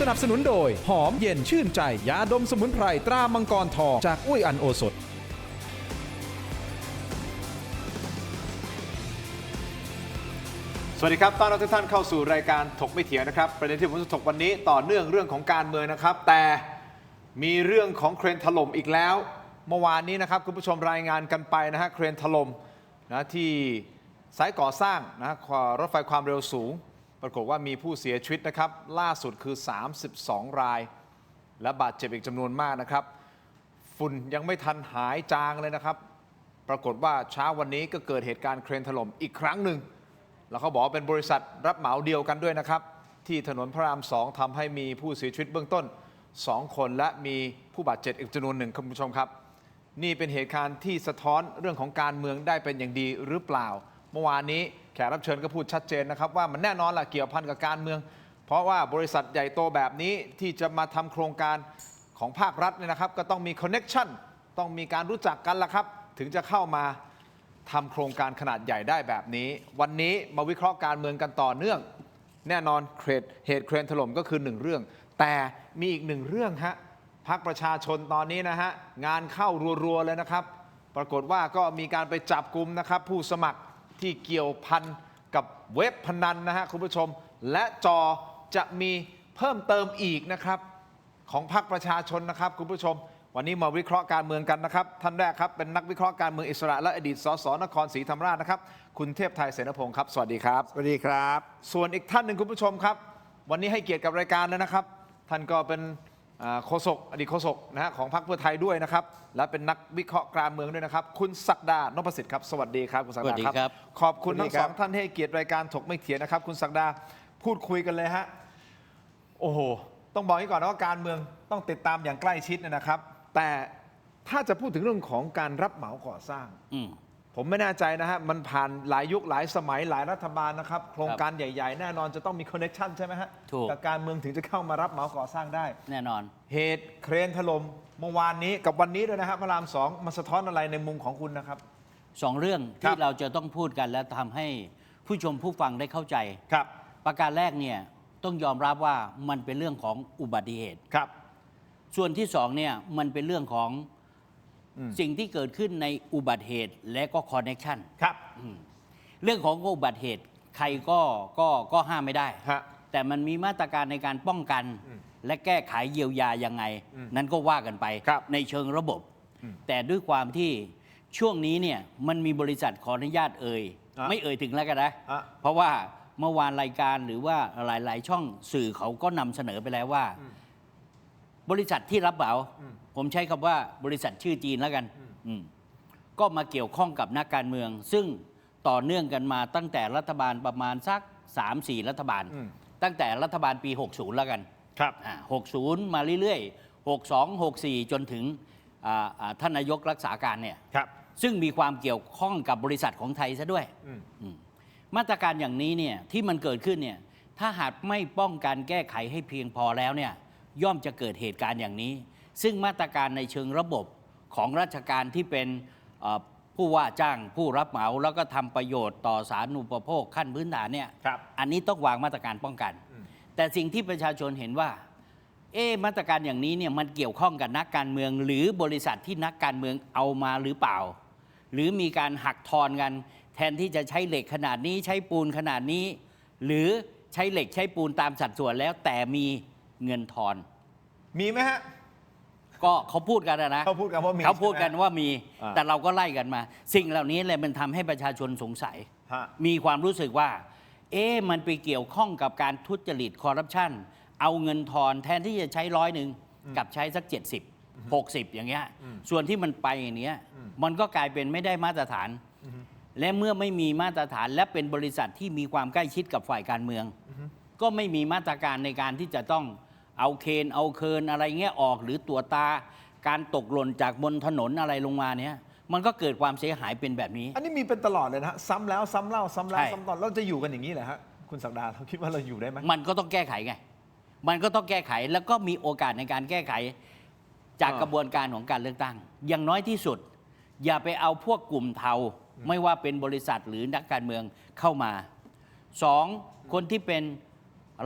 สนับสนุนโดยหอมเย็นชื่นใจยาดมสมุนไพรตรามังกรทองจากอุ้ยอันโอสถสวัสดีครับต้อนรับทุกท่านเข้าสู่รายการถกไม่เถียงนะครับประเด็นที่ผมจะถกวันนี้ต่อเนื่องเรื่องของการเมืองนะครับแต่มีเรื่องของเครนถล่มอีกแล้วเมื่อวานนี้นะครับคุณผู้ชมรายงานกันไปนะฮะเครนถล่มนะที่ไซต์ก่อสร้างนะรถไฟความเร็วสูงปรากฏว่ามีผู้เสียชีวิตนะครับล่าสุดคือ32รายและบาดเจ็บอีกจำนวนมากนะครับฝุ่นยังไม่ทันหายจางเลยนะครับปรากฏว่าเช้าวันนี้ก็เกิดเหตุการณ์เครนถล่มอีกครั้งหนึ่งแล้วเขาบอกว่าเป็นบริษัทรับเหมาเดียวกันด้วยนะครับที่ถนนพระราม2ทำให้มีผู้เสียชีวิตเบื้องต้น2คนและมีผู้บาดเจ็บอีกจำนวนหนึ่งคุณผู้ชมครับนี่เป็นเหตุการณ์ที่สะท้อนเรื่องของการเมืองได้เป็นอย่างดีหรือเปล่าเมื่อวานนี้แขกรับเชิญก็พูดชัดเจนนะครับว่ามันแน่นอนล่ะเกี่ยวพันกับการเมืองเพราะว่าบริษัทใหญ่โตแบบนี้ที่จะมาทำโครงการของภาครัฐเนี่ยนะครับก็ต้องมีคอนเน็กชันต้องมีการรู้จักกันละครับถึงจะเข้ามาทำโครงการขนาดใหญ่ได้แบบนี้วันนี้มาวิเคราะห์การเมืองกันต่อเนื่องแน่นอนเหตุเครนถล่มก็คือ1เรื่องแต่มีอีก1เรื่องฮะพรรคประชาชนตอนนี้นะฮะงานเข้ารัวๆเลยนะครับปรากฏว่าก็มีการไปจับกุมนะครับผู้สมัครที่เกี่ยวพันกับเว็บพนันนะฮะคุณผู้ชมและจะมีเพิ่มเติมอีกนะครับของพรรคประชาชนนะครับคุณผู้ชมวันนี้มาวิเคราะห์การเมืองกันนะครับท่านแรกครับเป็นนักวิเคราะห์การเมืองอิสระและอดีตสสนครศรีธรรมราชนะครับคุณเทพไทยเสนพงศ์ครับสวัสดีครับสวัสดีครับส่วนอีกท่านหนึ่งคุณผู้ชมครับวันนี้ให้เกียรติกับรายการแล้วนะครับท่านก็เป็นโฆษกอดีตโฆษกนะฮะของพรรคเพื่อไทยด้วยนะครับและเป็นนักวิเคราะห์การเมืองด้วยนะครับคุณศักดานพสิทธิ์ครับสวัสดีครับคุณศักดาครับขอบคุณทั้งสองท่านให้เกียรติรายการถกไม่เถียงนะครับคุณศักดาพูดคุยกันเลยฮะโอ้โหต้องบอกก่อนนะว่าการเมืองต้องติดตามอย่างใกล้ชิดนะครับแต่ถ้าจะพูดถึงเรื่องของการรับเหมาก่อสร้างผมไม่แน่ใจนะฮะมันผ่านหลายยุคหลายสมัยหลายรัฐบาลนะครับโครงการใหญ่ๆแน่นอนจะต้องมีคอนเนคชั่นใช่ไหมฮะกับการเมืองถึงจะเข้ามารับเหมาก่อสร้างได้แน่นอนเหตุเครนถล่มเมื่อวานนี้กับวันนี้ด้วยนะครับพระราม2มันสะท้อนอะไรในมุมของคุณนะครับ2เรื่องที่เราจะต้องพูดกันและทำให้ผู้ชมผู้ฟังได้เข้าใจครับประการแรกเนี่ยต้องยอมรับว่ามันเป็นเรื่องของอุบัติเหตุครับส่วนที่2เนี่ยมันเป็นเรื่องของสิ่งที่เกิดขึ้นในอุบัติเหตุและก็คอนเนคชั่นครับเรื่องของอุบัติเหตุใครก็ห้ามไม่ได้แต่มันมีมาตรการในการป้องกันและแก้ไขเยียวยายังไงนั้นก็ว่ากันไปในเชิงระบบแต่ด้วยความที่ช่วงนี้เนี่ยมันมีบริษัทขออนุญาตไม่ถึงแล้วกันนะเพราะว่าเมื่อวานรายการหรือว่าหลายๆช่องสื่อเขาก็นำเสนอไปแล้วว่าบริษัทที่รับเหมาผมใช้คำว่าบริษัทชื่อจีนแล้วกันก็มาเกี่ยวข้องกับนักการเมืองซึ่งต่อเนื่องกันมาตั้งแต่รัฐบาลประมาณสัก 3-4 รัฐบาลตั้งแต่รัฐบาลปี 60 แล้วกันครับ60 มาเรื่อยๆ 62 64 จนถึงท่านนายกรักษาการเนี่ยซึ่งมีความเกี่ยวข้องกับบริษัทของไทยซะด้วยมาตรการอย่างนี้เนี่ยที่มันเกิดขึ้นเนี่ยถ้าหากไม่ป้องกันแก้ไขให้เพียงพอแล้วเนี่ยย่อมจะเกิดเหตุการณ์อย่างนี้ซึ่งมาตรการในเชิงระบบของราชการที่เป็นผู้ว่าจ้างผู้รับเหมาแล้วก็ทำประโยชน์ต่อสาธารณูปโภคขั้นพื้นฐานเนี่ยอันนี้ต้องวางมาตรการป้องกันแต่สิ่งที่ประชาชนเห็นว่ามาตรการอย่างนี้เนี่ยมันเกี่ยวข้องกับนักการเมืองหรือบริษัทที่นักการเมืองเอามาหรือเปล่าหรือมีการหักทอนกันแทนที่จะใช้เหล็กขนาดนี้ใช้ปูนขนาดนี้หรือใช้เหล็กใช้ปูนตามสัดส่วนแล้วแต่มีเงินทอนมีไหมฮะก็เขาพูดกันนะเขาพูดกันว่ามีแต่เราก็ไล่กันมาสิ่งเหล่านี้เลยมันทำให้ประชาชนสงสัยมีความรู้สึกว่ามันไปเกี่ยวข้องกับการทุจริตคอร์รัปชันเอาเงินทอนแทนที่จะใช้100กับใช้สัก70 60อย่างเงี้ยส่วนที่มันไปอย่างเนี้ยมันก็กลายเป็นไม่ได้มาตรฐานและเมื่อไม่มีมาตรฐานและเป็นบริษัทที่มีความใกล้ชิดกับฝ่ายการเมืองก็ไม่มีมาตรการในการที่จะต้องเอาเคินอะไรเงี้ยออกหรือตัวตาการตกหล่นจากบนถนนอะไรลงมาเนี้ยมันก็เกิดความเสียหายเป็นแบบนี้อันนี้มีเป็นตลอดเลยนะซ้ำแล้วซ้ำเล่าซ้ำแล้วซ้ำตอนเราจะอยู่กันอย่างนี้เหรอฮะคุณศักดาเราคิดว่าเราอยู่ได้ไหมมันก็ต้องแก้ไขไงมันก็ต้องแก้ไขแล้วก็มีโอกาสในการแก้ไขจากกระบวนการของการเลือกตั้งอย่างน้อยที่สุดอย่าไปเอาพวกกลุ่มเทาไม่ว่าเป็นบริษัทหรือนักการเมืองเข้ามา2คนที่เป็น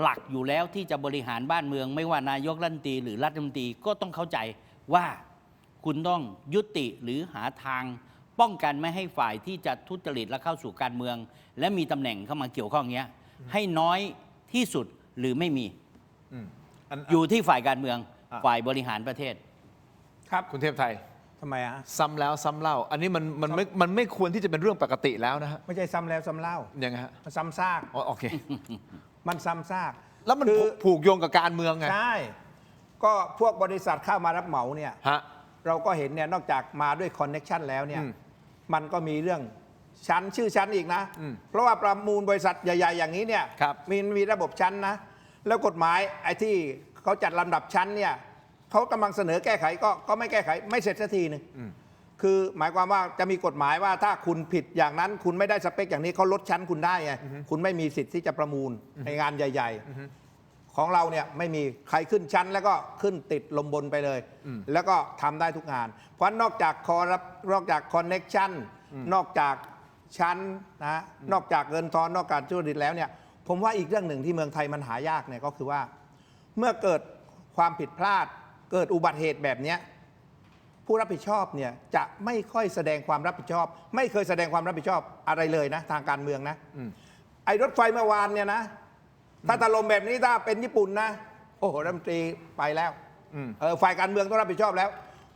หลักอยู่แล้วที่จะบริหารบ้านเมืองไม่ว่านายกรัฐมนตรีหรือรัฐมนตรีก็ต้องเข้าใจว่าคุณต้องยุติหรือหาทางป้องกันไม่ให้ฝ่ายที่จะทุจริตและเข้าสู่การเมือง และมีตำแหน่งเข้ามาเกี่ยวข้องเนี้ยให้น้อยที่สุดหรือไม่มี อยู่ที่ฝ่ายการเมืองฝ่ายบริหารประเทศ ครับ คุณเทพไทย ทำไมฮะ ซ้ำแล้วซ้ำเล่า อันนี้มันไม่ควรที่จะเป็นเรื่องปกติแล้วนะฮะ ไม่ใช่ซ้ำแล้วซ้ำเล่า ยังไงฮะ มันซ้ำซาก อ๋อโอเค มันซ้ำซาก แล้วมัน คือ ผูกโยงกับการเมืองไง ใช่ก็พวกบริษัทเข้ามารับเหมาเนี่ย ฮะ เราก็เห็นเนี่ยนอกจากมาด้วยคอนเน็ชันแล้วเนี่ย อืม มันก็มีเรื่องชั้นชื่อชั้นอีกนะ เพราะว่าประมูลบริษัทใหญ่ ๆ อย่างนี้เนี่ย ครับ มีระบบชั้นนะ แล้วกฎหมายไอ้ที่เขาจัดลำดับชั้นเนี่ยเขากำลังเสนอแก้ไขก็ไม่แก้ไขไม่เสร็จสักทีหนึ่งคือหมายความว่าจะมีกฎหมายว่าถ้าคุณผิดอย่างนั้นคุณไม่ได้สเปคอย่างนี้เขาลดชั้นคุณได้ไงคุณไม่มีสิทธิ์ที่จะประมูลในงานใหญ่ ๆ ของเราเนี่ยไม่มีใครขึ้นชั้นแล้วก็ขึ้นติดลมบนไปเลย แล้วก็ทำได้ทุกงาน เพราะนอกจากคอนเน็กชันนอกจากชั้นนะนอกจากเงินทอนนอกจากธุรกิจแล้วเนี่ยผมว่าอีกเรื่องหนึ่งที่เมืองไทยมันหายากเนี่ยก็คือว่า เมื่อเกิดความผิดพลาดเกิดอุบัติเหตุแบบเนี้ยผู้รับผิดชอบเนี่ยจะไม่ค่อยแสดงความรับผิดชอบ ไม่เคยแสดงความรับผิดชอบอะไรเลยนะทางการเมืองนะไอ้รถไฟเมื่อวานเนี่ยนะถ้าถล่มแบบนี้ถ้าเป็นญี่ปุ่นนะโอ้โหรัฐมนตรีไปแล้วฝ่ายการเมืองต้องรับผิดชอบแล้ว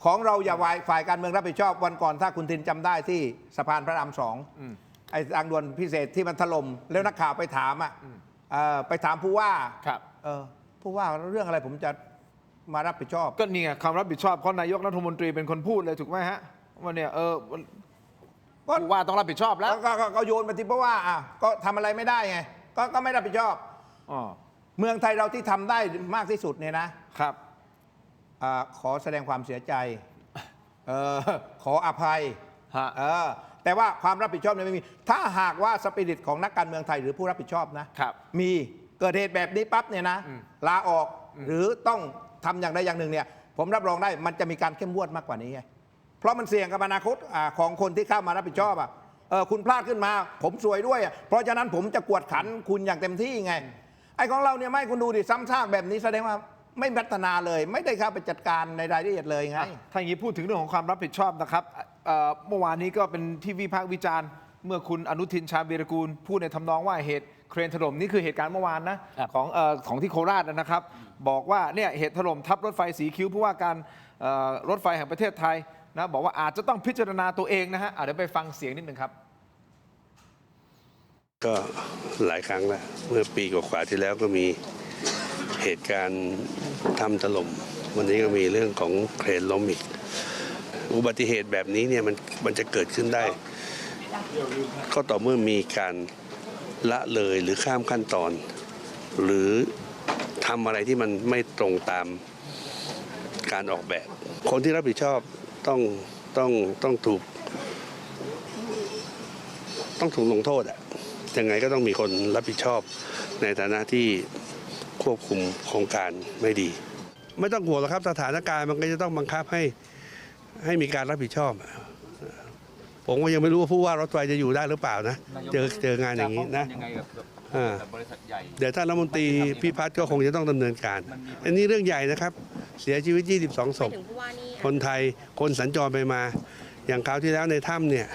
ของเราอย่าฝ่ายการเมืองรับผิดชอบวันก่อนถ้าคุณทินจำได้ที่สะพานพระราม2ไอ้ทางด่วนพิเศษที่มันถล่มแล้วนักข่าวไปถามไปถามผู้ว่า ครับ ผู้ว่าเรื่องอะไรผมจะมารับผิดชอบ ก็นี่ไงความรับผิดชอบเพราะนายกรัฐมนตรีเป็นคนพูดเลยถูกไหมฮะว่าเนี่ยผู้ว่าต้องรับผิดชอบแล้ว ก็โยนมาที่เพราะว่าก็ทำอะไรไม่ได้ไงก็ไม่รับผิดชอบ อ๋อ เมืองไทยเราที่ทำได้มากที่สุดเนี่ยนะครับ ขอแสดงความเสียใจขออภัย ฮะ แต่ว่าความรับผิดชอบเนี่ยไม่มี ถ้าหากว่าสปิริตของนักการเมืองไทยหรือผู้รับผิดชอบนะครับ มีเกิดเหตุแบบนี้ปั๊บเนี่ยนะลาออกหรือต้องทำอย่างใดอย่างหนึ่งเนี่ยผมรับรองได้มันจะมีการเข้มงวดมากกว่านี้ไงเพราะมันเสี่ยงกับอนาคตของคนที่เข้ามารับผิดชอบคุณพลาดขึ้นมาผมซวยด้วยเพราะฉะนั้นผมจะกวดขันคุณอย่างเต็มที่ไงไอ้ของเราเนี่ยไม่คุณดูดิซ้ำซากแบบนี้แสดงว่าไม่พัฒนาเลยไม่ได้เข้าไปจัดการในรายละเอียดเลยไง ถ้าอย่างนี้พูดถึงเรื่องของความรับผิดชอบนะครับเมื่อวานนี้ก็เป็นที่วิพากษ์วิจารณ์เมื่อคุณอนุทินชาญวีรกูลพูดในทำนองว่าเหตุเครนถล่มนี่คือเหตุการณ์เมื่อวานนะครับ ของที่โคราชนะครับ บอกว่าเนี่ยเหตุถล่มทับรถไฟสีคิ้วผู้ว่าการรถไฟแห่งประเทศไทยนะบอกว่าอาจจะต้องพิจารณาตัวเองนะฮะเดี๋ยวไปฟังเสียงนิดนึงครับ ก็หลายครั้งแล้วเมื่อปีกว่าๆที่แล้วก็มีเหตุการณ์ทำถล่มวันนี้ก็มีเรื่องของเครนล้มอีกอุบัติเหตุแบบนี้เนี่ยมันจะเกิดขึ้นได้ก็ต่อเมื่อมีการละเลยหรือข้ามขั้นตอน หรือทำอะไรที่มันไม่ตรงตามการออกแบบ คนที่รับผิดชอบต้องถูกลงโทษยังไงก็ต้องมีคนรับผิดชอบในฐานะที่ควบคุมโครงการไม่ดี ไม่ต้องห่วงหรอกครับสถานการณ์มันก็จะต้องบังคับให้มีการรับผิดชอบผมก็ยังไม่รู้ว่าผู้ว่ารถไฟจะอยู่ได้หรือเปล่านะเจองานอย่างนี้นะบริษัทใหญ่เดี๋ยวท่านรัฐมนตรีพิพัฒน์ก็คงจะต้องดำเนินการ อันนี้เรื่องใหญ่นะครับเสียชีวิต22 ศพคนไทยคนสัญจรไปมาอย่างคราวที่แล้วในถ้ำเนี่ย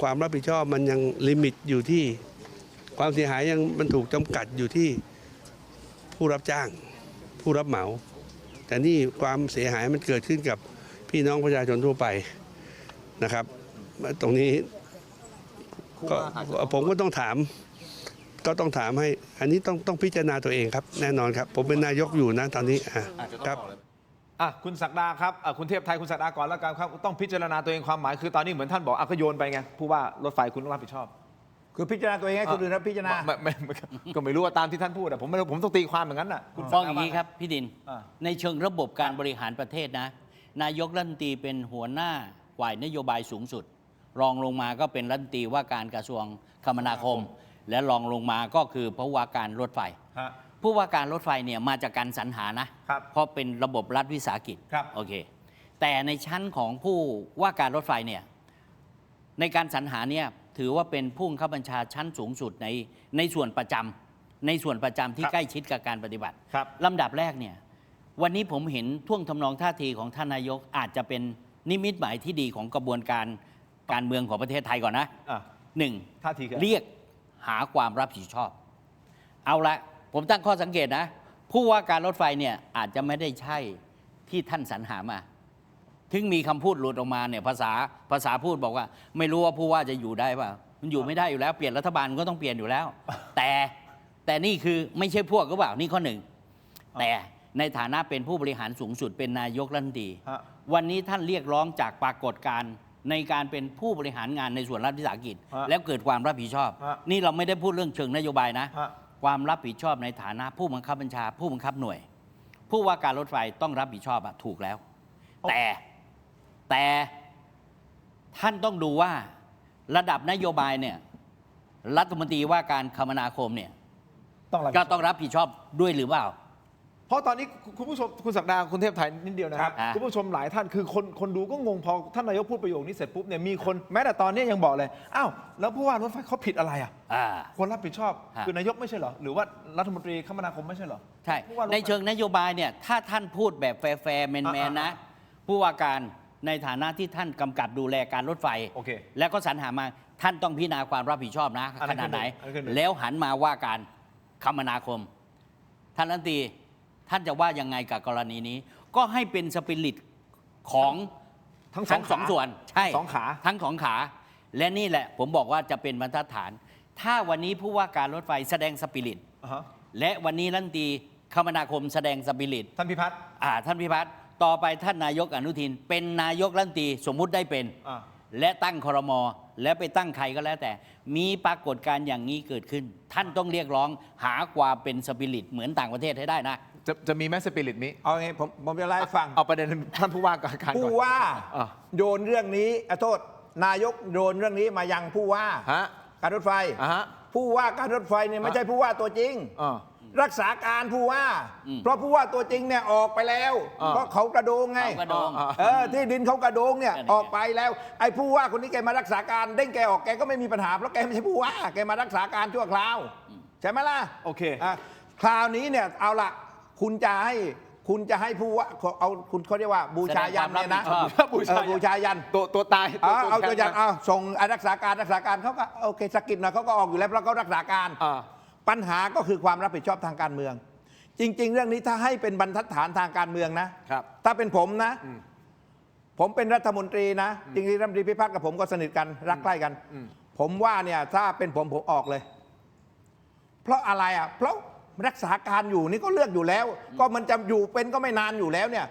ความรับผิดชอบมันยังลิมิตอยู่ที่ความเสียหายยังมันถูกจำกัดอยู่ที่ผู้รับจ้างผู้รับเหมาแต่นี่ความเสียหายมันเกิดขึ้นกับพี่น้องประชาชนทั่วไปนะครับตรงนี้ก็ผมก็ต้องถามให้อันนี้ต้องพิจารณาตัวเองครับแน่นอนครับผมเป็นนายกอยู่นะตอนนี้ครับ คุณศักดาครับคุณเทพไทยคุณศักดาก่อนแล้วกันครับต้องพิจารณาตัวเองความหมายคือตอนนี้เหมือนท่านบอกก็โยนไปไงผู้ว่ารถไฟคุณต้องรับผิดชอบ คือพิจารณาตัวเองให้คนอื่นรับพิจารณา ก็ไม่รู้ว่าตามที่ท่านพูดผมต้องตีความอย่างนั้นน่ะ ฟ้องอย่างนี้ครับพี่ดิน อ่า ในเชิงระบบการบริหารประเทศนะนายกรัฐมนตรีเป็นหัวหน้าฝ่ายนโยบายสูงสุด รองลงมาก็เป็นรัฐมนตรีว่าการกระทรวงคมนาคม และรองลงมาก็คือผู้ว่าการรถไฟ ผู้ว่าการรถไฟเนี่ยมาจากการสรรหานะครับ เพราะเป็นระบบรัฐวิสาหกิจ ครับ โอเคแต่ในชั้นของผู้ว่าการรถไฟเนี่ยในการสรรหาเนี่ยถือว่าเป็นผู้บังคับบัญชาชั้นสูงสุดในส่วนประจ ในส่วนประจำที่ ครับ ใกล้ชิดกับการปฏิบัติ ครับ ลำดับแรกเนี่ยวันนี้ผมเห็นท่วงทำนองท่าทีของท่านนายกอาจจะเป็นนิมิตหมายที่ดีของกระบวนการเมืองของประเทศไทยก่อนนะ อ่ะ หนึ่ง ท่าทีคือ เรียกหาความรับผิดชอบ เอาละผมตั้งข้อสังเกตนะผู้ว่าการรถไฟเนี่ยอาจจะไม่ได้ใช่ที่ท่านสรรหามา ถึงมีคำพูดหลุดออกมาเนี่ยภาษาพูดบอกว่า ไม่รู้ว่าผู้ว่าจะอยู่ได้ป่ะมันอยู่ไม่ได้อยู่แล้วเปลี่ยนรัฐบาลก็ต้องเปลี่ยนอยู่แล้ว แต่นี่คือไม่ใช่พวกก็เปล่านี่ข้อหนึ่งแต่ในฐานะเป็นผู้บริหารสูงสุดเป็นนายกรัฐมนตรี ฮะ วันนี้ท่านเรียกร้องจากปรากฏการณ์ในการเป็นผู้บริหารงานในส่วนรัฐวิสาหกิจ ฮะ แล้วเกิดความรับผิดชอบ ฮะ นี่เราไม่ได้พูดเรื่องเชิงนโยบายนะ ฮะ ความรับผิดชอบในฐานะผู้บังคับบัญชา ผู้บังคับหน่วย ผู้ว่าการรถไฟต้องรับผิดชอบอะถูกแล้ว แต่ท่านต้องดูว่าระดับนโยบายเนี่ยรัฐมนตรีว่าการคมนาคมเนี่ย ต้องรับ ก็ต้องรับผิดชอบด้วยหรือเปล่า เพราะตอนนี้คุณผู้ชมคุณศักดาคุณเทพไทยนิดเดียวนะครับ ครับ คุณผู้ชมหลายท่านคือคนดูก็งงพอท่านนายกพูดประโยคนี้เสร็จปุ๊บเนี่ยมีคนแม้แต่ตอนนี้ยังบอกเลยอ้าวแล้วผู้ว่ารถไฟเขาผิดอะไรอ่ะ อ่า คนรับผิดชอบ ฮะ คือนายกไม่ใช่เหรอหรือว่ารัฐมนตรีคมนาคมไม่ใช่เหรอ ใช่ ผู้ว่ารถไฟ ในเชิงนโยบายเนี่ยถ้าท่านพูดแบบแฟร์ๆแมน อ่า ๆนะ ผู้ว่าการในฐานะที่ท่านกำกับดูแลการรถไฟ โอเค แล้วก็สรรหามาท่านต้องพิจารณาความรับผิดชอบนะ อันนั้ ข น นาดไหน อันนั้นคือหนึ่ง แล้วหันมาว่าการคมนาคม ท่านรัฐมนตรีท่านจะว่ายังไงกับกรณีนี้ ก็ให้เป็นสปิริตของ ทั้ง ทั้งสอง ขา ส่วนใช่ สองขา ทั้งสองขา และนี่แหละผมบอกว่าจะเป็นบรรทัดฐาน ถ้าวันนี้ผู้ว่าการรถไฟแสดงสปิริต อ่าฮะ และวันนี้รัฐมนตรีคมนาคมแสดงสปิริต ท่านพิพัฒน์ ท่านพิพัฒน์ต่อไปท่านนายกอนุทิน เป็นนายกรัฐมนตรีสมมุติได้เป็น อ่า และตั้งครมและไปตั้งใครก็แล้วแต่ มีปรากฏการณ์อย่างนี้เกิดขึ้น ท่านต้องเรียกร้องหาความเป็นสปิริตเหมือนต่างประเทศให้ได้นะ จะมีแมสสปิริตมิ เอาไงผมจะไล่าให้ฟัง เอาประเด็นท่านผู้ว่าการก่อน ผู้ว่า อ่ะ โยนเรื่องนี้โทษนายกโยนเรื่องนี้มายังผู้ว่า ฮะ การรถไฟ อ่าฮะ ผู้ว่าการรถไฟเนี่ยไม่ใช่ผู้ว่าตัวจริง อ่า รักษาการผู้ว่า อืม เพราะผู้ว่าตัวจริงเนี่ยออกไปแล้ว อ่า เพราะเขากระโดงไง เขากระโดง ที่ดินเขากระโดงเนี่ย นั่นไง ออกไปแล้วไอ้ผู้ว่าคนนี้แกมารักษาการเด้งแกออกแกก็ไม่มีปัญหาเพราะแกไม่ใช่ผู้ว่าแกมารักษาการชั่วคราวใช่ไหมล่ะ โอเค คราวนี้เนี่ยเอาละคุณจะให้ผู้ว่าเอาคุณเขาเรียกว่าบูชายันเนี่ยนะ แสดงความรับผิดชอบ บูชายัน บูชายัน ตัวตาย เอาตัวยัน อ่ะ ส่งรักษาการเขาก็โอเคสกิดหน่อยเขาก็ออกอยู่แล้วเพราะเขารักษาการ อ่า ปัญหาก็คือความรับผิดชอบทางการเมือง จริง ๆ เรื่องนี้ถ้าให้เป็นบรรทัดฐานทางการเมืองนะครับ ถ้าเป็นผมนะ ผมเป็นรัฐมนตรีนะ จริงๆรัฐมนตรีพิพัฒน์กับผมก็สนิทกันรักใกล้กัน ผมว่าเนี่ยถ้าเป็นผมออกเลย เพราะอะไรอ่ะเพราะรักษาการอยู่นี่ก็เลือกอยู่แล้ว ก็มันจะอยู่เป็นก็ไม่นานอยู่แล้วเนี่ย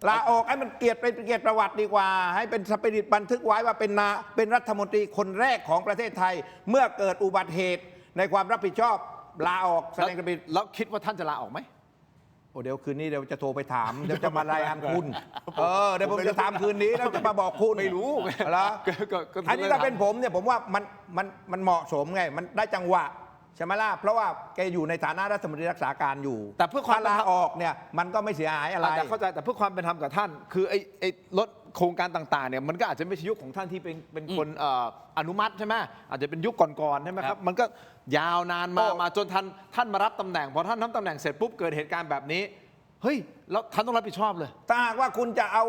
ลาออกให้มันเกียรติเป็นเกียรติประวัติดีกว่า ให้เป็นสปิริตบันทึกไว้ว่าเป็นรัฐมนตรีคนแรกของประเทศไทย เมื่อเกิดอุบัติเหตุในความรับผิดชอบลาออกแสดงสปิริต แล้วคิดว่าท่านจะลาออกไหม โอ้เดี๋ยวคืนนี้เดี๋ยวจะโทรไปถามเดี๋ยวจะมารายงานคุณเดี๋ยวผมจะถามคืนนี้แล้วจะมาบอกคุณ ไม่รู้ เหรอ ก็ อันนี้ถ้าเป็นผมเนี่ยผมว่ามันเหมาะสมไงมันได้จังหวะใช่ไหมล่ะเพราะว่าแกอยู่ในฐานะรัฐมนตรีรักษาการอยู่ แต่เพื่อความ ถ้ลาออกเนี่ยมันก็ไม่เสียหายอะไร แต่เข้าใจแต่เพื่อความเป็นธรรมกับท่าน คือไอ้รถโครงการต่างๆเนี่ยมันก็อาจจะไม่ใช่ยุคของท่านที่เป็นคนอนุมัติใช่ไหมอาจจะเป็นยุคก่อนๆใช่ไหมค ครั รับบ มันก็ยาวนานมา โอ้ จนท่านมารับตำแหน่งพอท่านรับตำแหน่งเสร็จปุ๊บเกิดเหตุการณ์แบบนี้เฮ้ยแล้วท่านต้องรับผิดชอบเลย ถ้าหากว่าคุณจะเอา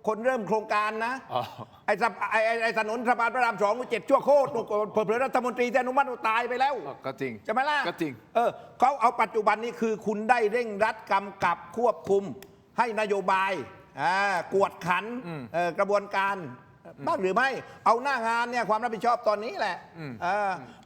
คนเริ่มโครงการนะ อ๋อ ไอ้ถนนสะพานพระราม2 7ชั่วโคตรเผื่อรัฐมนตรีที่อนุมัติตายไปแล้ว ก็จริง ใช่ไหมล่ะ ก็จริง เขาเอาปัจจุบันนี้คือคุณได้เร่งรัดกำกับควบคุมให้นโยบายกวดขันกระบวนการบ้างหรือไม่เอาหน้างานเนี่ยความรับผิดชอบตอนนี้แหละ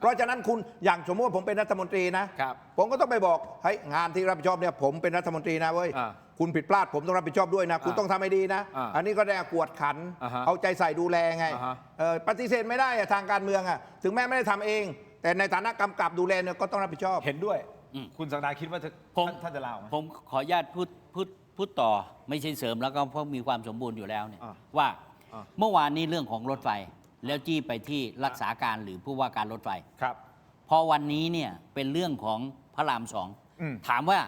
เพราะฉะนั้นคุณอย่างสมมติว่าผมเป็นรัฐมนตรีนะครับ ผมก็ต้องไปบอกเฮ้ยงานที่รับผิดชอบเนี่ยผมเป็นรัฐมนตรีนะเว้ย อ่า คุณผิดพลาดผมต้องรับผิดชอบด้วยนะคุณต้องทำให้ดีนะ อันนี้ก็ได้กวดขัน อ่าฮะ เอาใจใส่ดูแลไง อ่าฮะ ปฏิเสธไม่ได้อะทางการเมืองอะถึงแม้ไม่ได้ทำเอง แต่ในฐานะกำกับดูแลเนี่ยก็ต้องรับผิดชอบ เห็นด้วย คุณศักดาคิดว่าท่านจะลาออกไหม ผมขออนุญาตพูดต่อไม่ใช่เสริมแล้วก็เพราะมีความสมบูรณ์อยู่แล้วเนี่ย อ่า ว่า อ่า เมื่อวานนี้เรื่องของรถไฟ แล้วจี้ไปที่รักษาการหรือผู้ว่าการรถไฟ ครับ พอวันนี้เนี่ยเป็นเรื่องของพระรามสอง อืม ถามว่า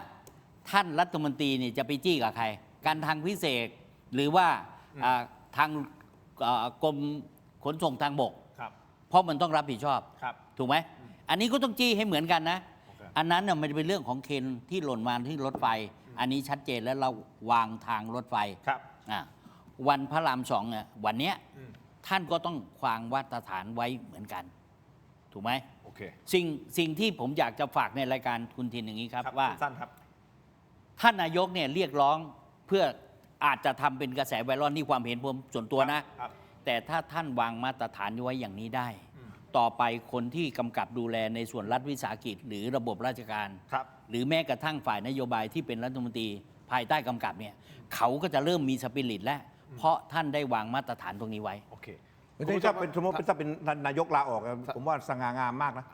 ท่านรัฐมนตรีเนี่ยจะไปจี้กับใคร การทางพิเศษหรือว่าทางกรมขนส่งทางบก ครับ เพราะมันต้องรับผิดชอบ ครับ ถูกไหมอันนี้ก็ต้องจี้ให้เหมือนกันนะ โอเค อันนั้นน่ะมันเป็นเรื่องของเคนที่หล่นมาที่รถไฟ อันนี้ชัดเจนแล้วเราวางทางรถไฟ ครับ วันพระรามสองเนี่ยวันเนี้ยท่านก็ต้องวางมาตรฐานไว้เหมือนกัน ถูกไหม โอเค สิ่งที่ผมอยากจะฝากในรายการคุณทินอย่างนี้ครับว่า สั้นๆครับ ท่านนายกเนี่ยเรียกร้องเพื่ออาจจะทำเป็นกระแสไวรัลนี่ความเห็นผมส่วนตัวนะ ครับ แต่ถ้าท่านวางมาตรฐานไว้อย่างนี้ได้ ต่อไปคนที่กำกับดูแลในส่วนรัฐวิสาหกิจ หรือระบบราชการ ครับ หรือแม้กระทั่งฝ่ายนโยบายที่เป็นรัฐมนตรีภายใต้กำกับเนี่ยเขาก็จะเริ่มมีสปิริตแล้วเพราะท่านได้วางมาตรฐานตรงนี้ไว้ โอเค ถ้าเป็นสมมติถ้าเป็นนายกลาออกผมว่าสง่างามมากนะ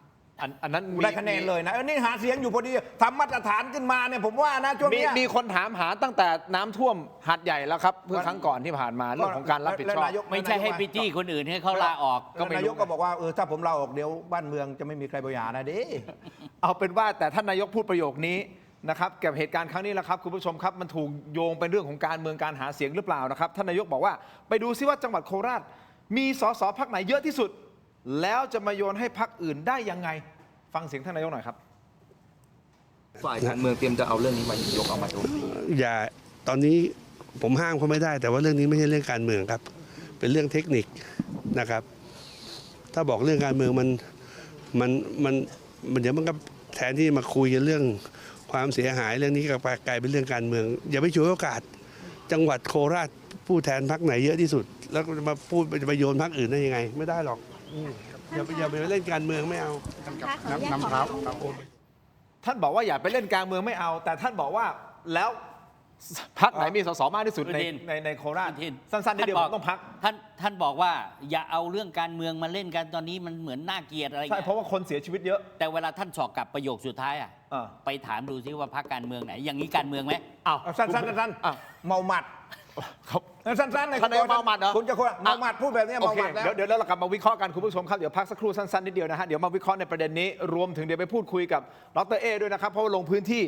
อันนั้น ได้คะแนนเลยนะนี่หาเสียงอยู่พอดีทำมาตรฐานขึ้นมาเนี่ยผมว่านะช่วง มี เนี้ย มีคนถามหาตั้งแต่น้ำท่วมหัดใหญ่แล้วครับเพื่อครั้งก่อนที่ผ่านมาเรื่องของการรับผิดชอบ แล้วนายก ไม่ใช่ให้ไปจี้คนอื่นให้เขาลาออก ก็ไม่รู้ นายกก็บอกว่าถ้าผมลาออกเดี๋ยวบ้านเมืองจะไม่มีใครบริหารนะเด้ เอาเป็นว่าแต่ท่านนายกพูดประโยคนี้นะครับเกี่ยวกับเหตุการณ์ครั้งนี้แหละครับคุณผู้ชมครับมันถูกโยงเป็นเรื่องของการเมืองการหาเสียงหรือเปล่านะครับท่านนายกบอกว่าไปดูซิว่าจังหวัดโคราชมีสสพรรคไหนเยอะที่สุด แล้วจะมาโยนให้พรรคอื่นได้ยังไงฟังเสียงท่านนายกหน่อยครับ ฝ่ายการเมืองเตรียมจะเอาเรื่องนี้มายกเอามาโจมตี อย่าตอนนี้ผมห้ามเขาไม่ได้ แต่ว่าเรื่องนี้ไม่ใช่เรื่องการเมืองครับ เป็นเรื่องเทคนิคนะครับ ถ้าบอกเรื่องการเมืองมันเดี๋ยวมันก็แทนที่มาคุยกันเรื่องความเสียหายเรื่องนี้ก็กลายเป็นเรื่องการเมือง อย่าไปฉวยโอกาสจังหวัดโคราชผู้แทนพรรคไหนเยอะที่สุด แล้วมาพูดจะไปโยนพรรคอื่นได้ยังไง ไม่ได้หรอกอย่าไปเล่นการเมืองไม่เอา นำเท้า ท่านบอกว่าอย่าไปเล่นการเมืองไม่เอา แต่ท่านบอกว่าแล้วพรรคไหนมีสสมากที่สุดใน คุณทิน ในโคราช คุณทิน สั้นๆนิดเดียวผมต้องพัก ท่านบอกว่าอย่าเอาเรื่องการเมืองมาเล่นกันตอนนี้มันเหมือนน่าเกลียดอะไร ใช่ เงี้ย เพราะว่าคนเสียชีวิตเยอะ แต่เวลาท่านสอบกลับประโยคสุดท้ายอ่ะ อ่า ไปถามดูซิว่าพรรคการเมืองไหน อย่างนี้การเมืองไหม อ้าว สั้นเมาหมัด ครับ สั้นๆเลย ท่านนายกเมาหมัดเหรอ คุณจะเมาหมัดพูดแบบนี้ โอ เมา เค หมัดแล้ว เดี๋ยวเรากลับมาวิเคราะห์กันคุณผู้ชมครับเดี๋ยวพักสักครู่สั้นๆนิดเดียวนะฮะเดี๋ยวมาวิเคราะห์ในประเด็นนี้รวมถึงเดี๋ยวไปพูดคุยกับดร.เอด้วยนะครับเพราะว่าลงพื้นที่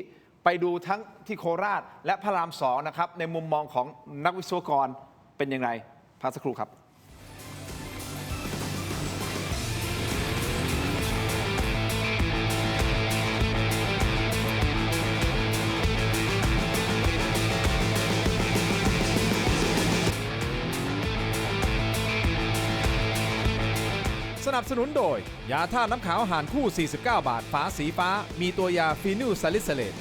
ไปดูทั้งที่โคราชและพระราม2นะครับในมุมมองของนักวิศวกรเป็นอย่างไรพักสักครู่ครับ สนับสนุนโดย ยาท่าน้ำขาวหารคู่ 49 บาท ฝาสีฟ้า มีตัวยาฟีนิลซาลิซิเลต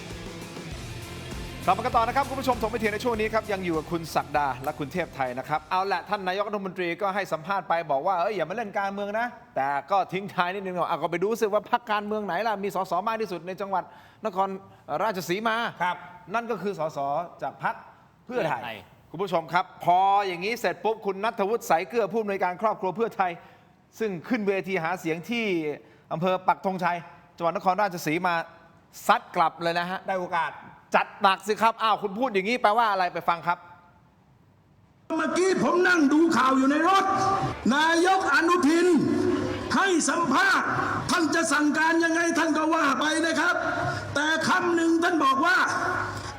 กลับมากันต่อนะครับคุณผู้ชมถกไปเถียงในช่วงนี้ครับยังอยู่กับคุณศักดาและคุณเทพไทยนะครับเอาละท่านนายกรัฐมนตรีก็ให้สัมภาษณ์ไปบอกว่าอย่ามาเล่นการเมืองนะแต่ก็ทิ้งท้ายนิดนึงว่าก็ไปดูซิว่าพรรคการเมืองไหนล่ะมีสสมากที่สุดในจังหวัดนครราชสีมา ครับ นั่นก็คือสสจากพรรคเพื่อไทย เพื่อไทย คุณผู้ชมครับพออย่างนี้เสร็จปุ๊บคุณณัฐวุฒิสายเกลือผู้อำนวยการครอบครัวเพื่อไทย ซึ่งขึ้นเวทีหาเสียงที่อำเภอปักธงชัยจังหวัดนครราชสีมาซัดกลับเลยนะฮะ ได้โอกาส จัดหนักสิครับ อ้าว คุณพูดอย่างนี้แปลว่าอะไรไปฟังครับ เมื่อกี้ผมนั่งดูข่าวอยู่ในรถ นายกอนุทินให้สัมภาษณ์ท่านจะสั่งการยังไงท่านก็ว่าไปนะครับ แต่คำหนึ่งท่านบอกว่า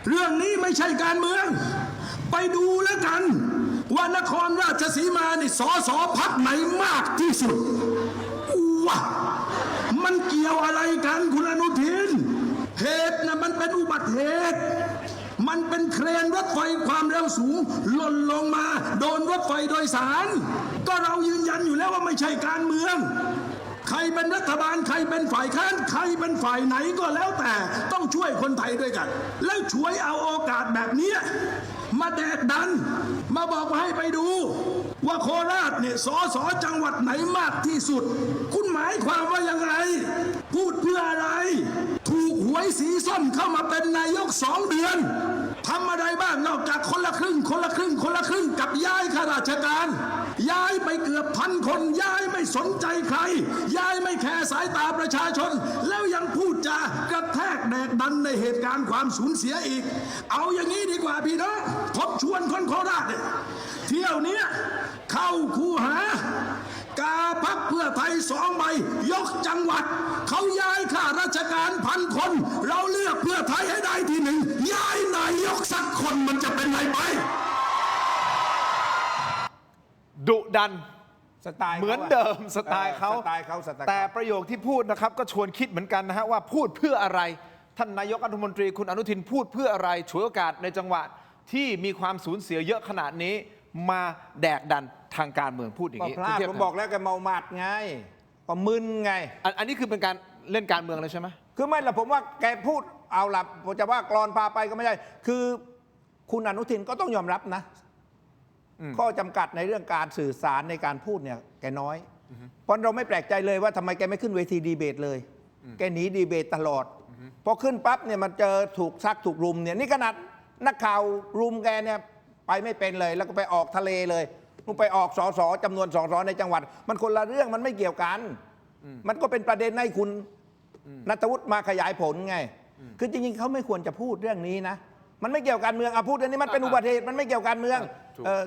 เรื่องนี้ไม่ใช่การเมือง ไปดูแล้วกัน ว่านครราชสีมานี่สสพรรคไหนมากที่สุดว้ามันเกี่ยวอะไรกันคุณอนุทิน เหตุนะมันเป็นอุบัติเหตุ มันเป็นเครนรถไฟความเร็วสูงหล่นลงมาโดนรถไฟโดยสาร ก็เรายืนยันอยู่แล้วว่าไม่ใช่การเมือง ใครเป็นรัฐบาลใครเป็นฝ่ายค้านใครเป็นฝ่ายไหนก็แล้วแต่ต้องช่วยคนไทยด้วยกัน แล้วช่วยเอาโอกาสแบบนี้มาแดกดัน มาบอกว่าให้ไปดู ว่าโคราชเนี่ยสสจังหวัดไหนมากที่สุด คุณหมายความว่ายังไง พูดเพื่ออะไร ถูกหวยสีส้มเข้ามาเป็นนายก2 เดือนทำอะไรบ้างนอกจากคนละครึ่งคนละครึ่งคนละครึ่งกับย้ายข้าราชการ ย้ายไปเกือบ1,000 คนย้ายไม่สนใจใคร ย้ายไม่แคร์สายตาประชาชน แล้วยังพูดจากระแทกแดกดันในเหตุการณ์ความสูญเสียอีก เอาอย่างนี้ดีกว่าพี่น้องทบชวนคนโคราชเนี่ยเที่ยวเนี้ยเข้าคูหากาพักเพื่อไทย2 ใบยกจังหวัดเขาย้ายข้าราชการ1,000 คน เราเลือกเพื่อไทยให้ได้ที่1ย้ายนายกสักคนมันจะเป็นไรไหม ดุดัน สไตล์ เหมือนเดิมสไตล์เขา สไตล์เขาสไตล์ แต่ เขา ประโยคที่พูดนะครับก็ชวนคิดเหมือนกันนะฮะว่าพูดเพื่ออะไร ท่านนายกรัฐมนตรีคุณอนุทินพูดเพื่ออะไรฉวยโอกาสในจังหวะที่มีความสูญเสียเยอะขนาดนี้มาแดกดันทางการเมืองพูดอย่าง ก็ นี้ พลาด คุณเทพ ผมบอกแล้วแกเมาหมัดไงก็มึนไง อันนี้คือเป็นการเล่นการเมืองเลยใช่ไหม คือไม่ละผมว่าแกพูดเอาละผมจะว่ากรอนพาไปก็ไม่ได้ คือคุณอนุทินก็ต้องยอมรับนะข้อจำกัดในเรื่องการสื่อสารในการพูดเนี่ยแกน้อยเพราะเราไม่แปลกใจเลยว่าทำไมแกไม่ขึ้นเวทีดีเบตเลย แกหนีดีเบตตลอดพอขึ้นปั๊บเนี่ยมันเจอถูกซักถูกรุมเนี่ยนี่ขนาดนักข่าวรุมแกเนี่ยไปไม่เป็นเลย แล้วก็ไปออกทะเลเลยมึงไปออกสสจำนวนสสในจังหวัด มันคนละเรื่องมันไม่เกี่ยวกันมันก็เป็นประเด็นให้คุณณัฐวุฒิมาขยายผลไงคือจริงๆเขาไม่ควรจะพูดเรื่องนี้นะมันไม่เกี่ยวการเมืองพูดเรื่องนี้มันเป็นอุบัติเหตุมันไม่เกี่ยวการเมือง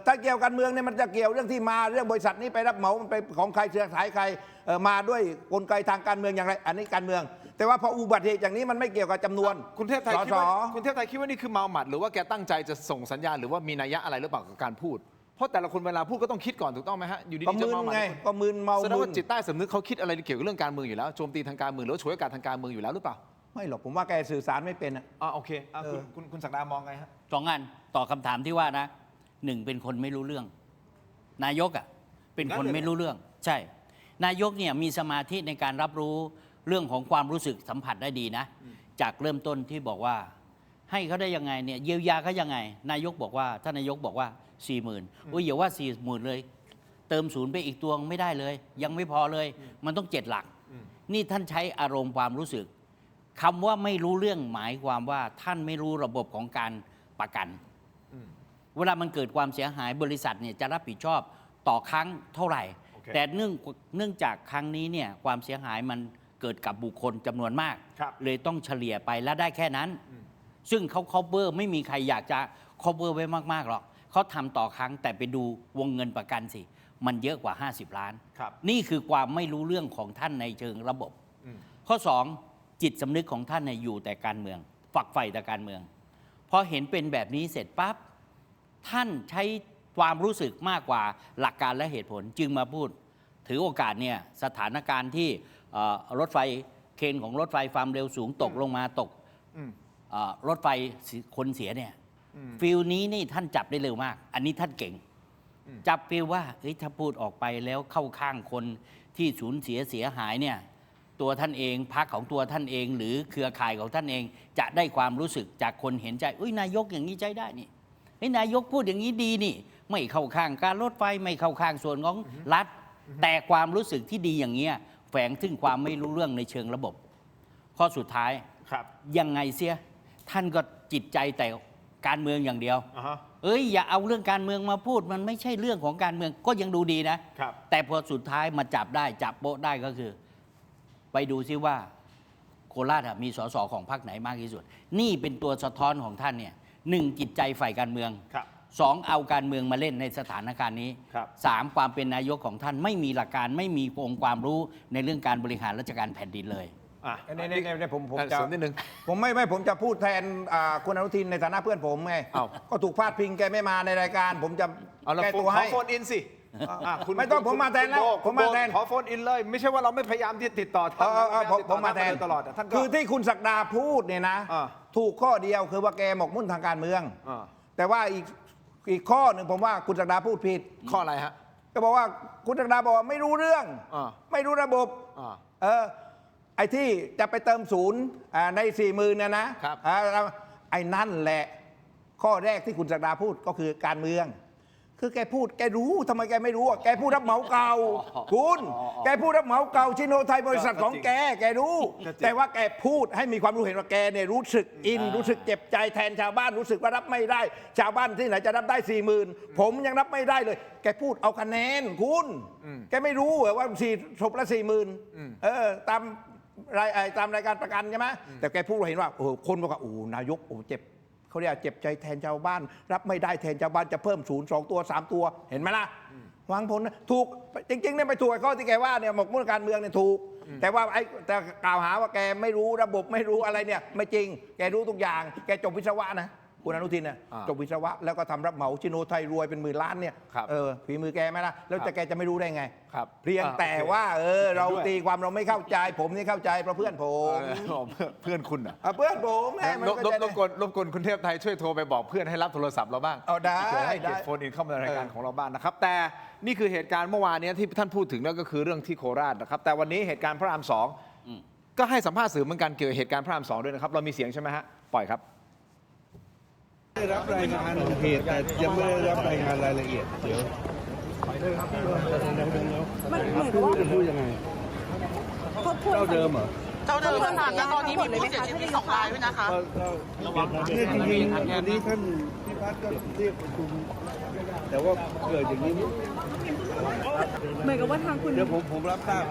ถ้าเกี่ยวการเมืองเนี่ยมันจะเกี่ยวเรื่องที่มาเรื่องบริษัทนี้ไปรับเหมามันไปของใครเชื้อสายใครมาด้วยกลไกทางการเมืองอย่างไรอันนี้การเมือง แต่ว่าพออุบัติเหตุอย่างนี้มันไม่เกี่ยวกับจำนวน คุณเทพไทยคิดว่าคุณเทพไทยคิดว่านี่คือเมาหมัดหรือว่าแกตั้งใจจะส่งสัญญาณหรือว่ามีนัยยะอะไรหรือเปล่ากับการพูดเพราะแต่ละคนเวลาพูดก็ต้องคิดก่อนถูกต้องไหมฮะอยู่ดี ก็ ๆจะ มึน เมาหมัด ไงก็มึนเมา แสดง มึ ว่าน จิตใต้สำนึกเขาคิดอะไรเกี่ยวกับเรื่องการเมืองอยู่แล้วโจมตีทางการเมืองหรือว่าฉวยโอกาสทางการเมืองอยู่แล้วหรือเปล่า ไม่หรอกผมว่าแกสื่อสารไม่เป็น โอเคคุณศักดามองไงฮะ สองอันต่อคำถามที่ว่านะหนึ่งเป็นคนไม่รู้เรื่อง นายกเป็นคนไม่รู้เรื่อง ใช่ นายกเนี่ยมีสมาธิในการรับรู้เรื่องของความรู้สึกสัมผัสได้ดีนะ จากเริ่มต้นที่บอกว่าให้เขาได้ยังไงเนี่ยเยียวยาเขายังไง นายกบอกว่าท่านนายกบอกว่า 40,000อย่าว่า 40,000 เลย เติมศูนย์ไปอีกตัวไม่ได้เลย ยังไม่พอเลย มันต้อง7 หลัก นี่ท่านใช้อารมณ์ความรู้สึกคำว่าไม่รู้เรื่องหมายความว่าท่านไม่รู้ระบบของการประกัน เวลามันเกิดความเสียหายบริษัทเนี่ยจะรับผิดชอบต่อครั้งเท่าไหร่ Okay. แต่เนื่องจากครั้งนี้เนี่ยความเสียหายมันเกิดกับบุคคลจำนวนมาก ครับ เลยต้องเฉลี่ยไปและได้แค่นั้น ซึ่งเขา cover ไม่มีใครอยากจะ cover ไว้มากๆหรอกเขาทำต่อครั้งแต่ไปดูวงเงินประกันสิ มันเยอะกว่า 50 ล้าน ครับ นี่คือความไม่รู้เรื่องของท่านในเชิงระบบ ข้อ 2 จิตสำนึกของท่านเนี่ยอยู่แต่การเมือง ฝักใฝ่แต่การเมืองพอเห็นเป็นแบบนี้เสร็จปั๊บท่านใช้ความรู้สึกมากกว่าหลักการและเหตุผลจึงมาพูดถือโอกาสเนี่ยสถานการณ์ที่รถไฟเคนของรถไฟความเร็วสูงตกลงมาตกรถไฟคนเสียเนี่ยฟิลนี้นี่ท่านจับได้เร็วมาก อันนี้ท่านเก่ง จับฟิลว่าถ้าพูดออกไปแล้วเข้าข้างคนที่สูญเสียหายเนี่ยตัวท่านเองพรรคของตัวท่านเอง หรือเครือข่ายของท่านเองจะได้ความรู้สึกจากคนเห็นใจนายกอย่างนี้ใจได้นี่นายกพูดอย่างนี้ดีนี่ไม่เข้าข้างการรถไฟไม่เข้าข้างส่วนของรัฐแต่ความรู้สึกที่ดีอย่างเงี้ยแฝงถึงความไม่รู้เรื่องในเชิงระบบ ข้อสุดท้ายยังไงเสียท่านก็จิตใจแต่การเมืองอย่างเดียวอย่าเอาเรื่องการเมืองมาพูดมันไม่ใช่เรื่องของการเมืองก็ยังดูดีนะแต่พอสุดท้ายมาจับโป๊ะได้ก็คือไปดูซิว่าโคราชมีสสของพรรคไหนมากที่สุดนี่เป็นตัวสะท้อนของท่านเนี่ย1จิตใจฝ่ายการเมือง2เอาการเมืองมาเล่นในสถานการณ์นี้3ความเป็นนายกของท่านไม่มีหลักการไม่มีองค์ความรู้ในเรื่องการบริหารราชการแผ่นดินเลยนี่ผมจะ เสริมนิดนึง ผมจะพูดแทนคุณอนุทินในฐานะเพื่อนผมไงก็ถูกพาดพิงแกไม่มาในรายการผมจะแก้ตัวให้ ขอโฟนอินสิไม่ต้องผมมาแทนแล้วผมมาแทนขอโฟนอินเลยไม่ใช่ว่าเราไม่พยายามที่ติดต่อท่านผมมาแทนตลอดท่านก็คือที่คุณศักดาพูดเนี่ยนะถูกข้อเดียวคือว่าแกหมกมุ่นทางการเมืองแต่ว่าอีกข้อหนึ่งผมว่าคุณศักดาพูดผิดข้ออะไรฮะก็บอกว่าคุณศักดาบอกว่าไม่รู้เรื่องไม่รู้ระบบไอ้ที่จะไปเติมศูนย์ใน 40,000เนี่ยนะไอ้นั่นแหละข้อแรกที่คุณศักดาพูดก็คือการเมืองคือแกพูดแกรู้ทำไมแกไม่รู้แกพูดรับเหมาเก่าคุณแกพูดรับเหมาเก่าชิโนไทยบริษัทของแกรู้แต่ว่าแกพูดให้มีความรู้เห็นว่าแกเนี่ยรู้สึกอินรู้สึกเจ็บใจแทนชาวบ้านรู้สึกว่ารับไม่ได้ชาวบ้านที่ไหนจะรับได้ 40,000ผมยังรับไม่ได้เลยแกพูดเอาคะแนนคุณแกไม่รู้เหรอว่าศพละ 40,000ตามรายการประกันใช่ไหมแต่แกพูดเห็นว่าคนบอกว่านายกเจ็บเขาเรียกเจ็บใจแทนชาวบ้านรับไม่ได้แทนชาวบ้านจะเพิ่มศูนย์2 ตัว 3 ตัวเห็นไหมล่ะวางผลถูกจริงๆเนี่ยไปถูกข้อที่แกว่าเนี่ยหมกมุ่นการเมืองเนี่ยถูกแต่ว่าแต่กล่าวหาว่าแกไม่รู้ระบบไม่รู้อะไรเนี่ยไม่จริงแกรู้ทุกอย่างแกจบวิศวะนะค คุณอนุทินเนี่ย อ่า จบวิศวะแล้วก็ทำรับเหมาชิโนไทยรวยเป็นหมื่นล้านเนี่ย ครับ ฝีมือแกไหมล่ะแล้วจะแกจะไม่รู้ได้ไง ครับ เพียงแต่ โอเค ว่าเรา เห็นด้วย ตีความเราไม่เข้าใจ ผมนี่เข้าใจเพราะเพื่อนผม เพื่อนคุณอ่ะ เพื่อนผมแม่มัน ร เข้าใจ บกวนคุณเทพไทยช่วยโทรไปบอกเพื่อนให้รับโทรศัพท์เราบ้าง เอาได้ เผื่อให้เกียร ได้ ติโฟนอินเข้ามาในรายการของเราบ้างนะครับ แต่นี่คือเหตุการณ์เมื่อวานนี้ที่ท่านพูดถึงนั่นก็คือเรื่องที่โคราชนะครับ แต่วันนี้เหตุการณ์พระราม 2ก็ให้สัมภาษณ์สื่อเหมือนกันเกี่ยวกับเหตุการณ์พระราม 2ด้วยนะครับเรามีเสียงใช่ไหมฮะปล่อยครับ ได้รับรายงานเหตุแต่ยังไม่ได้รับรายงานรายละเอียดเดี๋ยว มันเหมือนกับว่า จะพูดยังไง ทบทวน เท่าเดิมเหรอ เจ้าเดิมค่ะแล้วตอนนี้มีผู้เสียชีวิต2 รายด้วยนะคะ เนี่ยจริงๆวันนี้ท่านพิพัฒน์ก็เรียกประชุมแต่ว่าเกิดอย่างนี้ เหมือนกับว่าทางคุณ เดี๋ยวผมรับทราบ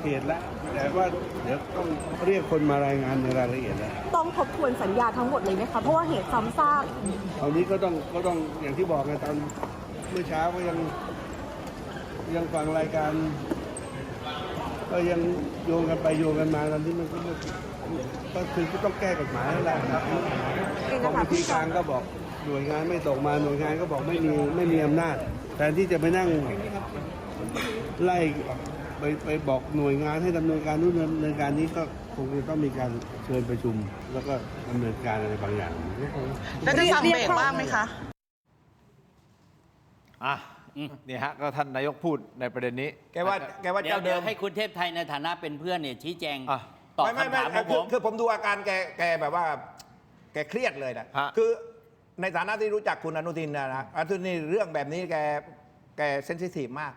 เหตุแล้วแต่ว่าเดี๋ยวต้องเรียกคนมารายงานในรายละเอียดแล้ว ต้องทบทวนสัญญาทั้งหมดเลยไหมคะเพราะว่าเหตุซ้ำซาก เอานี้ก็ต้องอย่างที่บอกไงตอนเมื่อเช้าก็ยังฟังรายการก็ยังโยงกันไปโยงกันมาตอนนี้มันก็คือก็ต้องแก้กฎหมายให้ได้ครับของวิธีการก็บอกหน่วยงานไม่ส่งมาหน่วยงานก็บอกไม่มีอำนาจแทนที่จะไปนั่งไล่ไปบอกหน่วยงานให้ดำเนินการนู่นดำเนินการนี้ก็คงจะต้องมีการเชิญประชุม แล้วก็ดำเนินการอะไรบางอย่าง แล้วจะสั่งเบรกบ้างไหมคะ นี่ฮะก็ท่านนายกพูดในประเด็นนี้ แกว่า เดี๋ย เจ้าว เดิม ให้คุณเทพไทยในฐานะเป็นเพื่อนเนี่ยชี้แจง อ่ะ ตอบ ไม่ คำถามของผม คือผมดูอาการแกแบบว่าแกเครียดเลยนะ ฮะ คือในฐานะที่รู้จักคุณอนุทินนะอนุทินเรื่องแบบนี้แกเซนซิทีฟมาก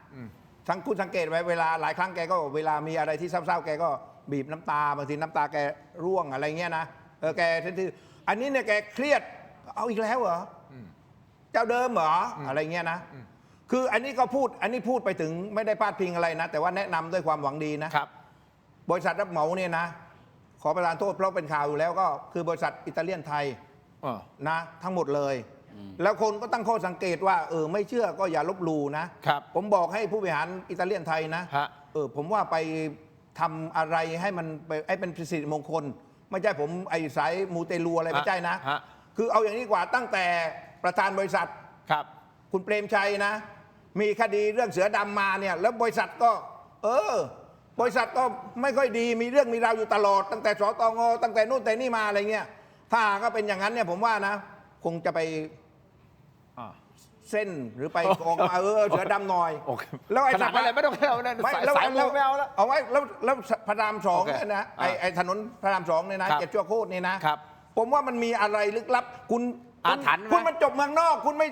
คุณสังเกตไว้เวลาหลายครั้งแกก็เวลามีอะไรที่เศร้าๆแกก็บีบน้ำตาบางทีน้ำตาแกร่วงอะไรเงี้ยนะแกเซนซิทีฟอันนี้เนี่ยแกเครียดเอาอีกแล้วเหรอเจ้าเดิมเหรออะไรเงี้ยนะคืออันนี้พูดไปถึงไม่ได้พาดพิงอะไรนะ แต่ว่าแนะนำด้วยความหวังดีนะครับ บริษัทรับเหมาเนี่ยนะ ขอประทานโทษเพราะเป็นข่าวอยู่แล้วก็คือบริษัทอิตาเลียนไทยนะทั้งหมดเลย แล้วคนก็ตั้งข้อสังเกตว่าไม่เชื่อก็อย่าลบหลู่นะครับ ผมบอกให้ผู้บริหารอิตาเลียนไทยนะ ฮะ ผมว่าไปทำอะไรให้มันให้เป็นสิริมงคล ไม่ใช่ผมไอ้สายมูเตลูอะไรไม่ใช่นะ ฮะ คือเอาอย่างนี้ดีกว่าตั้งแต่ประธานบริษัท ครับ คุณเปรมชัยนะ มีคดีเรื่องเสือดำมาเนี่ยแล้วบริษัทก็บริษัทก็ไม่ค่อยดีมีเรื่องมีราวอยู่ตลอด ตั้งแต่สตงตั้งแต่นู่นแต่นี่มาอะไรเงี้ยถ้าก็เป็นอย่างนั้นเนี่ยผมว่านะ คงจะไปเส้นหรือไปออกมาเสือดำหน่อย โอเค แล้วไอ้ ขนาดนั้นเลยไม่ต้องเอานะสายมูไม่เอาแล้ว เอาไว้แล้วพระรามสอง โอเค เนี่ยนะไอ้ถนนพระรามสองเนี่ยนะครับ 7 ชั่วโคตรเนี่ยนะครับ ผมว่ามันมีอะไรลึกลับคุณ อาถรรพ์ไหม คุณมันจบเมืองนอก คุณไม่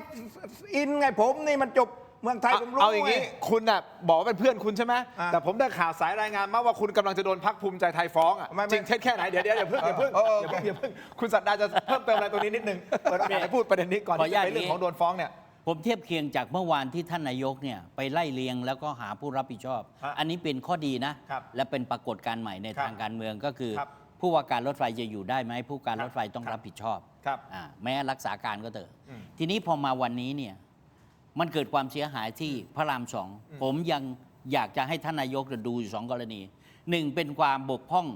อินไงผมนี่มันจบเมืองไทยผมรู้ เอาอย่างนี้ ไง คุณน่ะบอกว่าเป็นเพื่อนคุณใช่ไหม อ่ะ แต่ผมได้ข่าวสายรายงานมาว่าคุณกำลังจะโดนพรรคภูมิใจไทยฟ้องอ่ะ ไม่ จริงเท็จแค่ไหนเดี๋ยวอย่าเพิ่งอย่าเพิ่งอย่าเพิ่งคุณสัตดาจะเพิ่มเติมอะไรตรงนี้นิดนึงเปิดโอกาสให้พูดประเด็นนี้ก่อน ขออนุ ที่ ญา จะ ต ไปเรื่องของโดนฟ้องเนี่ย ผมเทียบเคียงจากเมื่อวานที่ท่านนายกเนี่ยไปไล่เลียงแล้วก็หาผู้รับผิดชอบ ฮะ อันนี้เป็นข้อดีนะ ครับ และเป็นปรากฏการณ์ใหม่ใน ครับ ทางการเมืองก็คือ ครับ ผู้ว่าการรถไฟจะอยู่ได้ไหมผู้การ ครับ รถไฟต้อง ครับ รับผิดชอบ ครับ แม้รักษาการก็เถอะ อืม ทีนี้พอมาวันนี้เนี่ยมันเกิดความเสียหายที่พระรามสองผมยังอยากจะให้ท่านนายกดูอยู่2 กรณีหนึ่งเป็นความบกพร่อง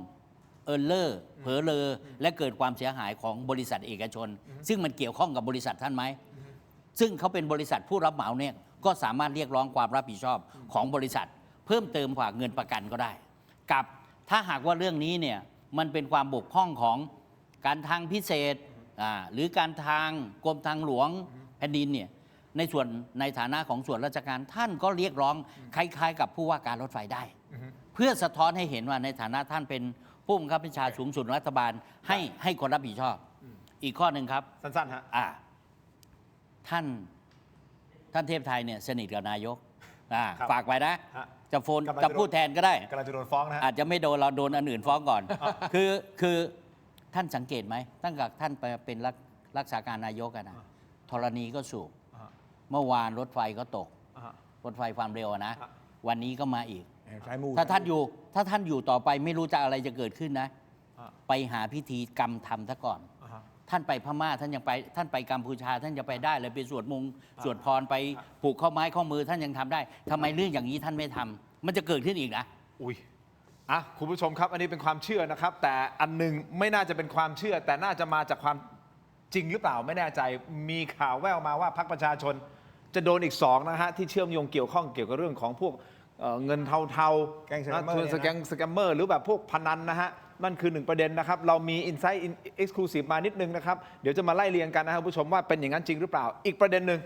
เลิศเผลอเลอและเกิดความเสียหายของบริษัทเอกชน ซึ่งมันเกี่ยวข้องกับบริษัทท่านไหม ซึ่งเขาเป็นบริษัทผู้รับเหมาเนี่ยก็สามารถเรียกร้องความรับผิดชอบของบริษัท เพิ่มเติมกว่าเงินประกันก็ได้ กับถ้าหากว่าเรื่องนี้เนี่ยมันเป็นความบกพร่องของการทางพิเศษหรือการทางกรมทางหลวงแผ่นดินเนี่ยในฐานะของส่วนราชการท่านก็เรียกร้องคล้ายๆ กับผู้ว่าการรถไฟได้ เพื่อสะท้อนให้เห็นว่าในฐานะท่านเป็นผู้บังคับบัญชาสูงสุดรัฐบาลให้คนรับผิดชอบ อีกข้อหนึ่งครับ สั้นๆฮะ ท่านเทพไทยเนี่ยสนิทกับนายก ครับ ฝากไว้นะ ฮะ จะโฟน กำลังจะ จะพูดแทนก็ได้ กำลังจะโดนฟ้องนะฮะ อาจจะไม่โดนเราโดนอันอื่นฟ้องก่อน คือท่านสังเกตไหมตั้งแต่ท่านไปเป็นรักษาการนายกนะธรณีก็สูบ อ่า เมื่อวานรถไฟก็ตก อ่า รถไฟความเร็วนะ อ่า วันนี้ก็มาอีก สายมู ถ้าท่านอยู่ต่อไปไม่รู้จะอะไรจะเกิดขึ้นนะ อ่า ไปหาพิธีกรรมทำซะก่อน อ่าฮะ ท่านไปพม่าท่านไปกัมพูชาท่านจะไปได้เลยไปสวดมงสวดพรไปผูกข้อไม้ข้อมือท่านยังทำได้ทำไมเรื่องอย่างนี้ท่านไม่ทำมันจะเกิดขึ้นอีกนะ อุ้ยคุณผู้ชมครับ อันนี้เป็นความเชื่อนะครับ แต่อันหนึงไม่น่าจะเป็นความเชื่อ แต่น่าจะมาจากความ จริงหรือเปล่าไม่แน่ใจมีข่าวแว่วมาว่าพรรคประชาชนจะโดนอีก2นะฮะที่เชื่อมโยงเกี่ยวข้องเกี่ยวกับเรื่องของพวกเงินเทาๆ แก๊งสแกมเมอร์ สแกมเมอร์หรือแบบพวกพนันนะฮะนั่นคือ1ประเด็นนะครับเรามีอินไซต์เอ็กซ์คลูซีฟมานิดนึงนะครับเดี๋ยวจะมาไล่เรียงกันนะครับผู้ชมว่าเป็นอย่างนั้นจริงหรือเปล่าอีกประเด็นหนึ่ง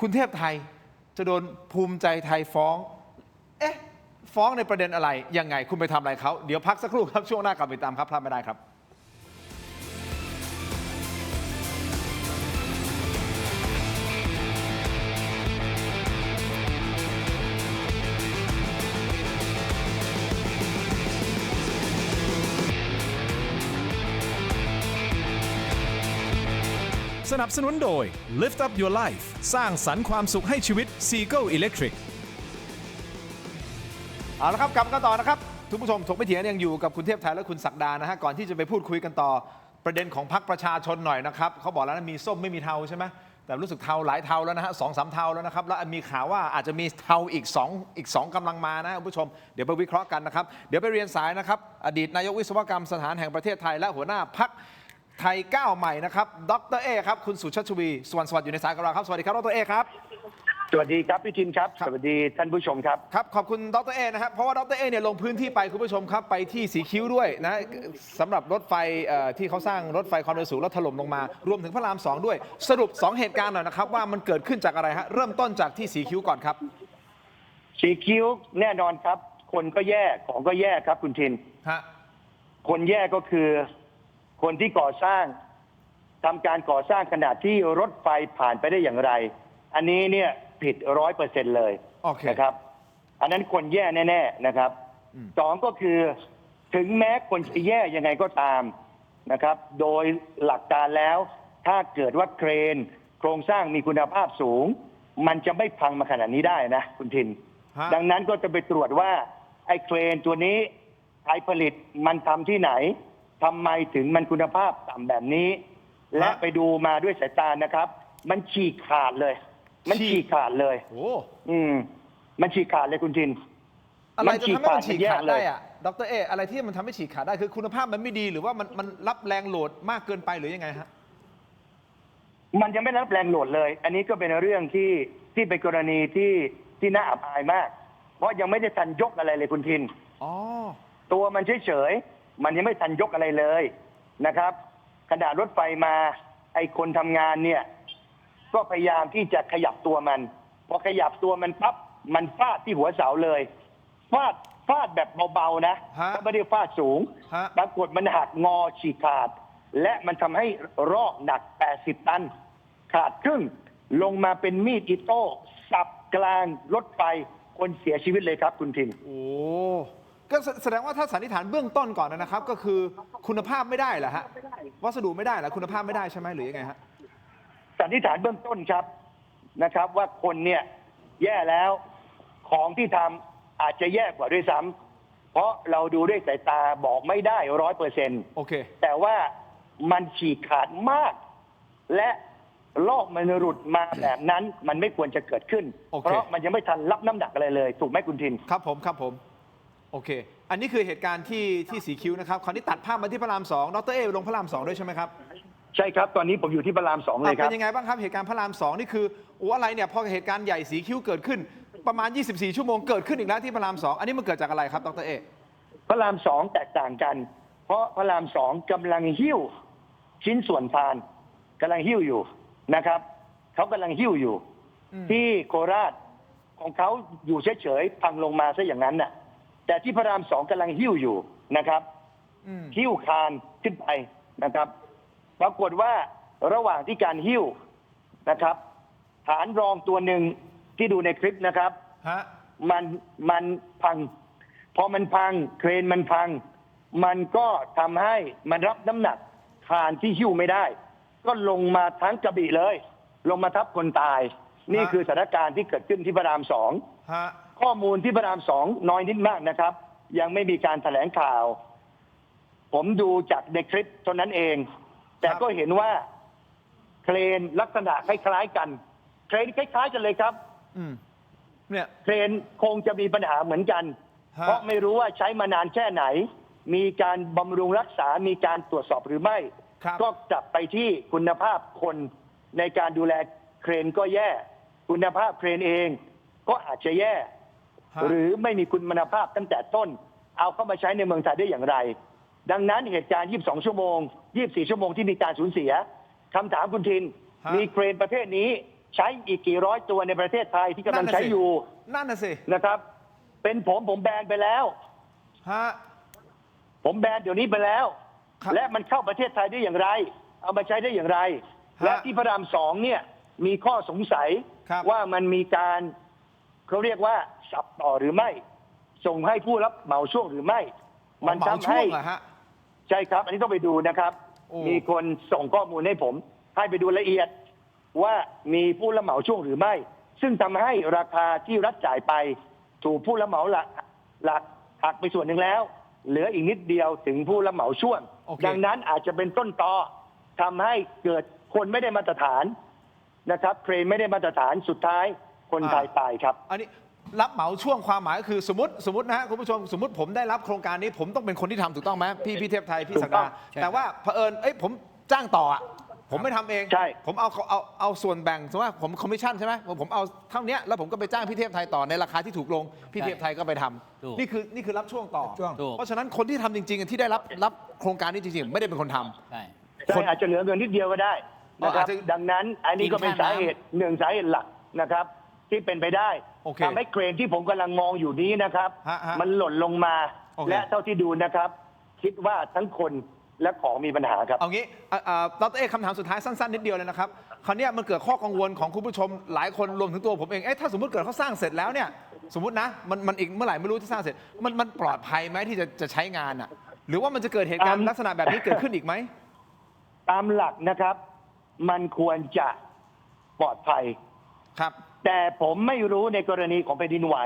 คุณเทพไทยจะโดนภูมิใจไทยฟ้องฟ้องในประเด็นอะไรยังไงคุณไปทำอะไรเขาเดี๋ยวพักสักครู่ครับช่วงหน้ากลับไปตามครับพลาดไม่ได้ครับสนับสนุนโดย Lift Up Your Life สร้างสรรค์ความสุขให้ชีวิต Seagull Electric เอาละครับกลับกันต่อนะครับทุกผู้ชมถกไม่เถียงยังอยู่กับคุณเทพไทยและคุณศักดานะฮะก่อนที่จะไปพูดคุยกันต่อประเด็นของพรรคประชาชนหน่อยนะครับเขาบอกแล้วนะมีส้มไม่มีเทาใช่ไหมแต่รู้สึกเทาหลายเทาแล้วนะฮะ2-3 เทาแล้วนะครับแล้วมีข่าวว่าอาจจะมีเทาอีก2กำลังมานะคุณผู้ชมเดี๋ยวไปวิเคราะห์กันนะครับเดี๋ยวไปเรียนสายนะครับอดีตนายกวิศวกรรมสถานแห่งประเทศไทยและหัวหน้าพรรคไทยก้าวใหม่นะครับดร.เอครับคุณสุชาติชวีสวัสดีอยู่ในสายกับเราครับสวัสดีครับดร.เอครับสวัสดีครับพี่ทินครับสวัสดีท่านผู้ชมครับครับขอบคุณดร.เอนะครับเพราะว่าดร.เอเนี่ยลงพื้นที่ไปคุณผู้ชมครับไปที่สีคิ้วด้วยนะสำหรับรถไฟที่เขาสร้างรถไฟความเร็วสูงแล้วถล่มลงมารวมถึงพระราม2ด้วยสรุป2เหตุการณ์หน่อยนะครับว่ามันเกิดขึ้นจากอะไรฮะเริ่มต้นจากที่สีคิ้วก่อนครับสีคิ้วแน่นอนครับคนก็แย่ของก็แย่ครับคุณทินคนแย่ก็คือคนที่ก่อสร้างทำการก่อสร้างขนาดที่รถไฟผ่านไปได้อย่างไรอันนี้เนี่ยผิด100%เลยนะครับอันนั้นคนแย่แน่ๆนะครับ2ก็คือถึงแม้คนจะแย่ยังไงก็ตามนะครับโดยหลักการแล้วถ้าเกิดว่าเครนโครงสร้างมีคุณภาพสูงมันจะไม่พังมาขนาดนี้ได้นะคุณทินดังนั้นก็จะไปตรวจว่าไอ้เครนตัวนี้ใครผลิตมันทำที่ไหนทำไมถึงมันคุณภาพต่ำแบบนี้และไปดูมาด้วยสายตานะครับมันฉีกขาดเลยมันฉีกขาดเลยมันฉีกขาดเลยคุณทินอะไรจะทำให้มันฉีกขาดได้อะดร.เออะไรที่มันทำให้ฉีกขาดได้คือคุณภาพมันไม่ดีหรือว่ามันรับแรงโหลดมากเกินไปหรือยังไงฮะมันยังไม่รับแรงโหลดเลยอันนี้ก็เป็นเรื่องที่เป็นกรณีที่น่าอับอายมากเพราะยังไม่ได้ทันยกอะไรเลยคุณทินตัวมันเฉยๆมันยังไม่ทันยกอะไรเลยนะครับขนาดรถไฟมาไอ้คนทำงานเนี่ยก็พยายามที่จะขยับตัวมันพอขยับตัวมันปั๊บมันฟาดที่หัวเสาเลยฟาดแบบเบาๆนะก็ไม่ได้ฟาดสูงปรากฏมันหักงอฉีกขาดและมันทำให้รอกหนัก80 ตันขาดครึ่งลงมาเป็นมีดอิโต้สับกลางรถไฟคนเสียชีวิตเลยครับคุณทินโอ้ก็แสดงว่าถ้าสันนิษฐานเบื้องต้นก่อนนะครับก็คือคุณภาพไม่ได้เหรอฮะวัสดุไม่ได้เหรอคุณภาพไม่ได้ใช่ไหมหรือยังไงฮะสันนิษฐานเบื้องต้นครับนะครับว่าคนเนี่ยแย่แล้วของที่ทำอาจจะแย่กว่าด้วยซ้ำเพราะเราดูด้วยสายตาบอกไม่ได้100%โอเคแต่ว่ามันฉีกขาดมากและลอกมันหลุดมาแบบนั้นมันไม่ควรจะเกิดขึ้นเพราะมันยังไม่ทันรับน้ำหนักอะไรเลยถูกไหมคุณทินครับผมโอเคอันนี้คือเหตุการณ์ที่สีคิ้วนะครับคราวนี้ตัดภาพมาที่พระราม2ดร.เอลงพระราม2ด้วยใช่ไหมครับใช่ครับตอนนี้ผมอยู่ที่พระราม2เลยครับเป็นยังไงบ้างครับเหตุการณ์พระราม2นี่คืออะไรเนี่ยพอเหตุการณ์ใหญ่สีคิ้วเกิดขึ้นประมาณ24 ชั่วโมงเกิดขึ้นอีกแล้วที่พระราม2อันนี้มันเกิดจากอะไรครับดร.เอพระราม2แตกต่างกันเพราะพระราม2กำลังหิ้วชิ้นส่วนพานกำลังหิ้วอยู่นะครับเขากำลังหิ้วอยู่ที่โคราชของเขาอยู่เฉยๆพังลงมาซะอย่างนั้นน่ะแต่ที่พระราม2กำลังหิ้วอยู่นะครับหิ้วคานขึ้นไปนะครับปรากฏว่าระหว่างที่การหิ้วนะครับฐานรองตัวหนึ่งที่ดูในคลิปนะครับมันพังพอมันพังเครนมันพังมันก็ทำให้มันรับน้ำหนักคานที่หิ้วไม่ได้ก็ลงมาทั้งกระบี่เลยลงมาทับคนตายนี่คือสถานการณ์ที่เกิดขึ้นที่พระราม2ข้อมูลที่พระราม2น้อยนิดมากนะครับยังไม่มีการแถลงข่าวผมดูจากในคลิปเท่านั้นเองแต่ก็เห็นว่าเครนลักษณะคล้ายๆกันเครนคล้ายๆกันเลยครับเนี่ยเครนคงจะมีปัญหาเหมือนกันเพราะไม่รู้ว่าใช้มานานแค่ไหนมีการบำรุงรักษามีการตรวจสอบหรือไม่ ก็กลับไปที่คุณภาพคนในการดูแลเครนก็แย่ คุณภาพเครนเองก็อาจจะแย่ หรือไม่มีคุณภาพตั้งแต่ต้น เอาเข้ามาใช้ในเมืองไทยได้อย่างไร ดังนั้นเหตุการณ์ 22 ชั่วโมง 24 ชั่วโมงที่มีการสูญเสียคำถามคุณทิน มีเครนประเภทนี้ใช้อีกกี่ร้อยตัวในประเทศไทยที่กำลังใช้อยู่ นั่นน่ะสิ นะครับ เป็นผมแบนไปแล้ว ฮะ ผมแบนเดี๋ยวนี้ไปแล้ว ครับ และมันเข้าประเทศไทยได้อย่างไร เอามาใช้ได้อย่างไร และที่พระราม2เนี่ยมีข้อสงสัย ครับ ว่ามันมีการเขาเรียกว่าสับต่อหรือไม่ ส่งให้ผู้รับเหมาช่วงหรือไม่ มัน เหมา ทำ ช่ ให้ วงเหรอฮะ ใช่ครับ อันนี้ต้องไปดูนะครับ โอ้ มีคนส่งข้อมูลให้ผม ให้ไปดูละเอียดว่ามีผู้รับเหมาช่วงหรือไม่ ซึ่งทำให้ราคาที่รัฐจ่ายไป ถูกผู้รับเหมาหลักหักไปส่วนหนึ่งแล้ว เหลืออีกนิดเดียวถึงผู้รับเหมาช่วง โอเค ดังนั้นอาจจะเป็นต้นตอทำให้เกิดคนไม่ได้มาตรฐานนะครับเครนไม่ได้มาตรฐานสุดท้ายคนไทยตายครับ อันนี้รับเหมาช่วงความหมายก็คือสมมตินะฮะคุณผู้ชมสมมติผมได้รับโครงการนี้ผมต้องเป็นคนที่ทำถูกต้องไหมพี่เทพไทยพี่ศักดา ใช่ แต่ว่าเผอิญผมจ้างต่ออะผมไม่ทำเอง ใช่ ผมเอาส่วนแบ่งสมมติว่าผมคอมมิชชั่นใช่ไหมผมเอาเท่านี้แล้วผมก็ไปจ้างพี่เทพไทยต่อในราคาที่ถูกลงพี่เทพไทยก็ไปทำ ถูก นี่คือรับช่วงต่อ ช่วง ถูก เพราะฉะนั้นคนที่ทำจริงๆที่ได้รับโครงการนี้จริงๆไม่ได้เป็นคนทำ ใช่ ใช่อาจจะเหลือเงินนิดเดียวก็ได้นะครับ อาจจะ ดังนั้นอันนี้ก็เป็นสาเหตุหนึ่งสาเหตุหลักนะครับ ที่เป็นไปได้ โอเค ทำให้เครนที่ผมกำลังมองอยู่นี้นะครับ ฮะ มันหล่นลงมา โอเค และเท่าที่ดูนะครับ คิดว่าทั้งคนและของมีปัญหาครับ เอางี้ดร.เอกคำถามสุดท้ายสั้นๆนิดเดียวเลยนะครับคราวเนี้ยมันเกิดข้อกังวลของคุณผู้ชมหลายคนรวมถึงตัวผมเองถ้าสมมติเกิดเขาสร้างเสร็จแล้วเนี่ยสมมตินะมันอีกเมื่อไหร่ไม่รู้ที่สร้างเสร็จมันปลอดภัยไหมที่จะใช้งานอ่ะหรือว่ามันจะเกิดเหตุการณ์ลักษณะแบบนี้เกิดขึ้นอีกไหม ตามหลักนะครับ มันควรจะปลอดภัย ครับ แต่ผมไม่รู้ในกรณีของแผ่นดินไหว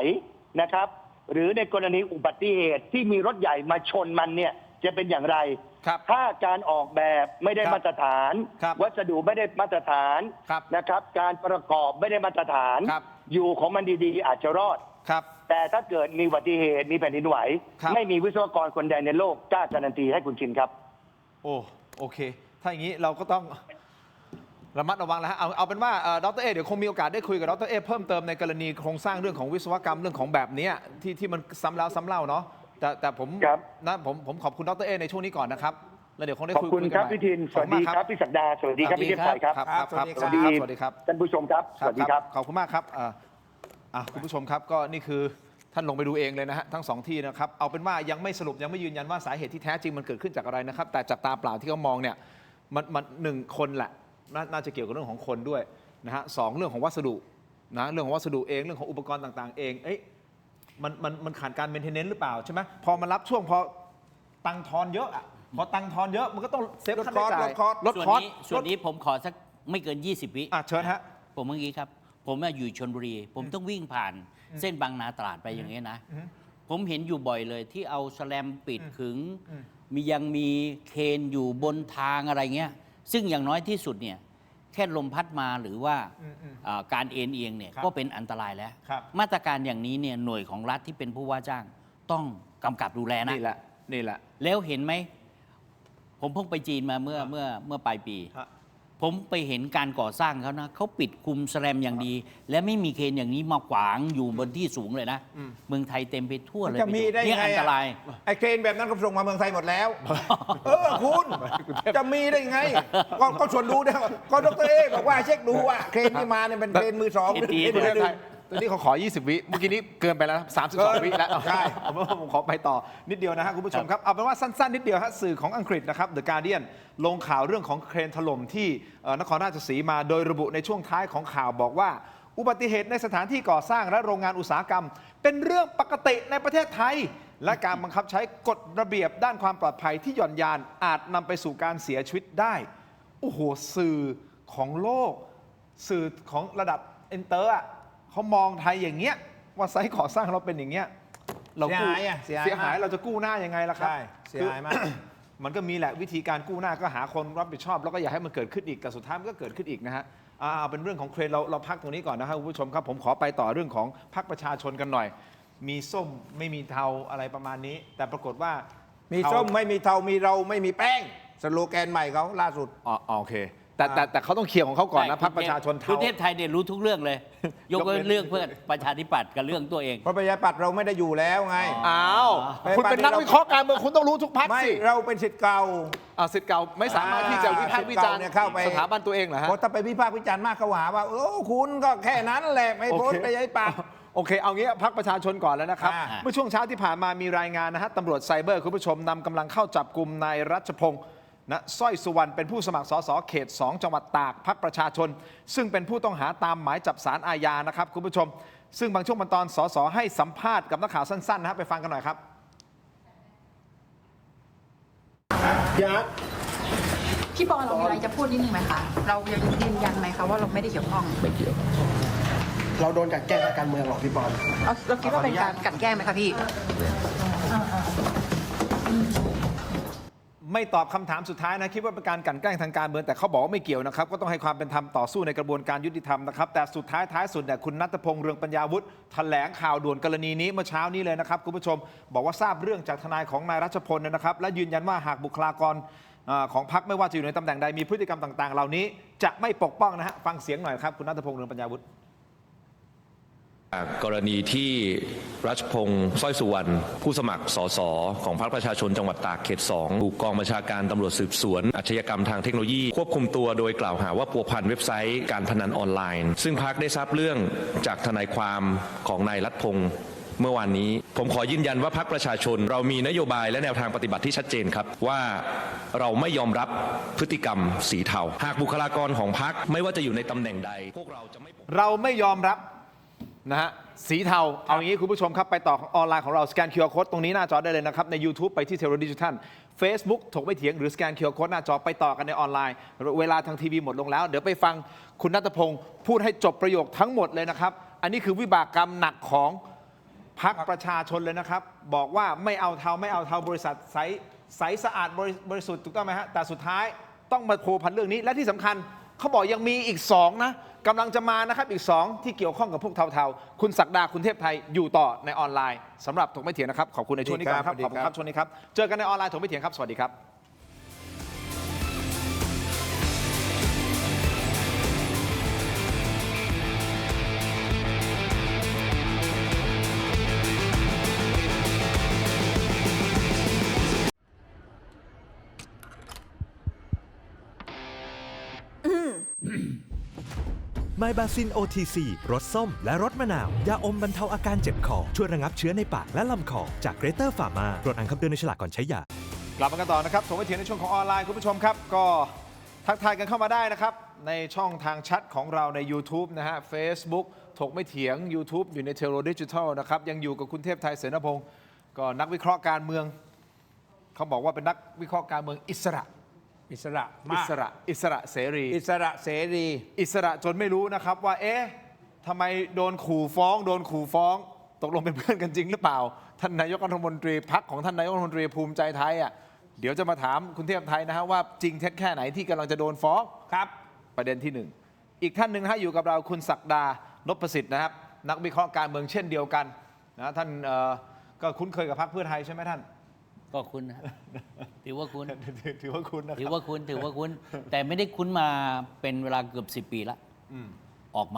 นะครับ หรือในกรณีอุบัติเหตุที่มีรถใหญ่มาชนมันเนี่ยจะเป็นอย่างไร ครับ ถ้าการออกแบบไม่ได้ ครับ มาตรฐาน ครับ วัสดุไม่ได้มาตรฐาน ครับ นะครับ การประกอบไม่ได้มาตรฐาน ครับ อยู่ของมันดีๆ อาจจะรอด ครับ แต่ถ้าเกิดมีอุบัติเหตุมีแผ่นดินไหว ครับ ไม่มีวิศวกรคนใดในโลกกล้าการันตีให้คุณชินครับ โอเค ถ้าอย่างนี้เราก็ต้องระมัดระวังแล้วฮะเอาเป็นว่าดร.เอเดี๋ยวคงมีโอกาสได้คุยกับดร.เอเพิ่มเติมในกรณีโครงสร้างเรื่องของวิศวกรรมเรื่องของแบบเนี้ยที่มันซ้ำแล้วซ้ำเล่าเนาะแต่ผม ครับ นะผมขอบคุณดร.เอในช่วงนี้ก่อนนะครับแล้วเดี๋ยวคงได้ ขอบ คุย คุณ กัน ครับ ใหม่ พี่ทินสวัสดีครับพี่ศักดาสวัสดีครับพี่เทพไทยครับ ครับ สวัสดี ส ครั วั บ สดีครับสวัสดีครับ ท่านผู้ชมครับสวัสดีครับ ขอบคุณมากครับคุณผู้ชมครับก็นี่คือท่านลงไปดูเองเลยนะฮะทั้งสองที่นะครับเอาเป็นว่ายังไม่สรุปยังไม่ยืนยันว่าสาเหตุที่แท้จริงมันเกิดขึ้นจากอะไรนะครับแต่จากตาเปล่าที่เขามองเนี่ยมันหนึ่งคนแหละน่าจะเกี่ยวกับเรื่องของคนด้วยนะฮะสองเรื่องของวัสดุนะเรื่องของวัสดุเองเรื่องของอุปกรณ์ต่างๆ เองมันขาดการเมนเทนเนนซ์หรือเปล่าใช่ไหมพอมารับช่วงพอตังค์ทอนเยอะอะพอตังค์ทอนเยอะมันก็ต้องเซฟค่าใช้จ่ายลดคอร์ส ส่วนนี้ผมขอสักไม่เกิน 20 วิ เชิญฮะ ผมเมื่อกี้ครับ ผมอยู่ชลบุรี ผมต้องวิ่งผ่านเส้นบางนาตราดไปอย่างนี้ยนะ ผมเห็นอยู่บ่อยเลยที่เอาแสแลมปิดขึงยังมีเคนอยู่บนทางอะไรเงี้ย ซึ่งอย่างน้อยที่สุดเนี่ยแค่ลมพัดมาหรือว่าการเอ็นเอียงเนี่ย ครับ ก็เป็นอันตรายแล้ว ครับ มาตรการอย่างนี้เนี่ยหน่วยของรัฐที่เป็นผู้ว่าจ้างต้องกำกับดูแลนะ นี่แหละ แล้วเห็นไหม ผมเพิ่งไปจีนมาเมื่อปลายปี ฮะ ผมไปเห็นการก่อสร้างเขานะเขาปิดคุมแสแลมอย่างดี และไม่มีเคนอย่างนี้มาขวางอยู่บนที่สูงเลยนะ เมืองไทยเต็มไปทั่วเลย จะมีได้ เนี่ย ไง อันตราย ไอ้เครนแบบนั้นก็ส่งมาเมืองไทยหมดแล้ว คุณจะมีได้ไงก็ชวนดูนะก็ดร.เอบอกว่าเช็คดูว่าเครนที่มาเนี่ยเป็นเครนมือสอง ดี คุณเทพไทยตอนนี้เขาขอ 20 วิ เมื่อกี้นี้เกินไปแล้ว32 วิแล้ว ใช่ ผมขอไปต่อนิดเดียวนะฮะคุณผู้ชมครับ เอาเป็นว่าสั้นๆ นิดเดียวฮะสื่อของอังกฤษนะครับ The Guardian ลงข่าวเรื่องของเครนถล่มที่นครราชสีมา โดยระบุในช่วงท้ายของข่าวบอกว่า อุบัติเหตุในสถานที่ก่อสร้างและโรงงานอุตสาหกรรม เป็นเรื่องปกติในประเทศไทย และการบังคับใช้กฎระเบียบด้านความปลอดภัยที่หย่อนยานอาจนำไปสู่การเสียชีวิตได้โอ้โหสื่อของโลก สื่อของระดับอินเตอร์เขามองไทยอย่างเงี้ยว่าไซต์ก่อสร้างเราเป็นอย่างเงี้ยเรากู้ เสียหาย เสียหายเราจะกู้หน้ายังไงล่ะครับ ใช่เสียหายมาก มันก็มีแหละวิธีการกู้หน้าก็หาคนรับผิดชอบ แล้วก็อย่าให้มันเกิดขึ้นอีกแต่สุดท้ายมันก็เกิดขึ้นอีกนะฮะเอาเป็นเรื่องของเครนเราพักตรงนี้ก่อนนะครับคุณผู้ชมครับผมขอไปต่อเรื่องของพรรคประชาชนกันหน่อย มีส้มไม่มีเทาอะไรประมาณนี้ แต่ปรากฏว่า มีส้มไม่มีเทามีเราไม่มีแป้ง สโลแกนใหม่เขาล่าสุด อ๋อโอเคแต่เขาต้องเคลียร์ของเขาก่อนนะพรรคประชาชน คุณเทพไทยเนี่ยรู้ทุกเรื่องเลย ยกเว้นเรื่องเพื่อประชาธิปัตย์กับเรื่องตัวเอง เพราะประชาธิปัตย์เราไม่ได้อยู่แล้วไง อ้าวคุณเป็นนักวิเคราะห์การเมืองคุณต้องรู้ทุกพรรค ไม่ สิ เราเป็นศิษย์เก่า สิทธิ์เก่าไม่สามารถที่จะวิพากษ์วิจารณ์ ศิษย์เก่าเนี่ยเข้าไป สถาบันตัวเองเหรอฮะ เพราะถ้าไปวิพากษ์วิจารณ์มากเขาหาว่าคุณก็แค่นั้นแหละไม่พ้นประชาธิปัตย์ โอเค เอางี้พรรคประชาชนก่อนแล้วนะครับ อ่า เมื่อช่วงเช้าที่ผ่านมามีรายงานนะฮะตำรวจไซเบอร์คุณผู้ชมนำกำลังเข้าจับกลุ่มนายรัชพงศ์นะสร้อยสุวรรณเป็นผู้สมัครสสเขต 2 จังหวัดตากพรรคประชาชน ซึ่งเป็นผู้ต้องหาตามหมายจับศาลอาญานะครับคุณผู้ชม ซึ่งบางช่วงบางตอนสสให้สัมภาษณ์กับนักข่าวสั้นๆนะฮะไปฟังกันหน่อยครับ พี่บอลเรามีอะไรจะพูดนิดนึงไหมคะ เรายังยืนยันไหมคะว่าเราไม่ได้เกี่ยวข้อง ไม่เกี่ยว เราโดนกัดแกล้งทางการเมืองหรอพี่บอล เราคิดว่าเป็นการกลั่นแกล้งไหมคะพี่ ไม่ตอบคำถามสุดท้ายนะคิดว่าเป็นการกลั่นแกล้งทางการเมืองแต่เขาบอกว่าไม่เกี่ยวนะครับก็ต้องให้ความเป็นธรรมต่อสู้ในกระบวนการยุติธรรมนะครับแต่สุดท้ายสุดเนี่ยคุณณัฐพงษ์เรืองปัญญาวุฒิแถลงข่าวด่วนกรณีนี้เมื่อเช้านี้เลยนะครับคุณผู้ชมบอกว่าทราบเรื่องจากทนายของนายรัชพลนะครับและยืนยันว่าหากบุคลากรของพรรคไม่ว่าจะอยู่ในตำแหน่งใดมีพฤติกรรมต่างๆ เหล่านี้จะไม่ปกป้องนะฮะฟังเสียงหน่อยครับคุณณัฐพงษ์เรืองปัญญาวุฒิ กรณีที่รัชพงศ์สร้อยสุวรรณผู้สมัครสสของพรรคประชาชนจังหวัดตากเขต 2 ถูกกองบัญชาการตำรวจสืบสวนอาชญากรรมทางเทคโนโลยีควบคุมตัวโดยกล่าวหาว่าพัวพันเว็บไซต์การพนันออนไลน์ ซึ่งพรรคได้ทราบเรื่องจากทนายความของนายรัชพงศ์เมื่อวานนี้ผมขอยืนยันว่าพรรคประชาชนเรามีนโยบายและแนวทางปฏิบัติที่ชัดเจนครับว่าเราไม่ยอมรับพฤติกรรมสีเทาหากบุคลากรของพรรคไม่ว่าจะอยู่ในตำแหน่งใดพวกเราจะไม่เราไม่ยอมรับนะฮะสีเทาเอาอย่างนี้คุณผู้ชมครับไปต่อออนไลน์ของเราสแกน QR Code ตรงนี้หน้าจอได้เลยนะครับใน YouTube ไปที่เทโรดิจิทัล Facebook ถกไม่เถียงหรือสแกน QR Code หน้าจอไปต่อกันในออนไลน์เวลาทางทีวีหมดลงแล้วเดี๋ยวไปฟังคุณณัฐพงศ์พูดให้จบประโยคทั้งหมดเลยนะครับอันนี้คือวิบากกรรมหนักของพรรคประชาชนเลยนะครับบอกว่าไม่เอาเทาบริษัทใสสะอาดบริสุทธิ์ถูกต้องไหมฮะแต่สุดท้ายต้องมาโคพันเรื่องนี้และที่สำคัญเขาบอกยังมีอีก2นะกำลังจะมานะครับอีก2ที่เกี่ยวข้องกับพวกเทาๆคุณศักดาคุณเทพไทยอยู่ต่อในออนไลน์สำหรับถกไม่เถียงนะครับขอบคุณในช่วงนี้ก่อนครับขอบคุณครับช่วงนี้ครับเจอกันในออนไลน์ถกไม่เถียงครับสวัสดีครับไมบาซิน OTC รสส้มและรสมะนาว ยาอมบรรเทาอาการเจ็บคอ ช่วยระงับเชื้อในปากและลำคอ จากเกรเตอร์ฟาร์มาตรวจอ่านคำเตือนในฉลากก่อนใช้ยากลับมากันต่อนะครับถกไม่เถียงในช่วงของออนไลน์คุณผู้ชมครับก็ทักทายกันเข้ามาได้นะครับในช่องทางแชทของเราใน YouTube นะฮะ Facebook ถกไม่เถียง YouTube อยู่ในเทโรดิจิทัลนะครับยังอยู่กับคุณเทพไทยเสนพงศ์ก็นักวิเคราะห์การเมืองเขาบอกว่าเป็นนักวิเคราะห์การเมืองอิสระเสรีอิสระจนไม่รู้นะครับว่าเอ๊ะทำไมโดนขู่ฟ้องตกลงเป็นเพื่อนกันจริงหรือเปล่าท่านนายกรัฐมนตรีพรรคของท่านนายกรัฐมนตรีภูมิใจไทยอ่ะเดี๋ยวจะมาถามคุณเทพไทยนะฮะว่าจริงเท็จแค่ไหนที่กำลังจะโดนฟ้องครับประเด็นที่1อีกท่านหนึ่งฮะอยู่กับเราคุณศักดานพประสิทธิ์นะครับนักวิเคราะห์การเมืองเช่นเดียวกันนะท่านก็คุ้นเคยกับพรรคเพื่อไทยใช่ไหมท่านก็คุ้นนะถือว่าคุ้นนะครับถือว่าคุ้นแต่ไม่ได้คุ้นมาเป็นเวลาเกือบ10 ปีแล้วออก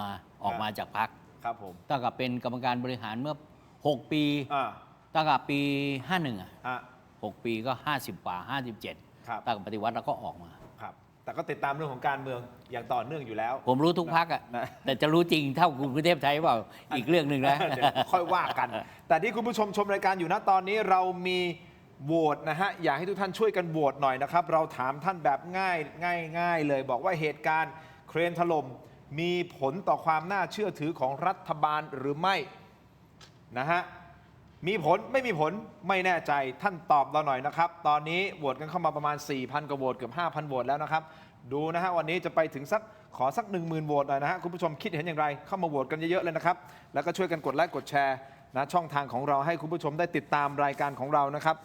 มาจากพรรคครับผมตั้งแต่เป็นกรรมการบริหารเมื่อ6 ปีตั้งแต่ปี51 6 ปีก็50 กว่า 57ตั้งแต่ปฏิวัติแล้วก็ออกมาครับแต่ก็ติดตามเรื่องของการเมืองอย่างต่อเนื่องอยู่แล้วผมรู้ทุกพรรคอ่ะแต่จะรู้จริงเท่าคุณเทพไทยเปล่าอีกเรื่องหนึ่งนะค่อยว่ากันแต่ที่คุณผู้ชมชมรายการอยู่นะตอนนี้เรามีโหวตนะฮะอยากให้ทุกท่านช่วยกันโหวตหน่อยนะครับเราถามท่านแบบง่ายเลยบอกว่าเหตุการณ์เครนถล่มมีผลต่อความน่าเชื่อถือของรัฐบาลหรือไม่นะฮะมีผลไม่มีผลไม่แน่ใจท่านตอบเราหน่อยนะครับตอนนี้โหวตกันเข้ามาประมาณ 4,000 กว่าโหวตเกือบ 5,000 โหวตแล้วนะครับดูนะฮะวันนี้จะไปถึงขอสัก 10,000 โหวตหน่อยนะฮะคุณผู้ชมคิดเห็นอย่างไรเข้ามาโหวตกันเยอะๆเลยนะครับแล้วก็ช่วยกันกดไลค์กดแชร์นะช่องทางของเราให้คุณผู้ชมได้ติดตามรายการของเรานะครับ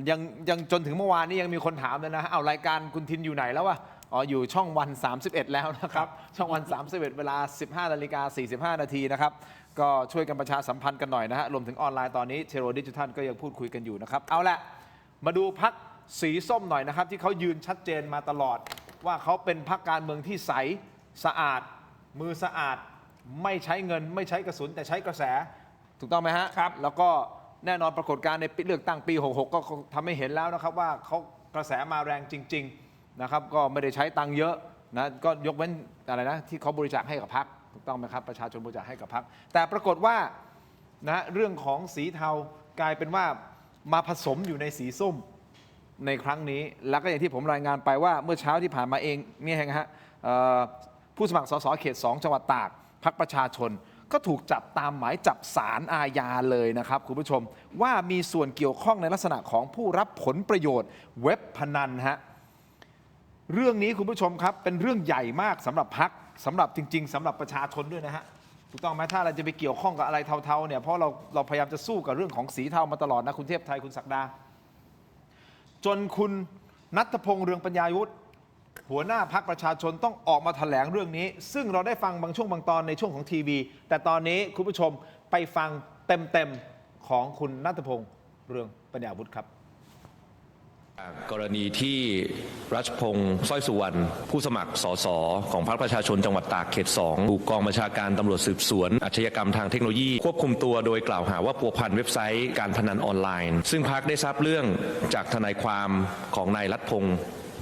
ยังจนถึงเมื่อวานนี้ยังมีคนถามเลยนะเอารายการคุณทินอยู่ไหนแล้ววะอยู่ช่องวัน 31 แล้วนะครับช่องวัน 31 เวลา 15:45 นาทีนะครับก็ช่วยกันประชาสัมพันธ์กันหน่อยนะฮะรวมถึงออนไลน์ตอนนี้เทโรดิจิทัลก็ยังพูดคุยกันอยู่นะครับเอาละมาดูพรรค สีส้มหน่อยนะครับที่เขายืนชัดเจนมาตลอดว่าเขาเป็นพรรคการเมืองที่ใสสะอาดมือสะอาดไม่ใช้เงินไม่ใช้กระสุนแต่ใช้กระแสถูกต้องไหมฮะครับแล้วก็แน่นอนปรากฏการณ์ในเลือกตั้งปี 66 ก็ทำให้เห็นแล้วนะครับว่าเขากระแสมาแรงจริงๆนะครับก็ไม่ได้ใช้ตังค์เยอะนะก็ยกเว้นอะไรนะที่เขาบริจาคให้กับพรรคถูกต้องไหมครับประชาชนบริจาคให้กับพรรคแต่ปรากฏว่านะเรื่องของสีเทากลายเป็นว่ามาผสมอยู่ในสีส้มในครั้งนี้แล้วก็อย่างที่ผมรายงานไปว่าเมื่อเช้าที่ผ่านมาเองนี่เองฮะผู้สมัครสสเขต 2 จังหวัดตากพรรคประชาชนก็ถูกจับตามหมายจับศาลอาญาเลยนะครับคุณผู้ชมว่ามีส่วนเกี่ยวข้องในลักษณะของผู้รับผลประโยชน์เว็บพนันฮะเรื่องนี้คุณผู้ชมครับเป็นเรื่องใหญ่มากสำหรับพรรคสำหรับจริงๆสำหรับประชาชนด้วยนะฮะถูกต้องไหมถ้าเราจะไปเกี่ยวข้องกับอะไรเทาๆเนี่ยเพราะเราพยายามจะสู้กับเรื่องของสีเทามาตลอดนะคุณเทพไทยคุณศักดาจนคุณณัฐพงษ์เรืองปัญญายุทธหัวหน้าพรรคประชาชนต้องออกมาแถลงเรื่องนี้ซึ่งเราได้ฟังบางช่วงบางตอนในช่วงของทีวีแต่ตอนนี้คุณผู้ชมไปฟังเต็มๆของคุณณัฐพงษ์เรืองปัญญาวุฒิครับกรณีที่รัชพงษ์สร้อยสุวรรณผู้สมัครสสของพรรคประชาชนจังหวัดตากเขต 2ถูกกองบัญชาการตำรวจสืบสวนอาชญากรรมทางเทคโนโลยีควบคุมตัวโดยกล่าวหาว่าพัวพันเว็บไซต์การพนันออนไลน์ซึ่งพรรคได้ทราบเรื่องจากทนายความของนายรัชพงษ์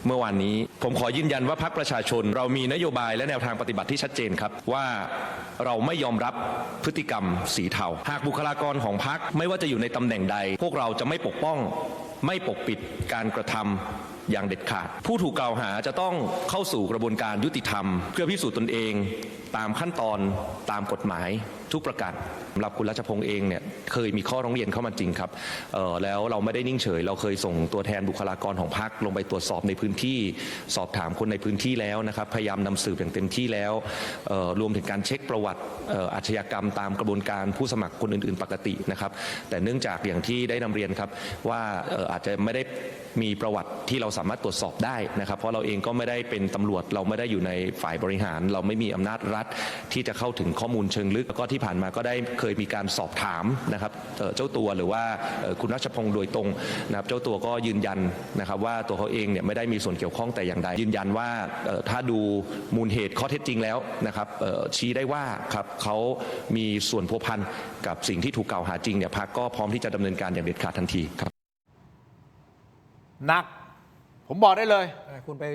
เมื่อวานนี้ผมขอยืนยันว่าพรรคประชาชนเรามีนโยบายและแนวทางปฏิบัติที่ชัดเจนครับว่าเราไม่ยอมรับพฤติกรรมสีเทาหากบุคลากรของพรรคไม่ว่าจะอยู่ในตำแหน่งใดพวกเราจะไม่ปกป้องไม่ปกปิดการกระทำอย่างเด็ดขาดผู้ถูกกล่าวหาจะต้องเข้าสู่กระบวนการยุติธรรมเพื่อพิสูจน์ตนเองตามขั้นตอนตามกฎหมายทุกประการสำหรับคุณรัชพงษ์เองเนี่ยเคยมีข้อร้องเรียนเข้ามาจริงครับแล้วเราไม่ได้นิ่งเฉยเราเคยส่งตัวแทนบุคลากรของพรรคลงไปตรวจสอบในพื้นที่สอบถามคนในพื้นที่แล้วนะครับพยายามนำสืบอย่างเต็มที่แล้วรวมถึงการเช็คประวัติอาชญากรรมตามกระบวนการผู้สมัครคนอื่นๆปกตินะครับแต่เนื่องจากอย่างที่ได้นำเรียนครับว่าอาจจะไม่ได้มีประวัติที่เราสามารถตรวจสอบได้นะครับเพราะเราเองก็ไม่ได้เป็นตำรวจเราไม่ได้อยู่ในฝ่ายบริหารเราไม่มีอำนาจรัฐที่จะเข้าถึงข้อมูลเชิงลึกแล้วก็ที่ผ่านมาก็ได้เคยมีการสอบถามนะครับเจ้าตัวหรือว่าคุณรัชพงษ์โดยตรงนะครับเจ้าตัวก็ยืนยันนะครับว่าตัวเขาเองเนี่ยไม่ได้มีส่วนเกี่ยวข้องแต่อย่างใดยืนยันว่าถ้าดูมูลเหตุข้อเท็จจริงแล้วนะครับชี้ได้ว่าครับเขามีส่วนพัวพันกับสิ่งที่ถูกกล่าวหาจริงเนี่ยพรรคก็พร้อมที่จะดำเนินการอย่างเด็ดขาดทันทีครับหนักผมบอกได้เลยคุณไป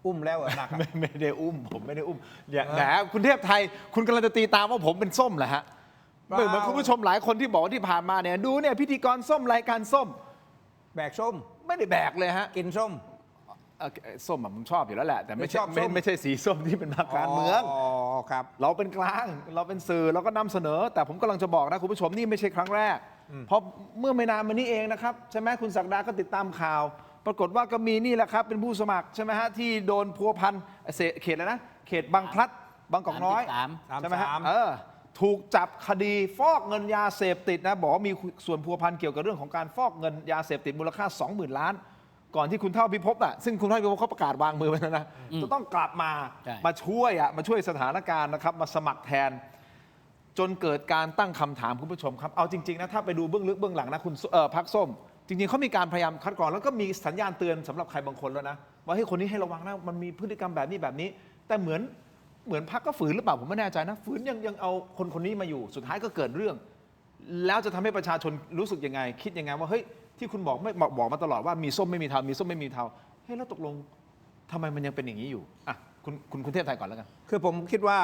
อุ้มแล้วหนัก ไม่ได้อุ้มผมไม่ได้อุ้มอย่างแหมคุณเทพไทยคุณกำลังจะตีตามว่าผมเป็นส้มเหรอฮะเหมือนคุณผู้ชมหลายคนที่บอกว่าที่ผ่านมาเนี่ยดูเนี่ยพิธีกรส้มรายการส้มแบกส้มไม่ได้แบกเลยฮะกินส้มส้มผมชอบอยู่แล้วแหละแต่ไม่ใช่สีส้มที่เป็นนักการเมืองครับเราเป็นกลางเราเป็นสื่อเราก็นำเสนอแต่ผมกำลังจะบอกนะคุณผู้ชมนี่ไม่ใช่ครั้งแรกเพราะเมื่อไม่นานมานี้เองนะครับใช่ไหมคุณศักดาก็ติดตามข่าวปรากฏว่าก็มีนี่แหละครับเป็นผู้สมัครใช่ไหมฮะที่โดนพัวพันเขตอะไรนะเขตบางพลัดบางกอกน้อยใช่ไหมฮะถูกจับคดีฟอกเงินยาเสพติดนะบอกว่ามีส่วนพัวพันเกี่ยวกับเรื่องของการฟอกเงินยาเสพติดมูลค่า 20,000 ล้านก่อนที่คุณเท่าพิภพอ่ะซึ่งคุณเท่าพิภพเขาประกาศวางมือไปแล้วนะจะต้องกลับมาช่วยสถานการณ์นะครับมาสมัครแทนจนเกิดการตั้งคำถามคุณผู้ชมครับเอาจริงๆนะถ้าไปดูเบื้องลึกเบื้องหลังนะคุณพรรคส้มจริงๆเขามีการพยายามคัดกรองแล้วก็มีสัญญาณเตือนสำหรับใครบางคนแล้วนะว่าให้คนนี้ให้ระวังนะมันมีพฤติกรรมแบบนี้แต่เหมือนพรรคก็ฝืนหรือเปล่าผมไม่แน่ใจนะฝืนยังเอาคนนี้มาอยู่สุดท้ายก็เกิดเรื่องแล้วจะทำให้ประชาชนรู้สึกยังไงคิดยังไงว่าเฮ้ยที่คุณบอกมาตลอดว่ามีส้มไม่มีเทามีส้มไม่มีเทาเฮ้ยแล้วตกลงทำไมมันยังเป็นอย่างนี้อยู่อ่ะคุณเทพไทยก่อนแล้วกันคือผมคิดว่า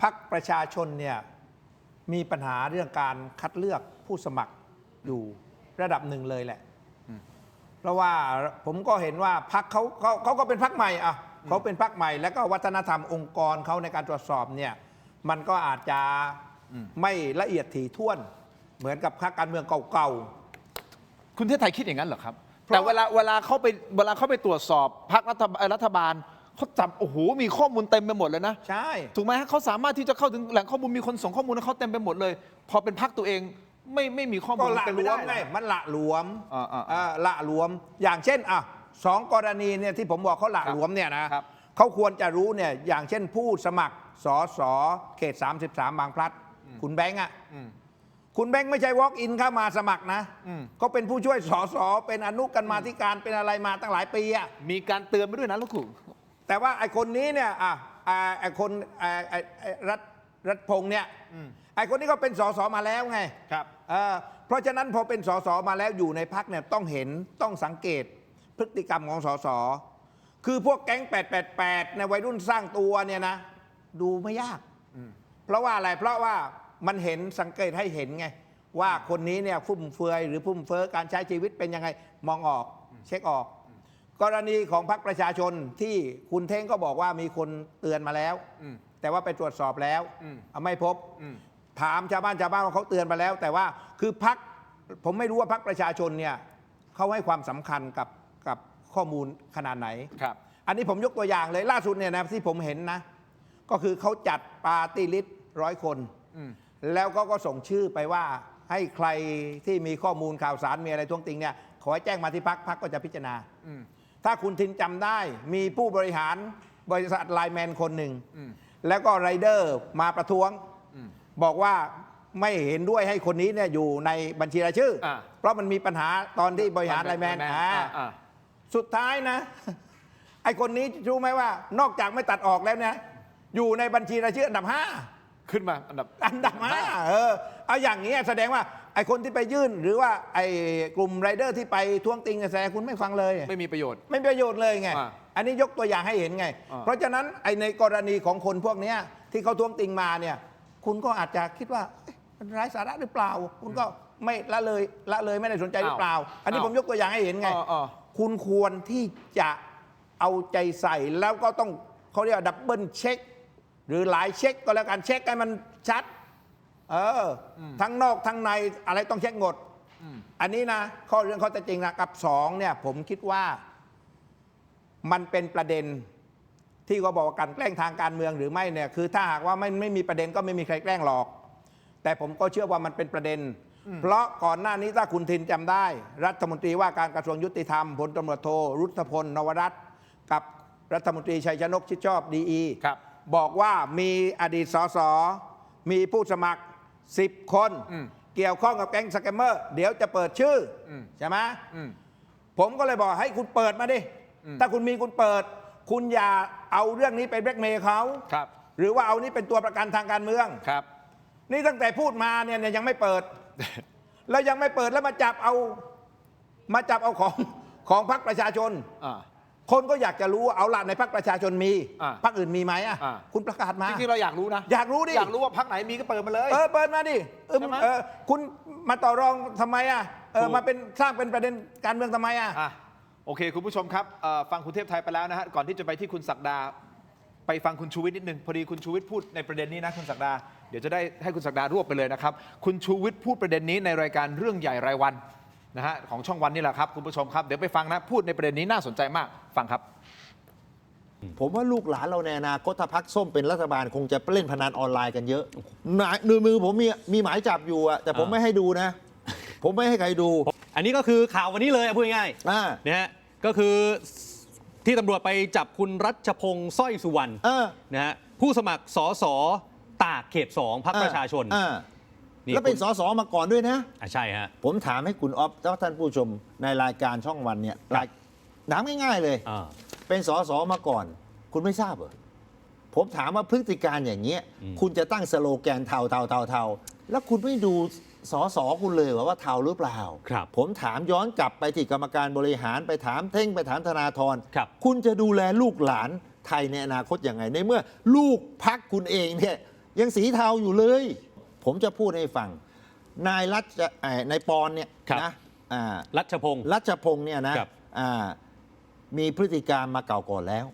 พรรคประชาชนเนี่ยมีปัญหาเรื่องการคัดเลือกผู้สมัครอยู่ระดับหนึ่งเลยแหละเพราะว่าผมก็เห็นว่าพรรคเขาก็เป็นพรรคใหม่อ่ะเขาเป็นพรรคใหม่แล้วก็วัฒนธรรมองค์กรเขาในการตรวจสอบเนี่ยมันก็อาจจะไม่ละเอียดถี่ถ้วนเหมือนกับพรรคการเมืองเก่าๆคุณเทพไทยคิดอย่างนั้นเหรอครับแต่เวลาเขาไปตรวจสอบพรรครัฐบาลเขาจับโอ้โหมีข้อมูลเต็มไปหมดเลยนะใช่ถูกไหมเขาสามารถที่จะเข้าถึงแหล่งข้อมูลมีคนส่งข้อมูลให้เขาเต็มไปหมดเลยพอเป็นพรรคตัวเองไม่มีข้อมูลก็ละหลวมไงมันละหลวมละหลวมอย่างเช่น2 กรณีเนี่ยที่ผมบอกเขาละหลวมเนี่ยนะเขาควรจะรู้เนี่ยอย่างเช่นผู้สมัครสสเขต 33 บางพลัดคุณแบงค์ คุณแบงค์ไม่ใช่ walk in เข้ามาสมัครนะก็เป็นผู้ช่วยสสเป็นอนุกรรมาธิการเป็นอะไรมาตั้งหลายปีอะ มีการเตือนไปด้วยนะลูกคุณ แต่ว่าไอ้คนนี้เนี่ยไอ้คนรัฐพงษ์เนี่ยไอ้คนนี้ก็เป็นสสมาแล้วไง ครับ เพราะฉะนั้นพอเป็นสสมาแล้วอยู่ในพรรคเนี่ยต้องเห็นต้องสังเกตพฤติกรรมของสสคือพวกแก๊ง888ในวัยรุ่นสร้างตัวเนี่ยนะดูไม่ยากเพราะว่าอะไรเพราะว่ามันเห็นสังเกตให้เห็นไงว่าคนนี้เนี่ยฟุ่มเฟือยหรือฟุ่มเฟ้อการใช้ชีวิตเป็นยังไงมองออกเช็คออกกรณีของพรรคประชาชนที่คุณเท่งก็บอกว่ามีคนเตือนมาแล้วแต่ว่าไปตรวจสอบแล้วไม่พบถามชาวบ้านว่าเขาเตือนมาแล้วแต่ว่าคือพรรคผมไม่รู้ว่าพรรคประชาชนเนี่ยเขาให้ความสำคัญกับข้อมูลขนาดไหนครับอันนี้ผมยกตัวอย่างเลยล่าสุดเนี่ยนะที่ผมเห็นนะก็คือเขาจัดปาร์ตี้ลิสต์100 คนแล้วก็ส่งชื่อไปว่าให้ใครที่มีข้อมูลข่าวสารมีอะไรท้วงติงเนี่ยขอให้แจ้งมาที่พรรคก็จะพิจารณาถ้าคุณทินจำได้มีผู้บริหารบริษัทไลน์แมนคนหนึ่งแล้วก็ไรเดอร์มาประท้วงบอกว่าไม่เห็นด้วยให้คนนี้เนี่ยอยู่ในบัญชีรายชื่อเพราะมันมีปัญหาตอนที่บริหารไลน์แมนสุดท้ายนะไอ้คนนี้รู้ไหมว่านอกจากไม่ตัดออกแล้วเนี่ยอยู่ในบัญชีรายชื่ออันดับ 5ขึ้นมาอันดับ5เอาอย่างนี้แสดงว่าไอ้คนที่ไปยื่นหรือว่าไอ้กลุ่มไรเดอร์ที่ไปท้วงติงแสดงคุณไม่ฟังเลยไม่มีประโยชน์เลยไงอันนี้ยกตัวอย่างให้เห็นไงเพราะฉะนั้นไอ้ในกรณีของคนพวกนี้ที่เขาท้วงติงมาเนี่ยคุณก็อาจจะคิดว่ามันไร้สาระหรือเปล่าคุณก็ไม่ละเลยไม่ได้สนใจหรือเปล่าอันนี้ผมยกตัวอย่างให้เห็นไงคุณควรที่จะเอาใจใส่แล้วก็ต้องเขาเรียกว่าดับเบิลเช็คหรือหลายเช็คก็แล้วกันเช็คให้มันชัดทั้งนอกทั้งในอะไรต้องเช็คหมดอันนี้นะข้อเรื่องข้อเท็จจริงนะกับ2เนี่ยผมคิดว่ามันเป็นประเด็นที่เขาบอกว่าการแกล้งทางการเมืองหรือไม่เนี่ยคือถ้าหากว่าไม่มีประเด็นก็ไม่มีใครแกล้งหรอกแต่ผมก็เชื่อว่ามันเป็นประเด็นเพราะก่อนหน้านี้ถ้าคุณทินจำได้รัฐมนตรีว่าการกระทรวงยุติธรรมพลตำรวจโทรุษพลนวรัตน์กับรัฐมนตรีชัยชนกชิดชอบดีบอกว่ามีอดีตสสมีผู้สมัคร10 คนเกี่ยวข้องกับแก๊งสแกมเมอร์เดี๋ยวจะเปิดชื่อใช่ไหมผมก็เลยบอกให้คุณเปิดมาดิถ้าคุณมีคุณเปิดคุณอย่าเอาเรื่องนี้ไปแบล็กเมย์เขาหรือว่าเอานี้เป็นตัวประกันทางการเมืองนี่ตั้งแต่พูดมาเนี่ยยังไม่เปิด แล้วยังไม่เปิดแล้วมาจับเอาของพรรคประชาชนคนก็อยากจะรู้เอาละในพรรคประชาชนมีพรรคอื่นมีไหมคุณประกาศมาจริงๆเราอยากรู้นะอยากรู้ว่าพรรคไหนมีก็เปิดมาเลยเปิดมาดิคุณมาต่อรองทำไมมาเป็นสร้างเป็นประเด็นการเมืองทำไมโอเคคุณผู้ชมครับฟังคุณเทพไทยไปแล้วนะฮะก่อนที่จะไปที่คุณศักดาไปฟังคุณชูวิทย์นิดนึงพอดีคุณชูวิทย์พูดในประเด็นนี้นะคุณศักดาเดี๋ยวจะได้ให้คุณศักดารวบไปเลยนะครับคุณชูวิทย์พูดประเด็นนี้ในรายการเรื่องใหญ่รายวันนะฮะของช่องวันนี่แหละครับคุณผู้ชมครับเดี๋ยวไปฟังนะพูดในประเด็นนี้น่าสนใจมากฟังครับผมว่าลูกหลานเราในอนาคตถ้าพรรคส้มเป็นรัฐบาลคงจะเล่นพนันออนไลน์กันเยอะในมือผมมีหมายจับอยู่แต่ผมไม่ให้ดูนะผมไม่ให้ใครดูอันนี้ก็คือข่าววันนี้เลยพูดง่ายๆนะฮะก็คือที่ตำรวจไปจับคุณรัชพงศ์สร้อยสุวรรณนะฮะผู้สมัครสสตากเขต 2 พรรคประชาชนแล้วเป็นสสมาก่อนด้วยนะใช่ฮะผมถามให้คุณอ๊อฟและท่านผู้ชมในรายการช่องวันเนี่ยถามง่ายๆเลยเป็นสสมาก่อนคุณไม่ทราบเหรอผมถามว่าพฤติการอย่างเงี้ยคุณจะตั้งสโลแกนเทาแล้วคุณไม่ดูสสคุณเลยว่าเทาหรือเปล่าผมถามย้อนกลับไปที่กรรมการบริหารไปถามเท่งไปถามธนาธรคุณจะดูแลลูกหลานไทยในอนาคตยังไงในเมื่อลูกพรรคคุณเองเนี่ยยังสีเทาอยู่เลยผมจะพูดให้ฟังนายปอนเนี่ยนะรัชพงศ์เนี่ยนะมีพฤติการมาเก่าก่อนแล้ว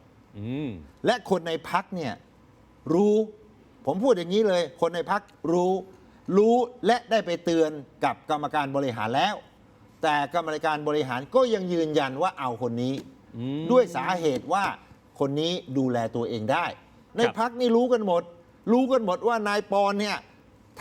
และคนในพรรคเนี่ยรู้ผมพูดอย่างนี้เลยคนในพรรครู้และได้ไปเตือนกับกรรมการบริหารแล้วแต่กรรมการบริหารก็ยังยืนยันว่าเอาคนนี้ด้วยสาเหตุว่าคนนี้ดูแลตัวเองได้ในพรรคนี่รู้กันหมดว่านายปอนเนี่ย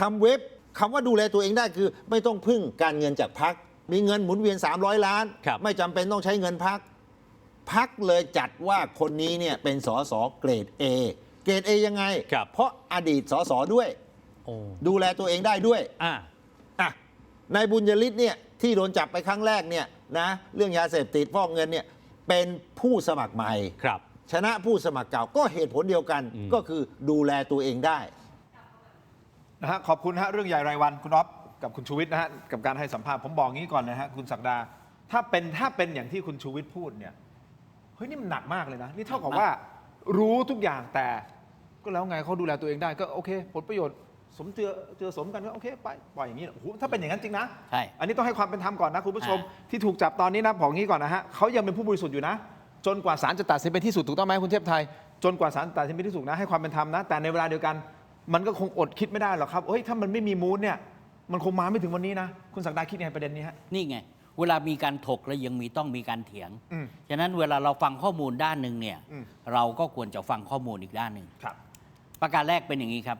ทำเว็บคำว่าดูแลตัวเองได้คือไม่ต้องพึ่งการเงินจากพรรคมีเงินหมุนเวียน300 ล้านไม่จำเป็นต้องใช้เงินพรรคเลยจัดว่าคนนี้เนี่ยเป็นสสเกรด A เกรด A ยังไงเพราะอดีตสสด้วยดูแลตัวเองได้ด้วย นายบุญยฤทธิ์เนี่ยที่โดนจับไปครั้งแรกเนี่ยนะเรื่องยาเสพติดฟอกเงินเนี่ยเป็นผู้สมัครใหม่ครับชนะผู้สมัครเก่าก็เหตุผลเดียวกันก็คือดูแลตัวเองได้นะฮะขอบคุณฮะเรื่องใหญ่รายวันคุณอ๊อฟกับคุณชูวิทย์นะฮะกับการให้สัมภาษณ์ผมบอกงี้ก่อนนะฮะคุณศักดาถ้าเป็นอย่างที่คุณชูวิทย์พูดเนี่ยเฮ้ยนี่มันหนักมากเลยนะนี่เท่ากับว่ารู้ทุกอย่างแต่ก็แล้วไงเขาดูแลตัวเองได้ก็โอเคผลประโยชน์สมเจือสมกันก็โอเคไปปล่อยอย่างนี้โอ้โหถ้าเป็นอย่างนั้นจริงนะใช่อันนี้ต้องให้ความเป็นธรรมก่อนนะคุณผู้ชมที่ถูกจับตอนนี้นะบอกงี้ก่อนนะฮะเขายังเป็นผู้บริสุทธิ์อยู่นะจนกว่าศาลจะตัดสินเป็นที่สุดถูกต้องไหมคุณเทพไทยจนกว่าศาลตัดสินเป็นที่สุดนะให้ความเป็นธรรมนะแต่ในเวลาเดียวกันมันก็คงอดคิดไม่ได้หรอกครับเฮ้ยถ้ามันไม่มีมูลเนี่ยมันคงมาไม่ถึงวันนี้นะคุณศักดาคิดยังไงประเด็นนี้ฮะนี่ไงเวลามีการถกแล้วยังต้องมีการเถียงฉะนั้นเวลาเราฟังข้อมูลด้านหนึ่งเนี่ยเราก็ควรจะฟังข้อมูลอีกด้านหนึ่งประการแรกเป็นอย่างนี้ครับ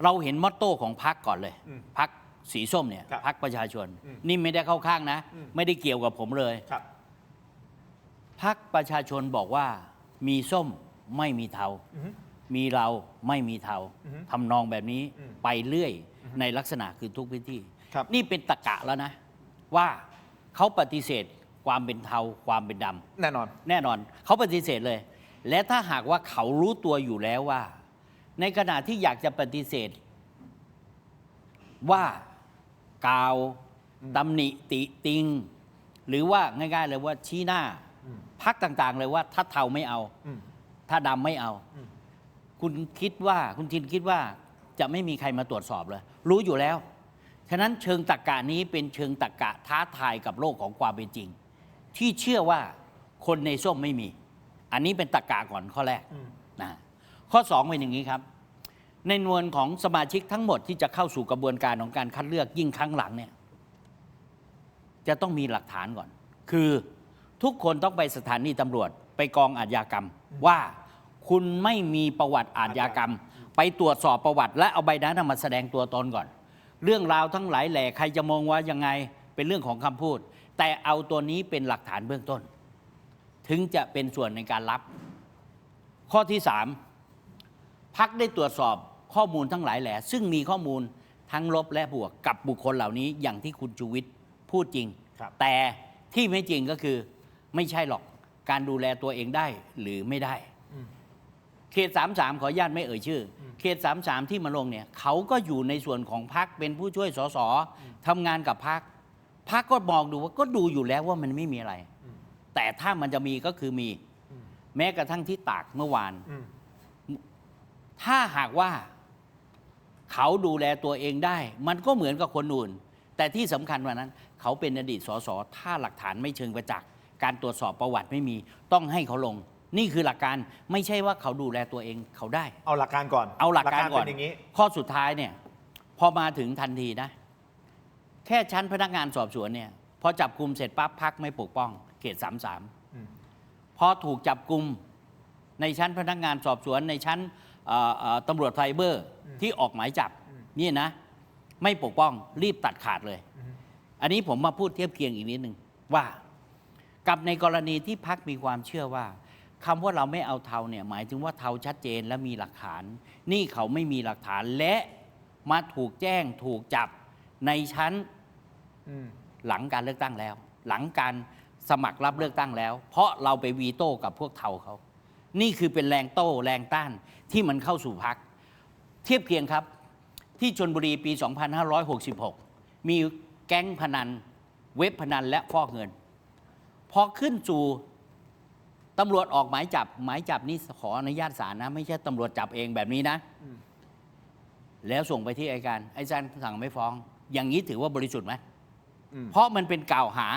เราเห็นมอตโต้ของพรรคก่อนเลยพรรคสีส้มเนี่ยพรรคประชาชนนี่ไม่ได้เข้าข้างนะไม่ได้เกี่ยวกับผมเลยพรรคประชาชนบอกว่ามีส้มไม่มีเทามีเราไม่มีเทาทำนองแบบนี้ไปเรื่อยในลักษณะคือทุกพื้นที่นี่เป็นตรรกะแล้วนะว่าเขาปฏิเสธความเป็นเทาความเป็นดำแน่นอนเขาปฏิเสธเลยและถ้าหากว่าเขารู้ตัวอยู่แล้วว่าในขณะที่อยากจะปฏิเสธว่ากล่าวตำหนิติติงหรือว่าง่ายๆเลยว่าชี้หน้าพรรคต่างๆเลยว่าถ้าเทาไม่เอาถ้าดำไม่เอาคุณทินคิดว่าจะไม่มีใครมาตรวจสอบเลยรู้อยู่แล้วฉะนั้นเชิงตรรกะนี้เป็นเชิงตรรกะท้าทายกับโลกของความเป็นจริงที่เชื่อว่าคนในส้มไม่มีอันนี้เป็นตรรกะก่อนข้อแรกนะข้อ2เป็นอย่างนี้ครับในนวลของสมาชิกทั้งหมดที่จะเข้าสู่กระบวนการของการคัดเลือกยิ่งครั้งหลังเนี่ยจะต้องมีหลักฐานก่อนคือทุกคนต้องไปสถานีตำรวจไปกองอาชญากรรมว่าคุณไม่มีประวัติอาชญากรรมไปตรวจสอบประวัติและเอาใบนั้นมาแสดงตัวตนก่อนเรื่องราวทั้งหลายแหล่ใครจะมองว่ายังไงเป็นเรื่องของคำพูดแต่เอาตัวนี้เป็นหลักฐานเบื้องต้นถึงจะเป็นส่วนในการรับข้อที่3พรรคได้ตรวจสอบข้อมูลทั้งหลายแหล่ซึ่งมีข้อมูลทั้งลบและบวกกับบุคคลเหล่านี้อย่างที่คุณชูวิทย์พูดจริงแต่ที่ไม่จริงก็คือไม่ใช่หรอกการดูแลตัวเองได้หรือไม่ได้เขต33ขออนุญาตไม่เอ่ยชื่อเขต33ที่มาลงเนี่ยเขาก็อยู่ในส่วนของพรรคเป็นผู้ช่วยสสทำงานกับพรรคก็มองดูว่าก็ดูอยู่แล้วว่ามันไม่มีอะไรแต่ถ้ามันจะมีก็คือมีแม้กระทั่งที่ตากเมื่อวานถ้าหากว่าเขาดูแลตัวเองได้มันก็เหมือนกับคนอื่นแต่ที่สำคัญกว่านั้นเขาเป็นอดีตสสถ้าหลักฐานไม่เชิงประจักษ์การตรวจสอบประวัติไม่มีต้องให้เขาลงนี่คือหลักการไม่ใช่ว่าเขาดูแลตัวเองเขาได้เอาหลักการก่อนเอาหลักการก่อนข้อสุดท้ายเนี่ยพอมาถึงทันทีนะแค่ชั้นพนักงานสอบสวนเนี่ยพอจับกุมเสร็จปั๊บพรรคไม่ปกป้องเขต33พอถูกจับกุมในชั้นพนักงานสอบสวนในชั้นตำรวจไซเบอร์ที่ออกหมายจับนี่นะไม่ปกป้องรีบตัดขาดเลยอันนี้ผมมาพูดเทียบเคียงอีกนิดนึงว่ากับในกรณีที่พรรคมีความเชื่อว่าคำว่าเราไม่เอาเทาเนี่ยหมายถึงว่าเทาชัดเจนและมีหลักฐานนี่เขาไม่มีหลักฐานและมาถูกแจ้งถูกจับในชั้นหลังการเลือกตั้งแล้วหลังการสมัครรับเลือกตั้งแล้วเพราะเราไปวีโต้กับพวกเทาเขานี่คือเป็นแรงโต้แรงต้านที่มันเข้าสู่พรรคเทียบเคียงครับที่ชลบุรีปี 2566 มีแก๊งพนันเว็บพนันและฟอกเงินพอขึ้นสู่ตำรวจออกหมายจับนี่ขออนุญาตศาลนะไม่ใช่ตำรวจจับเองแบบนี้นะแล้วส่งไปที่อัยการสั่งไม่ฟ้องอย่างนี้ถือว่าบริสุทธิ์ไหมเพราะมันเป็นกล่าวหา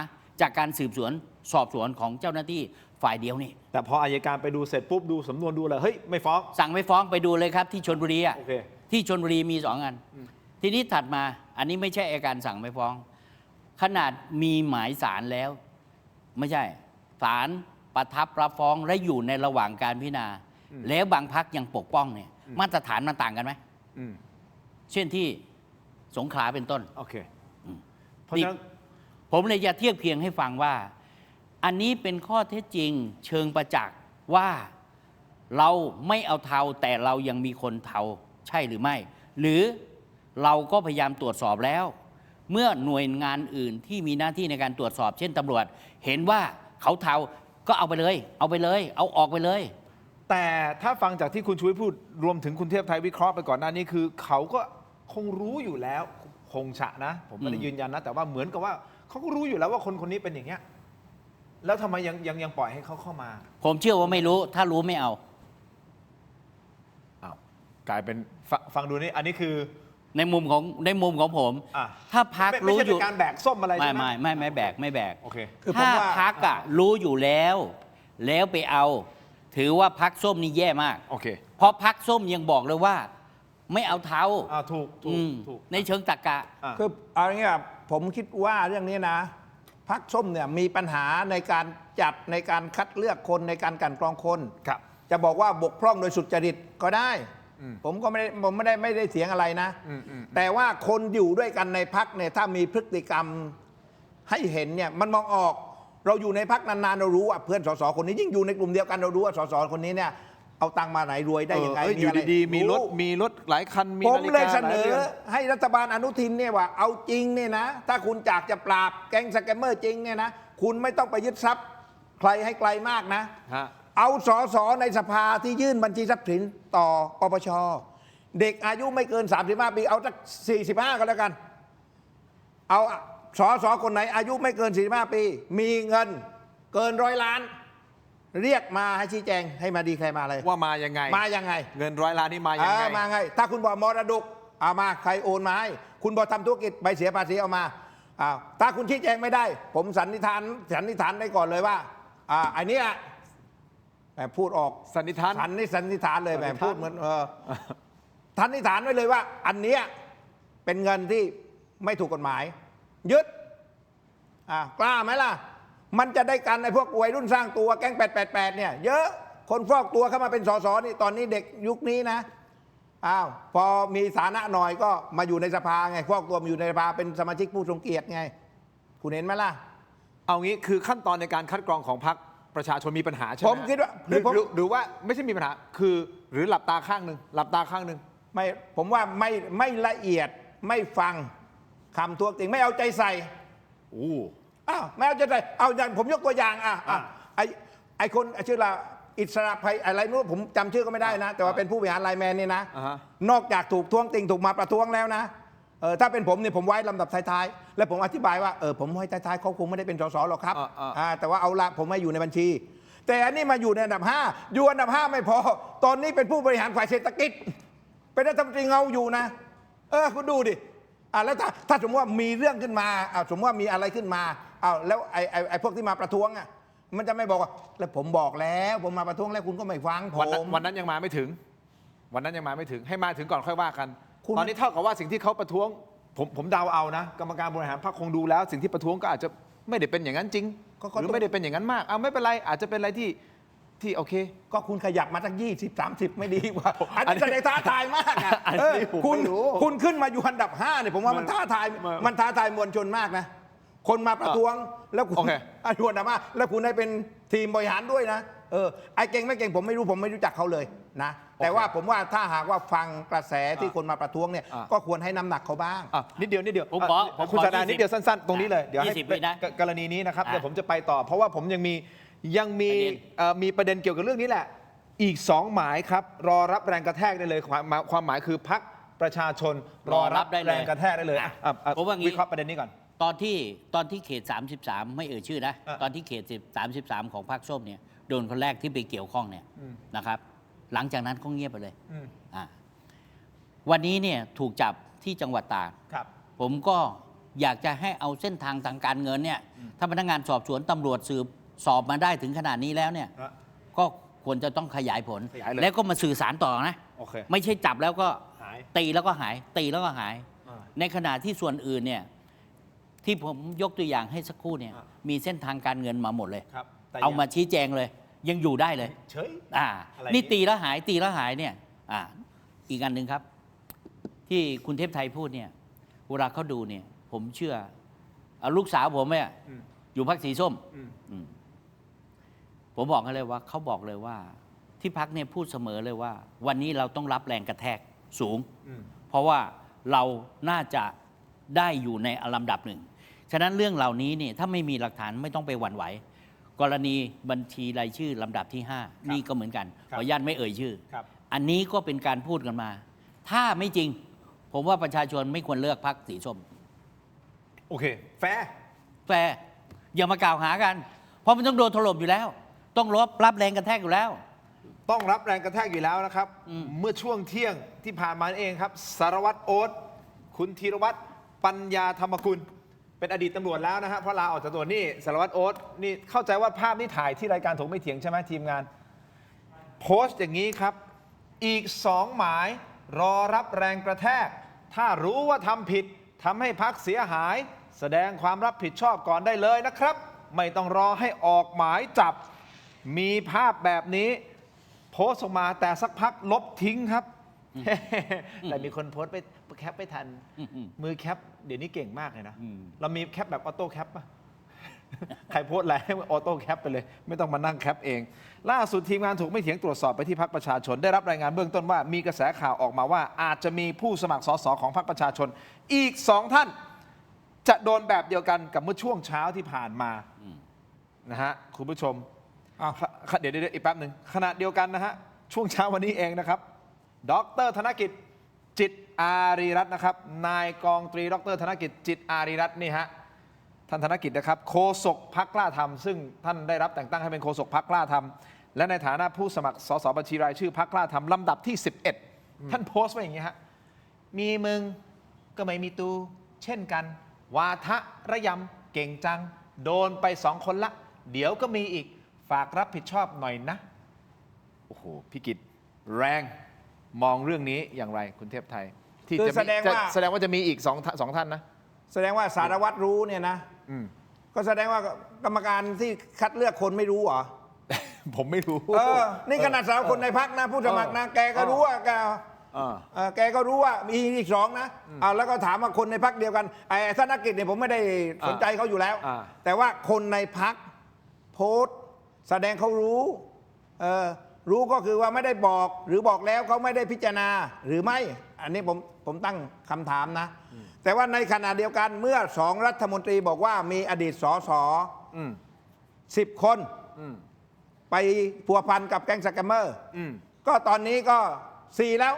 จากการสืบสวนสอบสวนของเจ้าหน้าที่ฝ่ายเดียวนี่แต่พออัยการไปดูเสร็จปุ๊บดูสำนวนดูเลยเฮ้ยไม่ฟ้องสั่งไม่ฟ้องไปดูเลยครับที่ชลบุรีที่ชลบุรีมี2 อันทีนี้ถัดมาอันนี้ไม่ใช่อัยการสั่งไม่ฟ้องขนาดมีหมายศาลแล้วไม่ใช่ศาลประทับรับฟ้องและอยู่ในระหว่างการพิจารณาแล้วบางพรรคยังปกป้องเนี่ยมาตรฐานมันต่างกันไหมเช่นที่สงขลาเป็นต้นโอเคเพราะฉะนั้นผมเลยจะเทียบเคียงให้ฟังว่าอันนี้เป็นข้อเท็จจริงเชิงประจักษ์ว่าเราไม่เอาเทาแต่เรายังมีคนเทาใช่หรือไม่หรือเราก็พยายามตรวจสอบแล้ว เมื่อหน่วยงานอื่นที่มีหน้าที่ในการตรวจสอบ เช่นตำรวจเห็นว่าเขาเทาก็เอาไปเลยเอาออกไปเลย แต่ถ้าฟังจากที่คุณชูวิทย์พูดรวมถึงคุณเทพไทยวิเคราะห์ไปก่อนหน้านี้คือเขาก็คงรู้อยู่แล้วคงฉะนะผมไม่ได้ยืนยันนะแต่ว่าเหมือนกับว่าเขาก็รู้อยู่แล้วว่าคนคนนี้เป็นอย่างเงี้ยแล้วทำไมยังปล่อยให้เขาเข้ามา ผมเชื่อว่าไม่รู้ถ้ารู้ไม่เอา กลายเป็นฟังดูนี่อันนี้คือในมุมของผมถ้าพักรู้อยู่ไม่ใช่เป็นการแบกส้มอะไรใช่ไหมไม่แบกโอเคถ้าพักรู้อยู่แล้วไปเอาถือว่าพักส้มนี่แย่มากโอเคเพราะพักส้มยังบอกเลยว่าไม่เอาเท้าถูกในเชิงตรรกะคือเอาอย่างนี้ครับผมคิดว่าเรื่องนี้นะพรรคส้มเนี่ยมีปัญหาในการจัดในการคัดเลือกคนในการกลั่นกรองคนจะบอกว่าบกพร่องโดยสุจริตก็ได้ผมก็ไม่ได้เสียงอะไรนะแต่ว่าคนอยู่ด้วยกันในพรรคเนี่ยถ้ามีพฤติกรรมให้เห็นเนี่ยมันมองออกเราอยู่ในพรรคนานๆเรารู้ว่าเพื่อนสสคนนี้ยิ่งอยู่ในกลุ่มเดียวกันเรารู้ว่าสสคนนี้เนี่ยเอาตังมาไหนรวยได้ยังไงอยู่ดีๆมีรถหลายคันมีผมเลยเสนอให้รัฐบาลอนุทินเนี่ยว่าเอาจริงเนี่ยนะถ้าคุณอยากจะปราบแก๊งสแกมเมอร์จริงเนี่ยนะคุณไม่ต้องไปยึดทรัพย์ใครให้ไกลมากนะเอาสสในสภาที่ยื่นบัญชีทรัพย์สินต่อปปชเด็กอายุไม่เกิน35 ปีเอาสัก45ก็แล้วกันเอาสสคนไหนอายุไม่เกิน45 ปีมีเงินเกิน100 ล้านเรียกมาให้ชี้แจงให้มาดีใครมาเลยว่ามายังไงเงิน100 ล้านนี่มายังไงมาไงถ้าคุณบอกมรดกเอามาใครโอนมาให้คุณบอกทำธุรกิจใบเสียภาษีเอามาถ้าคุณชี้แจงไม่ได้ผมสันนิษฐานได้ก่อนเลยว่าอันนี้แบบพูดออกสันนิษฐานเลยแบบพูดเหมือนสันนิษฐานไว้เลยว่าอันนี้เป็นเงินที่ไม่ถูกกฎหมายยึดกล้าไหมล่ะมันจะได้กันในพวกวัยรุ่นสร้างตัวแก๊ง888เนี่ยเยอะคนฟอกตัวเข้ามาเป็นสสนี่ตอนนี้เด็กยุคนี้นะพอมีฐานะหน่อยก็มาอยู่ในสภาไงฟอกตัวมาอยู่ในสภาเป็นสมาชิกผู้ทรงเกียรติไงคุณเห็นไหมล่ะเอางี้คือขั้นตอนในการคัดกรองของพรรคประชาชนมีปัญหาใช่ไหมผมคิดว่าหรือว่าไม่ใช่มีปัญหาคือหรือหลับตาข้างหนึ่งไม่ผมว่าไม่ละเอียดไม่ฟังคำท้วงติงไม่เอาใจใส่ไม่เอาใจใส่เอาอย่างผมยกตัวอย่างไอ้คนชื่อละอิสระภัยอะไรนู้นผมจำชื่อก็ไม่ได้นะแต่ว่าเป็นผู้บริหารไลน์แมนนี่นะนอกจากถูกท้วงติงถูกมาประท้วงแล้วนะถ้าเป็นผมเนี่ยผมไว้ลำดับท้ายๆและผมอธิบายว่าผมไว้ท้ายๆเขาคงไม่ได้เป็นสสหรอกครับแต่ว่าเอาละผมไม่อยู่ในบัญชีแต่อันนี้มาอยู่ในอันดับ5อยู่อันดับ5ไม่พอตอนนี้เป็นผู้บริหารฝ่ายเศรษฐกิจเป็นรัฐมนตรีเงาอยู่นะคุณดูดิแล้วถ้าสมมติว่ามีเรื่องขึ้นมาสมมติว่ามีอะไรขึ้นมาแล้วไอ้พวกที่มาประท้วงมันจะไม่บอกว่าแล้วผมบอกแล้วผมมาประท้วงแล้วคุณก็ไม่ฟังผมวันนั้นยังมาไม่ถึงให้มาถึงก่อนค่อยว่ากันตอนนี้เท่ากับว่าสิ่งที่เขาประท้วงผมเดาเอานะกรรมการบริหารพรรคคงดูแล้วสิ่งที่ประท้วงก็อาจจะไม่ได้เป็นอย่างนั้นจริงหรือไม่ได้เป็นอย่างนั้นมากไม่เป็นไรอาจจะเป็นอะไรที่โอเคก็คุณขยับมาตั้ง20-30ไม่ดีกว่าอันนี้แสดงท้าทายมากคุณขึ้นมาอยู่อันดับ5เนี่ยผมว่ามันท้าทายมวลชนมากนะคนมาประท้วงแล้วคุณอยู่อันดับ5แล้วคุณได้เป็นทีมบริหารด้วยนะไอ้เก่งไม่เก่งผมไม่รู้จักเขาเลยนะแต่ว่าผมว่าถ้าหากว่าฟังกระแสที่คนมาประท้วงเนี่ยก็ควรให้น้ำหนักเขาบ้างนิดเดียวคุณสดานิดเดียวสั้นๆตรงนี้เลยเดี๋ยวให้กรณีนี้นะครับเดี๋ยวผมจะไปต่อเพราะว่าผมยังมีประเด็นเกี่ยวกับเรื่องนี้แหละอีก2หมายครับรอรับแรงกระแทกได้เลยความหมายคือพรรคประชาชนรอรับแรงกระแทกได้เลยวิเคราะห์ประเด็นนี้ก่อนตอนที่เขต33ไม่ชื่อนะตอนที่เขต33ของพรรคส้มเนี่ยโดนคนแรกที่ไปเกี่ยวข้องเนี่ยนะครับหลังจากนั้นก็เงียบไปเลยวันนี้เนี่ยถูกจับที่จังหวัดตากผมก็อยากจะให้เอาเส้นทางทางการเงินเนี่ยถ้าพนักงานสอบสวนตำรวจสืบสอบมาได้ถึงขนาดนี้แล้วเนี่ยก็ควรจะต้องขยายผลแล้วก็มาสื่อสารต่อนะไม่ใช่จับแล้วก็ตีแล้วก็หายในขณะที่ส่วนอื่นเนี่ยที่ผมยกตัวอย่างให้สักครู่เนี่ยมีเส้นทางการเงินมาหมดเลยเอามาชี้แจงเลยยังอยู่ได้เลยเฉยนี่ตีแล้วหายเนี่ยอีกอันหนึ่งครับที่คุณเทพไทยพูดเนี่ยเวลาเขาดูเนี่ยผมเชื่อลูกสาวผมเนี่ยอยู่พรรคสีส้มผมบอกกันเลยว่าเขาบอกเลยว่าที่พรรคเนี่ยพูดเสมอเลยว่าวันนี้เราต้องรับแรงกระแทกสูงเพราะว่าเราน่าจะ ได้อยู่ในลำดับหนึ่งฉะนั้นเรื่องเหล่านี้เนี่ยถ้าไม่มีหลักฐานไม่ต้องไปหวั่นไหวกรณีบัญชีรายชื่อลำดับที่ 5 นี่ก็เหมือนกันขออนุญาตไม่เอ่ยชื่ออันนี้ก็เป็นการพูดกันมา ถ้าไม่จริงผมว่าประชาชนไม่ควรเลือกพรรคสีส้มโอเคแฟร์อย่ามากล่าวหากันเพราะมันต้องโดนถล่มอยู่แล้วต้องรับแรงกระแทกอยู่แล้วต้องรับแรงกระแทกอยู่แล้วนะครับเมื่อช่วงเที่ยงที่ผ่านมาเองครับสารวัตรโอ๊ตคุณธีรวัตรปัญญาธรรมกุลเป็นอดีตตำรวจแล้วนะฮะเพราะลาออกจากตำรวจนี่สารวัตรโอ๊ตนี่เข้าใจว่าภาพนี้ถ่ายที่รายการถกไม่เถียงใช่ไหมทีมงานโพสต์อย่างนี้ครับอีก2 หมายรอรับแรงกระแทกถ้ารู้ว่าทำผิดทำให้พรรคเสียหายแสดงความรับผิดชอบก่อนได้เลยนะครับไม่ต้องรอให้ออกหมายจับมีภาพแบบนี้โพสต์ออกมาแต่สักพักลบทิ้งครับแต่มีคนโพสต์ไปแคปไม่ทันมือแคปเดี๋ยวนี้เก่งมากเลยนะเรามีแคปแบบออโต้แคปป่ะใครโพสต์อะไรให้ออโต้แคปไปเลยไม่ต้องมานั่งแคปเองล่าสุดทีมงานถูกไม่เถียงตรวจสอบไปที่พรรคประชาชนได้รับรายงานเบื้องต้นว่ามีกระแสข่าวออกมาว่าอาจจะมีผู้สมัครสสของพรรคประชาชนอีก2 ท่านจะโดนแบบเดียวกันกับเมื่อช่วงเช้าที่ผ่านมานะฮะคุณผู้ชมเดี๋ยวอีกแป๊บหนึ่งขณะเดียวกันนะฮะช่วงเช้าวันนี้เองนะครับดร.ธนกิจจิตอารีรัตน์นะครับนายกองตรีดร.ธนกิจจิตอารีรัตน์นี่ฮะท่านธนกิจนะครับโฆษกพรรคกล้าทำซึ่งท่านได้รับแต่งตั้งให้เป็นโฆษกพรรคกล้าทำและในฐานะผู้สมัครสสบัญชีรายชื่อพรรคกล้าทำลำดับที่11ท่านโพสต์ไว้อย่างนี้ฮะมีมึงก็ไม่มีตูเช่นกันวาทะระยำเก่งจังโดนไป2 คนละเดี๋ยวก็มีอีกฝากรับผิดชอบหน่อยนะโอ้โหพี่กิตแรงมองเรื่องนี้อย่างไรคุณเทพไทยที่จะแสดงว่าจะมีอีก2 ท่านนะแสดงว่าสารวัตรรู้เนี่ยนะก็แสดงว่ากรรมการที่คัดเลือกคนไม่รู้เหรอ ผมไม่รู้นี่ขนาดสาวคนในพรรคนะผู้สมัครนะแกก็รู้ว่าแกก็รู้ว่ามีอีก2นะแล้วก็ถามว่าคนในพรรคเดียวกันไอ้ธนกิจเนี่ยผมไม่ได้สนใจเขาอยู่แล้วแต่ว่าคนในพรรคโพสต์แสดงเขารู้ก็คือว่าไม่ได้บอกหรือบอกแล้วเขาไม่ได้พิจารณาหรือไม่อันนี้ผมตั้งคำถามนะแต่ว่าในขณะเดียวกันเมื่อ2 รัฐมนตรีบอกว่ามีอดีตสส10 คนไปพัวพันกับแก๊งสแกมเมอร์ก็ตอนนี้ก็4แล้ว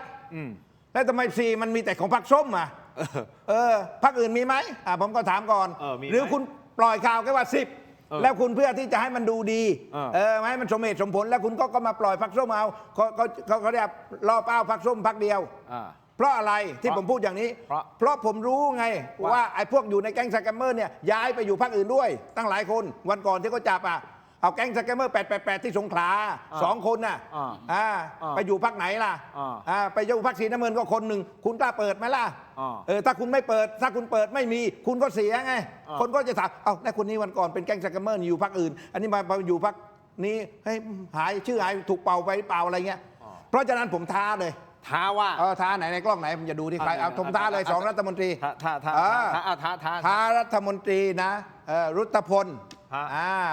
แล้วทำไม4มันมีแต่ของพรรคส้มพรรคอื่นมีไหมผมก็ถามก่อนหรือคุณปล่อยข่าวแค่ว่า10แล้วคุณเพื่อที่จะให้มันดูดีให้มันสมเหตุสมผลแล้วคุณก็มาปล่อยพรรคส้มเอาเขาเรียกล่อเป้าพรรคส้มพรรคเดียวเพราะอะไรที่ผมพูดอย่างนี้เพราะผมรู้ไงว่าไอ้พวกอยู่ในแก๊งสแกมเมอร์เนี่ยย้ายไปอยู่พรรคอื่นด้วยตั้งหลายคนวันก่อนที่เขาจับเอาแก๊งสแกมเมอร์888ที่สงขลา2 คนน่ะไปอยู่พรรคไหนล่ะไปอยู่พรรคสีน้ำเงินก็คนหนึ่งคุณกล้าเปิดไหมล่ะถ้าคุณไม่เปิดถ้าคุณเปิดไม่มีคุณก็เสียไงคนก็จะถามแล้วคนนี้วันก่อนเป็นแก๊งสแกมเมอร์อยู่พรรคอื่นอันนี้มาอยู่พรรคนี้หายชื่อหายถูกเป่าไปเป่าอะไรเงี้ยเพราะฉะนั้นผมท้าเลยท้าว่าท้าไหนในกล้องไหนผมจะดูที่ใครเอาผมท้าเลย2 รัฐมนตรีท้ารัฐมนตรีนะรุตพล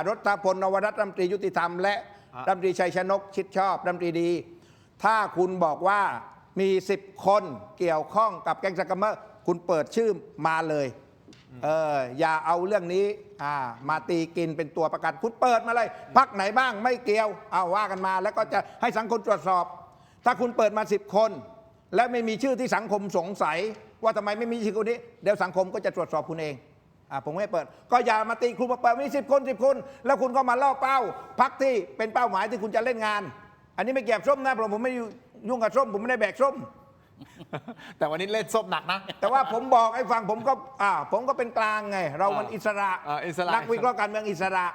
รัฐพลนวรัตน์รัฐมนตรียุติธรรมและรัฐมนตรีชัยชนกชิดชอบรัฐมนตรีดีถ้าคุณบอกว่ามี10 คนเกี่ยวข้องกับแก๊งสแกมเมอร์คุณเปิดชื่อมาเลยอย่าเอาเรื่องนี้มาตีกินเป็นตัวประกันคุณเปิดมาเลยพรรคไหนบ้างไม่เกี่ยวเอาว่ากันมาแล้วก็จะให้สังคมตรวจสอบถ้าคุณเปิดมา10 คนและไม่มีชื่อที่สังคมสงสัยว่าทำไมไม่มีชื่อคนนี้เดี๋ยวสังคมก็จะตรวจสอบคุณเองผมไม่เปิดก็อย่ามาตีครูมาเปิดมี10 คนแล้วคุณก็มาล่อเป้าพรรคที่เป็นเป้าหมายที่คุณจะเล่นงานอันนี้ไม่เกี่ยวกับส้มนะผมไม่ยุ่งกับส้มผมไม่ได้แบกส้ม แต่วันนี้เล่นส้มหนักนะแต่ว่าผมบอกให้ฟังผมก็เป็นกลางไงเรามันอิสระนักวิเคราะห์การเมืองอิสระ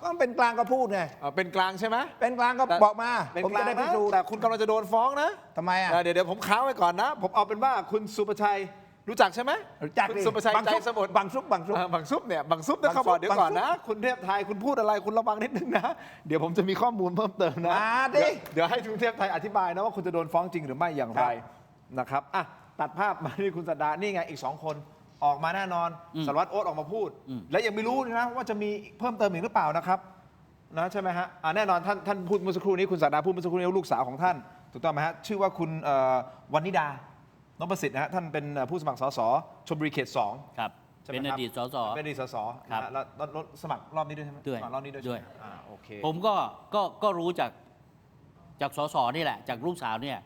ก็เป็นกลางก็พูดไงเป็นกลางใช่ไหมเป็นกลางก็บอกมาผมจะได้พิสูจน์แต่คุณกำลังจะโดนฟ้องนะทำไมเดี๋ยวผมค้างไว้ก่อนนะผมเอาเป็นว่าคุณสุประชัยรู้จักใช่ไหมรู้จักคุณสุประชัยใจสมุทรบางซุปเนี่ยบางซุปนะเขาบอกเดี๋ยวก่อนนะคุณเทพไทยคุณพูดอะไรคุณระวังนิดนึงนะเดี๋ยวผมจะมีข้อมูลเพิ่มเติมนะเดี๋ยวให้คุณเทพไทยอธิบายนะว่าคุณจะโดนฟ้องจริงหรือไม่อย่างไรนะครับตัดภาพมาที่คุณสัตดานี่ไงอีก2 คนออกมาแน่นอนสารวัตรโอ๊ตออกมาพูดและยังไม่รู้นะว่าจะมีเพิ่มเติมอีกหรือเปล่านะครับนะใช่ไหมฮะแน่นอนท่านพูดเมื่อสักครู่นี้คุณสัตดาพูดเมื่อสักครู่นี้ลูกสาวของท่านถูกต้องไหมฮะชื่อว่าคุณวรรณิดา นพสิทธิ์นะฮะท่านเป็นผู้สมัครสสชลบุรีเขต2ครับเป็นอดีตสสเป็นอดีตสสครับแล้วสมัครรอบนี้ด้วยใช่ไหม ด้วย สมัครรอบนี้ด้วย ด้วย โอเค ผมก็รู้จากสสนี่แหละจากลูกสาวเนี่ย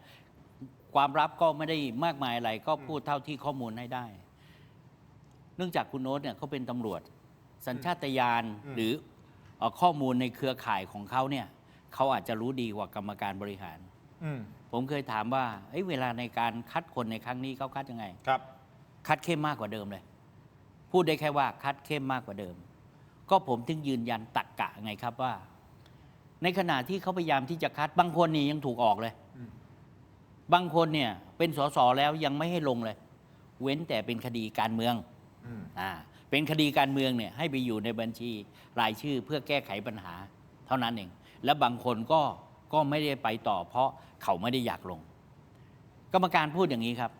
ความลับก็ไม่ได้มากมายอะไรก็พูดเท่าที่ข้อมูลให้ได้ เนื่องจากคุณโน้ตเนี่ยเขาเป็นตำรวจสัญชาตญาณหรือข้อมูลในเครือข่ายของเขาเนี่ยเขาอาจจะรู้ดีกว่ากรรมการบริหารผมเคยถามว่าเวลาในการคัดคนในครั้งนี้เขาคัดยังไงครับคัดเข้มมากกว่าเดิมเลยพูดได้แค่ว่าคัดเข้มมากกว่าเดิมก็ผมถึงยืนยันตรรกะไงครับว่าในขณะที่เขาพยายามที่จะคัดบางคนนี่ยังถูกออกเลยบางคนเนี่ยเป็นสสแล้วยังไม่ให้ลงเลยเว้นแต่เป็นคดีการเมืองเป็นคดีการเมืองเนี่ยให้ไปอยู่ในบัญชีรายชื่อเพื่อแก้ไขปัญหาเท่านั้นเองและบางคนก็ไม่ได้ไปต่อเพราะเขาไม่ได้อยากลงกรรมการพูดอย่างนี้ครับ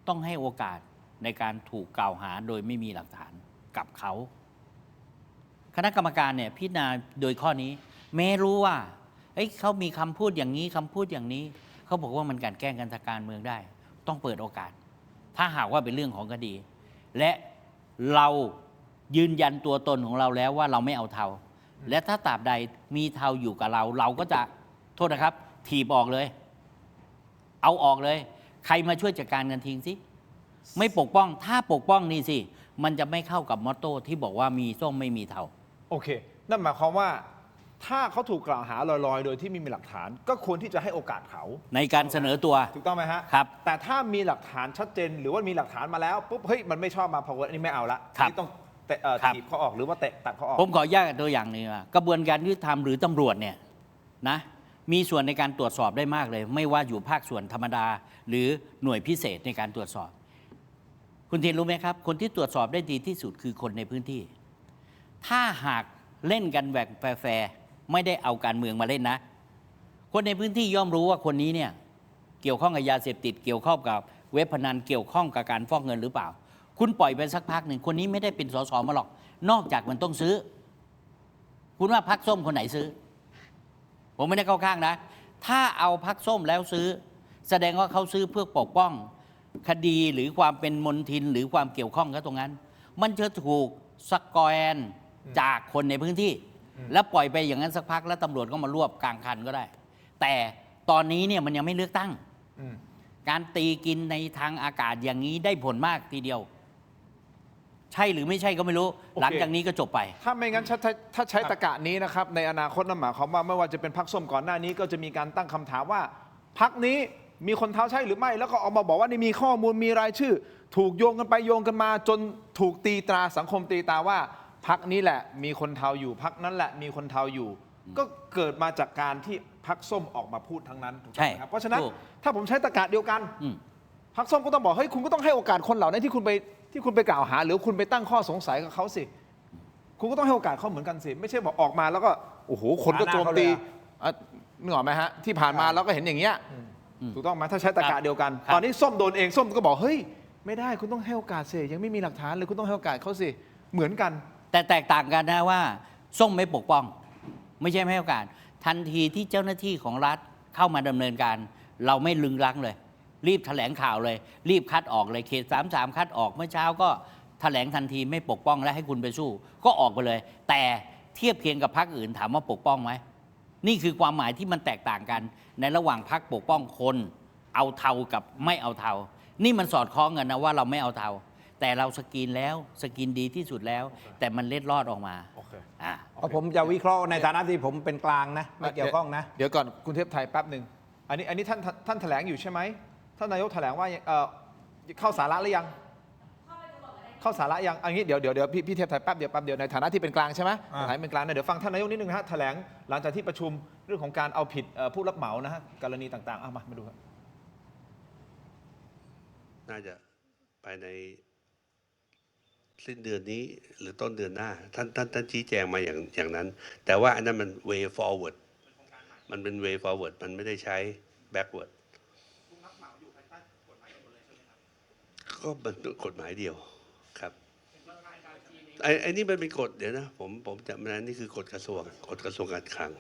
ต้องให้โอกาสในการถูกกล่าวหาโดยไม่มีหลักฐานกับเขาคณะกรรมการเนี่ยพิจารณาโดยข้อนี้แม้รู้ว่าเขามีคำพูดอย่างนี้คำพูดอย่างนี้เขาบอกว่ามันการแกล้งกันทางการเมืองได้ต้องเปิดโอกาสถ้าหากว่าเป็นเรื่องของคดีและเรายืนยันตัวตนของเราแล้วว่าเราไม่เอาเทาและถ้าตราบใดมีเทาอยู่กับเราก็จะโทษนะครับถีบออกเลยเอาออกเลยใครมาช่วยจัดการกันทิ้งสิไม่ปกป้องถ้าปกป้องนี่สิมันจะไม่เข้ากับมอตโต้ที่บอกว่ามีส้มไม่มีเทาโอเคนั่นหมายความว่าถ้าเขาถูกกล่าวหาลอยๆโดยที่ไม่มีหลักฐานก็ควรที่จะให้โอกาสเขาในการเสนอตัวถูกต้องไหมฮะครับแต่ถ้ามีหลักฐานชัดเจนหรือว่ามีหลักฐานมาแล้วปุ๊บเฮ้ยมันไม่ชอบมาพออันนี้ไม่เอาละนี่ต้องถีบเขาออกหรือว่าเตะตัดเขาออกผมขอแยกตัวอย่างหนึ่งว่ากระบวนการยุติธรรมหรือตำรวจเนี่ยนะมีส่วนในการตรวจสอบได้มากเลยไม่ว่าอยู่ภาคส่วนธรรมดาหรือหน่วยพิเศษในการตรวจสอบคุณทีนรู้ไหมครับคนที่ตรวจสอบได้ดีที่สุดคือคนในพื้นที่ถ้าหากเล่นกันแบบแฟร์ไม่ได้เอาการเมืองมาเล่นนะคนในพื้นที่ย่อมรู้ว่าคนนี้เนี่ยเกี่ยวข้องกับยาเสพติดเกี่ยวข้องกับเว็บพนันเกี่ยวข้องกับการฟอกเงินหรือเปล่าคุณปล่อยไปสักพักหนึ่งคนนี้ไม่ได้เป็นสสมาหรอกนอกจากมันต้องซื้อคุณว่าพรรคส้มคนไหนซื้อผมไม่ได้เข้าข้างนะถ้าเอาพรรคส้มแล้วซื้อแสดงว่าเขาซื้อเพื่อปกป้องคดีหรือความเป็นมนทินหรือความเกี่ยวข้องกับตรงนั้นมันจะถูกสกอแอนจากคนในพื้นที่แล้วปล่อยไปอย่างนั้นสักพักแล้วตำรวจก็มารวบกลางคันก็ได้แต่ตอนนี้เนี่ยมันยังไม่เลือกตั้งการตีกินในทางอากาศอย่างนี้ได้ผลมากทีเดียวใช่หรือไม่ใช่ก็ไม่รู้หลังจากนี้ก็จบไปถ้าไม่งั้นถ้าใช้ตรรกะนี้นะครับในอนาคตนั่นหมายความว่าไม่ว่าจะเป็นพรรคส้มก่อนหน้านี้ก็จะมีการตั้งคำถามว่าพรรคนี้มีคนเท้าใช่หรือไม่แล้วก็ออกมาบอกว่านี่มีข้อมูลมีรายชื่อถูกโยงกันไปโยงกันมาจนถูกตีตราสังคมตีตาว่าพรรคนี้แหละมีคนเทาอยู่พรรคนั้นแหละมีคนเทาอยู่ก็เกิดมาจากการที่พรรคส้มออกมาพูดทั้งนั้นถูกไหมครับเพราะฉะนั้นถ้าผมใช้ตรรกะเดียวกันพรรคส้มก็ต้องบอกเฮ้ยคุณก็ต้องให้โอกาสคนเหล่านั้นที่คุณไปกล่าวหาหรือคุณไปตั้งข้อสงสัยกับเขาสิคุณก็ต้องให้โอกาสเขาเหมือนกันสิไม่ใช่บอกออกมาแล้วก็โอ้โหคนก็โจมตีนึกออกไหมฮะที่ผ่านมาเราก็เห็นอย่างเงี้ยถูกต้องไหมถ้าใช้ตรรกะเดียวกันตอนนี้ส้มโดนเองส้มก็บอกเฮ้ยไม่ได้คุณต้องให้โอกาสสิยังไม่มีหลักฐานเลยคุณต้องให้โอกาสเขาสิเหมือนกันแต่แตกต่างกันนะว่าส้มไม่ปกป้องไม่ใช่ไม่ให้โอกาสทันทีที่เจ้าหน้าที่ของรัฐเข้ามาดำเนินการเราไม่ลึงลังเลยรีบแถลงข่าวเลยรีบคัดออกเลยเขต33คัดออกเมื่อเช้าก็แถลงทันทีไม่ปกป้องและให้คุณไปสู้ก็ออกไปเลยแต่เทียบเคียงกับพรรคอื่นถามว่าปกป้องไหมนี่คือความหมายที่มันแตกต่างกันในระหว่างพรรคปกป้องคนเอาเทากับไม่เอาเทานี่มันสอดคล้องกันนะว่าเราไม่เอาเทาแต่เราสกรีนแล้วสกรีนดีที่สุดแล้วแต่มันเล็ดลอดออกมาผมจะวิเคราะห์ในฐานะที่ผมเป็นกลางนะไม่เกี่ยวข้องนะเดี๋ยวก่อนคุณเทพไทยแป๊บหนึ่งอันนี้ท่านแถลงอยู่ใช่ไหมท่านนายกแถลงว่าเข้าสาระหรือยังเข้าสาระยังอันนี้เดี๋ยวพี่เทพไทยแป๊บเดียวในฐานะที่เป็นกลางใช่ไหมฐานะเป็นกลางนะเดี๋ยวฟังท่านนายกนิดนึงนะฮะแถลงหลังจากที่ประชุมเรื่องของการเอาผิดผู้รับเหมานะฮะกรณีต่างๆมาดูครับน่าจะภายในสิ้นเดือนนี้หรือต้นเดือนหน้าท่านชี้แจงมาอย่างนั้นแต่ว่าอันนั้นมัน way forward มันเป็น way forward มันไม่ได้ใช้ backward ก็มันกฎหมายเดียวครับไอ้นี่มันเป็นกฎเดี๋ยวนะผมจำนะนี่คือกฎกระทรวงการคลัง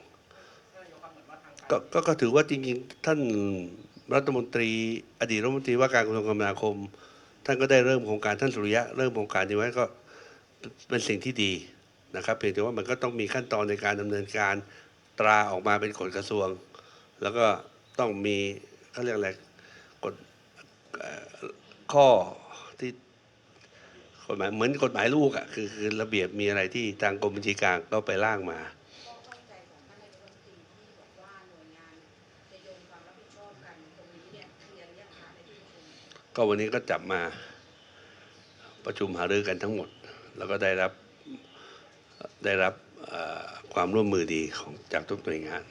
ก็ถือว่าจริงๆท่าน รัฐมนตรีอดีตรัฐมนตรีว่าการกระทรวงคมนาคมท่านก็ได้เริ่มโครงการท่านสุริยะเริ่มโครงการนี้ไว้ก็เป็นสิ่งที่ดีนะครับเพียงแต่ว่ามันก็ต้องมีขั้นตอนในการดำเนินการตราออกมาเป็นกฎกระทรวงแล้วก็ต้องมีเขาเรียกอะไรกฎข้อที่กฎหมายเหมือนกฎหมายลูกอ่ะคือระเบียบมีอะไรที่ทางกรมบัญชีกลางก็ไปร่างมาก็วันนี้ก็จับมาประชุมหารือกันทั้งหมดแล้วก็ได้รับความร่วมมือดีจากทุกหน่วยงาน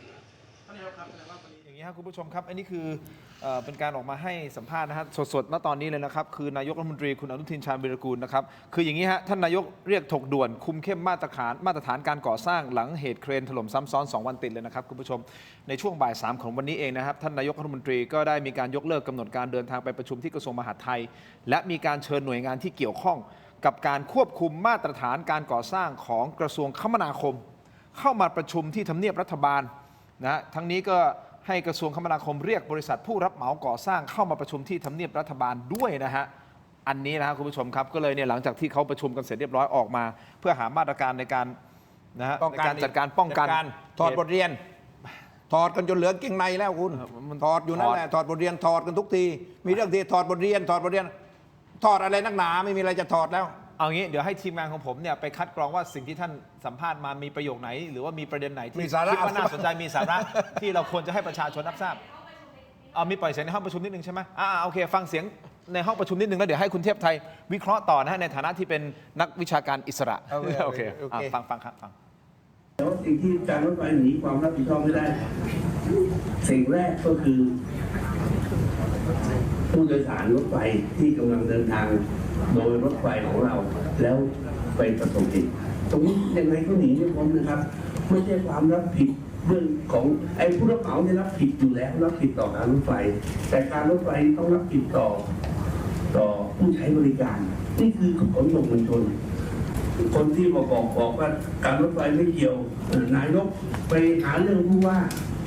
อย่างนี้ครับคุณผู้ชมครับอันนี้คือเป็นการออกมาให้สัมภาษณ์นะฮะสดๆณตอนนี้เลยนะครับคือนายกรัฐมนตรีคุณอนุทินชาญวีรกูลนะครับคืออย่างนี้ฮะท่านนายกเรียกถกด่วนคุมเข้มมาตรฐานการก่อสร้างหลังเหตุเครนถล่มซ้ำซ้อน2 วันติดเลยนะครับคุณผู้ชมในช่วงบ่าย 3ของวันนี้เองนะครับท่านนายกรัฐมนตรีก็ได้มีการยกเลิกกำหนดการเดินทางไปประชุมที่กระทรวงมหาดไทยและมีการเชิญหน่วยงานที่เกี่ยวข้องกับการควบคุมมาตรฐานการก่อสร้างของกระทรวงคมนาคมเข้ามาประชุมที่ทำเนียบรัฐบาลนะทั้งนี้ก็ให้กระทรวงคมนาคมเรียกบริษัทผู้รับเหมาก่อสร้างเข้ามาประชุมที่ทำเนียบรัฐบาลด้วยนะฮะอันนี้นะครับคุณผู้ชมครับก็เลยเนี่ยหลังจากที่เขาประชุมกันเสร็จเรียบร้อยออกมาเพื่อหามาตรการในการนะฮะในการจัดการป้องกันถอดบทเรียนถอดกันจนเหลือเกงในแล้วคุณถอดอยู่นั่นแหละถอดบทเรียนถอดกันทุกทีมีเรื่องที่ถอดบทเรียนถอดอะไรนักหนาไม่มีอะไรจะถอดแล้วเอางี้เดี๋ยวให้ทีมงานของผมเนี่ยไปคัดกรองว่าสิ่งที่ท่านสัมภาษณ์มามีประโยคไหนหรือว่ามีประเด็นไหนที่คิดว่าน่าสนใจมีสาระที่เราควรจะให้ประชาชนรับทราบมีปล่อยเสียงในห้องประชุมนิดนึงใช่ไหมโอเคฟังเสียงในห้องประชุมนิดนึงแล้วเดี๋ยวให้คุณเทพไทยวิเคราะห์ต่อนะฮะในฐานะที่เป็นนักวิชาการอิสระโอเคฟังครับฟังแล้วสิ่งที่การรถไฟหนีความรับผิดชอบไม่ได้สิ่งแรกก็คือผู้โดยสารรถไฟที่กำลังเดินทางโดยรถไฟของเราแล้วไปประสบเหตุตรงนี้ยังไงก็หนีไม่พ้นนะครับไม่ใช่ความรับผิดเรื่องของไอ้ผู้รับเหมาเนี่ยรับผิดอยู่แล้วรับผิดต่อการรถไฟแต่การรถไฟต้องรับผิดต่อผู้ใช้บริการนี่คือขนส่งมวลชนคนที่บอกว่าการรถไฟไม่เกี่ยวนายกไปหาเรื่องผู้ว่า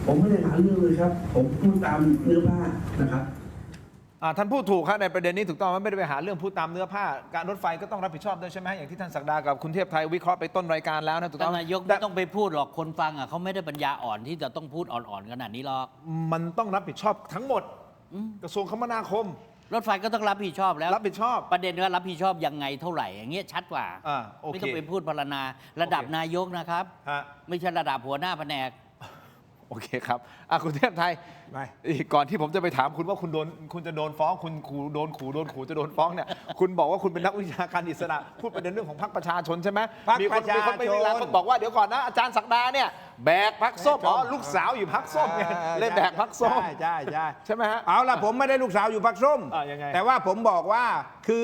ผมไม่ได้หาเรื่องเลยครับผมพูดตามเนื้อผ้านะครับท่านพูดถูกครับในประเด็นนี้ถูกต้องไม่ได้ไปหาเรื่องพูดตามเนื้อผ้าการรถไฟก็ต้องรับผิดชอบด้วยใช่ไหมอย่างที่ท่านศักดากับคุณเทพไทยวิเคราะห์ไปต้นรายการแล้วนะถูกต้องนายกไม่ต้องไปพูดหรอกคนฟังเขาไม่ได้ปัญญาอ่อนที่จะต้องพูดอ่อนๆขนาดนี้หรอกมันต้องรับผิดชอบทั้งหมดกระทรวงคมนาคมรถไฟก็ต้องรับผิดชอบแล้วรับผิดชอบประเด็นว่ารับผิดชอบยังไงเท่าไหร่อย่างเงี้ยชัดกว่าไม่ต้องไปพูดพรรณนาระดับนายกนะครับไม่ใช่ระดับหัวหน้าแผนกโอเคครับคุณเทพไทยก่อนที่ผมจะไปถามคุณว่าคุณจะโดนฟ้องคุณโดนขู่จะโดนฟ้องเนี่ยคุณบอกว่าคุณเป็นนักวิชาการอิสระพูดประเด็นเรื่องของพรรคประชาชนใช่ไหมมีคนไปมีหลายคนบอกว่าเดี๋ยวก่อนนะอาจารย์ศักดาเนี่ยแบกพรรคส้มลูกสาวอยู่พรรคส้มไงเลยแบกพรรคส้มใช่ไหมฮะเอาล่ะผมไม่ได้ลูกสาวอยู่พรรคส้มแต่ว่าผมบอกว่าคือ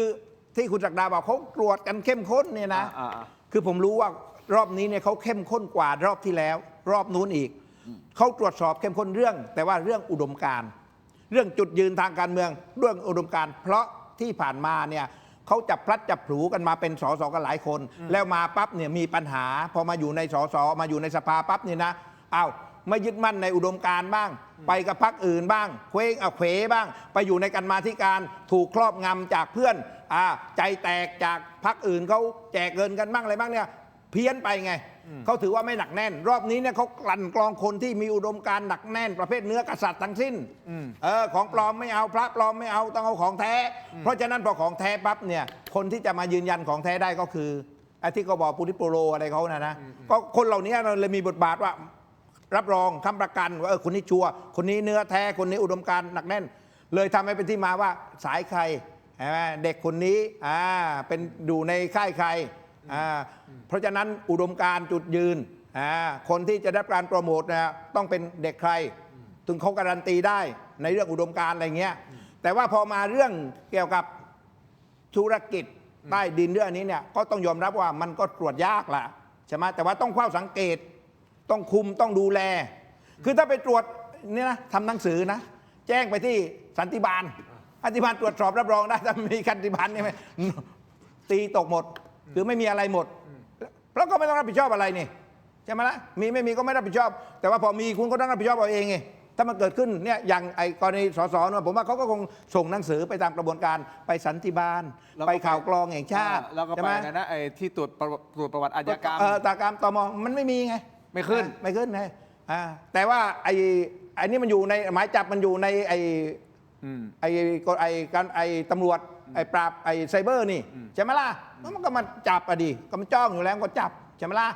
ที่คุณศักดาบอกเขาตรวจกันเข้มข้นเนี่ยนะคือผมรู้ว่ารอบนี้เนี่ยเขาเข้มข้นกว่ารอบที่แล้วรอบนู้นอีกเขาตรวจสอบเข้มข้นเรื่องแต่ว่าเรื่องอุดมการณ์เรื่องจุดยืนทางการเมืองเรื่องอุดมการณ์เพราะที่ผ่านมาเนี่ยเขาจับพลัดจับผลูกันมาเป็นสสกันหลายคนแล้วมาปั๊บเนี่ยมีปัญหาพอมาอยู่ในสสมาอยู่ในสภาปั๊บเนี่ยนะไม่ยึดมั่นในอุดมการณ์บ้างไปกับพรรคอื่นบ้างเคว้งเขวบ้างไปอยู่ในกรรมาธิการถูกครอบงำจากเพื่อนใจแตกจากพรรคอื่นเขาแจกเงินกันบ้างอะไรบ้างเนี่ยเพี้ยนไปไงเขาถือว่าไม่หนักแน่นรอบนี้เนี่ยเขากลั่นกรองคนที่มีอุดมการณ์หนักแน่นประเภทเนื้อกษัตริย์ทั้งสิ้นของปลอมไม่เอาพระปลอมไม่เอาต้องเอาของแท้เพราะฉะนั้นพอของแท้ปั๊บเนี่ยคนที่จะมายืนยันของแท้ได้ก็คือไอ้ที่เขาบอกปุริโปโลอะไรเขานะก็คนเหล่านี้เราเลยมีบทบาทว่ารับรองค้ำประกันว่าคนนี้ชัวร์คนนี้เนื้อแท้คนนี้อุดมการณ์หนักแน่นเลยทำให้เป็นที่มาว่าสายใครเด็กคนนี้เป็นอยู่ในค่ายใครเพราะฉะนั้นอุดมการณ์จุดยืนคนที่จะได้รับการโปรโมทนะต้องเป็นเด็กใครถึงเขาการันตีได้ในเรื่องอุดมการณ์อะไรเงี้ยแต่ว่าพอมาเรื่องเกี่ยวกับธุรกิจใต้ดินเรื่องนี้เนี่ยก็ต้องยอมรับว่ามันก็ตรวจยากละใช่ไหมแต่ว่าต้องเฝ้าสังเกตต้องคุมต้องดูแลคือถ้าไปตรวจนี่นะทำหนังสือนะแจ้งไปที่สันติบาลตรวจสอบรับรองได้ถ้ามีสันติบาลนี่ไหมตีตกหมดคือไม่มีอะไรหมดแล้วก็ไม่ต้องรับผิดชอบอะไรนี่ใช่ไหมล่ะมีไม่มีก็ไม่รับผิดชอบแต่ว่าพอมีคุณก็ต้องรับผิดชอบเอาเองไง ถ้ามันเกิดขึ้นเนี่ยอย่างไอ้กรณีสสเนี่ยผมว่าเขาก็คงส่งหนังสือไปตามกระบวนการไปสันติบาลไปข่าวกรองแห่งชาติ แล้วก็ ใช่ ไป ไหม นะไอ้ที่ตรวจประวัติอาชญากรรม ตากรรมตมมันไม่มีไง ไม่ขึ้น ไม่ขึ้นไงแต่ว่าไอ้นี่มันอยู่ในหมายจับมันอยู่ในไอ้ตำรวจไอ้ปราบไอ้ไซเบอร์นี่ใช่ไหมล่ะมันก็มาจับอะดิก็มันจ้องอยู่แล้วก็จับใช่ไหมล่ะ